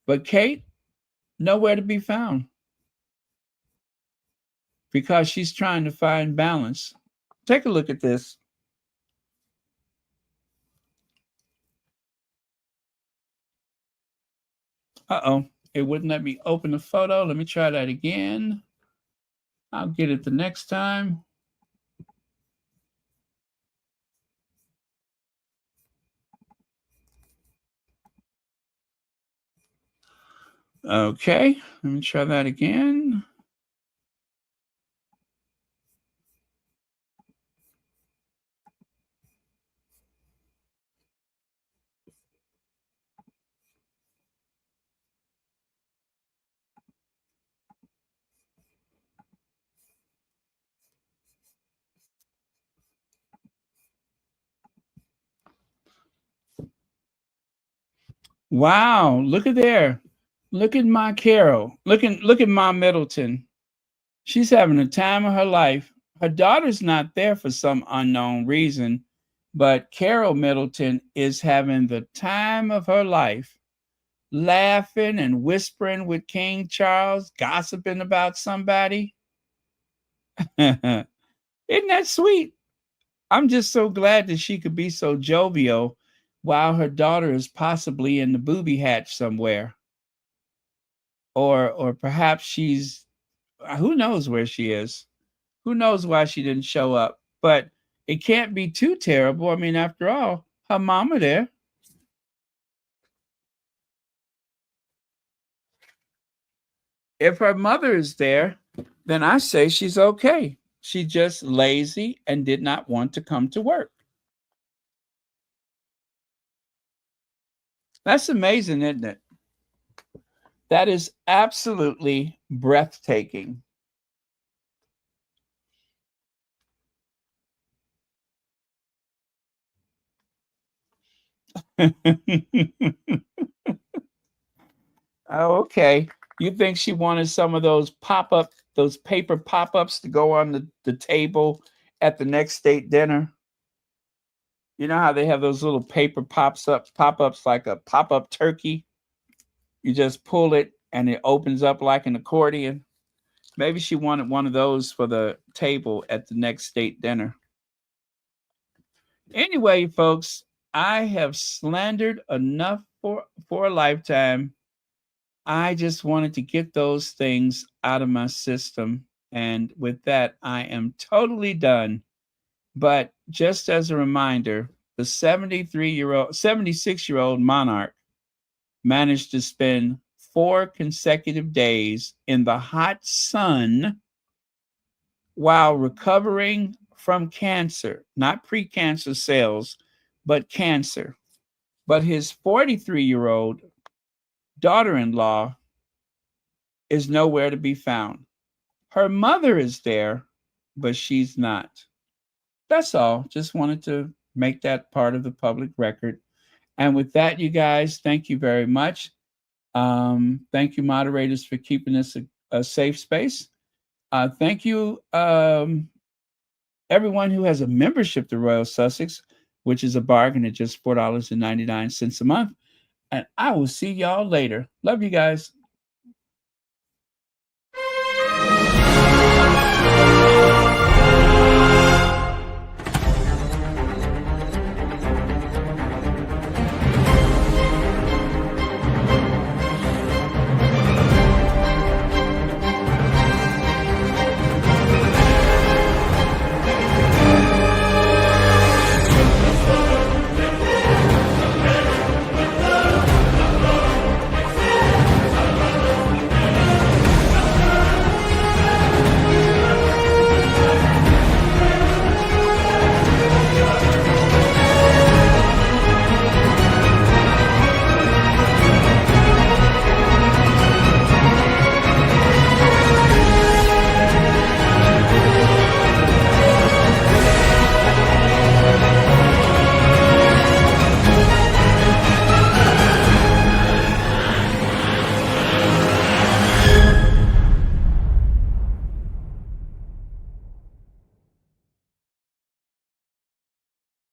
But Kate, nowhere to be found because she's trying to find balance. Take a look at this. Uh-oh, it wouldn't let me open the photo. Let me try that again. I'll get it the next time. Okay, let me try that again. Wow, look at there. Look at my Carol. Look at my Middleton. She's having the time of her life. Her daughter's not there for some unknown reason, but Carol Middleton is having the time of her life, laughing and whispering with King Charles, gossiping about somebody. Isn't that sweet? I'm just so glad that she could be so jovial while her daughter is possibly in the booby hatch somewhere. Or perhaps she's, who knows where she is? Who knows why she didn't show up? But it can't be too terrible. I mean, after all, her mama there. If her mother is there, then I say she's okay. She's just lazy and did not want to come to work. That's amazing, isn't it? That is absolutely breathtaking. Oh, okay. You think she wanted some of those those paper pop-ups to go on the table at the next state dinner? You know how they have those little paper pop-ups like a pop-up turkey? You just pull it and it opens up like an accordion. Maybe she wanted one of those for the table at the next state dinner. Anyway, folks, I have slandered enough for a lifetime. I just wanted to get those things out of my system. And with that, I am totally done. But just as a reminder, the 76-year-old monarch managed to spend 4 consecutive days in the hot sun while recovering from cancer, not pre-cancer cells, but cancer. But his 43-year-old daughter-in-law is nowhere to be found. Her mother is there, but she's not. That's all. Just wanted to make that part of the public record. And with that, you guys, thank you very much. Thank you, moderators, for keeping this a safe space. Thank you, everyone who has a membership to Royal Sussex, which is a bargain at just $4.99 a month. And I will see y'all later. Love you guys.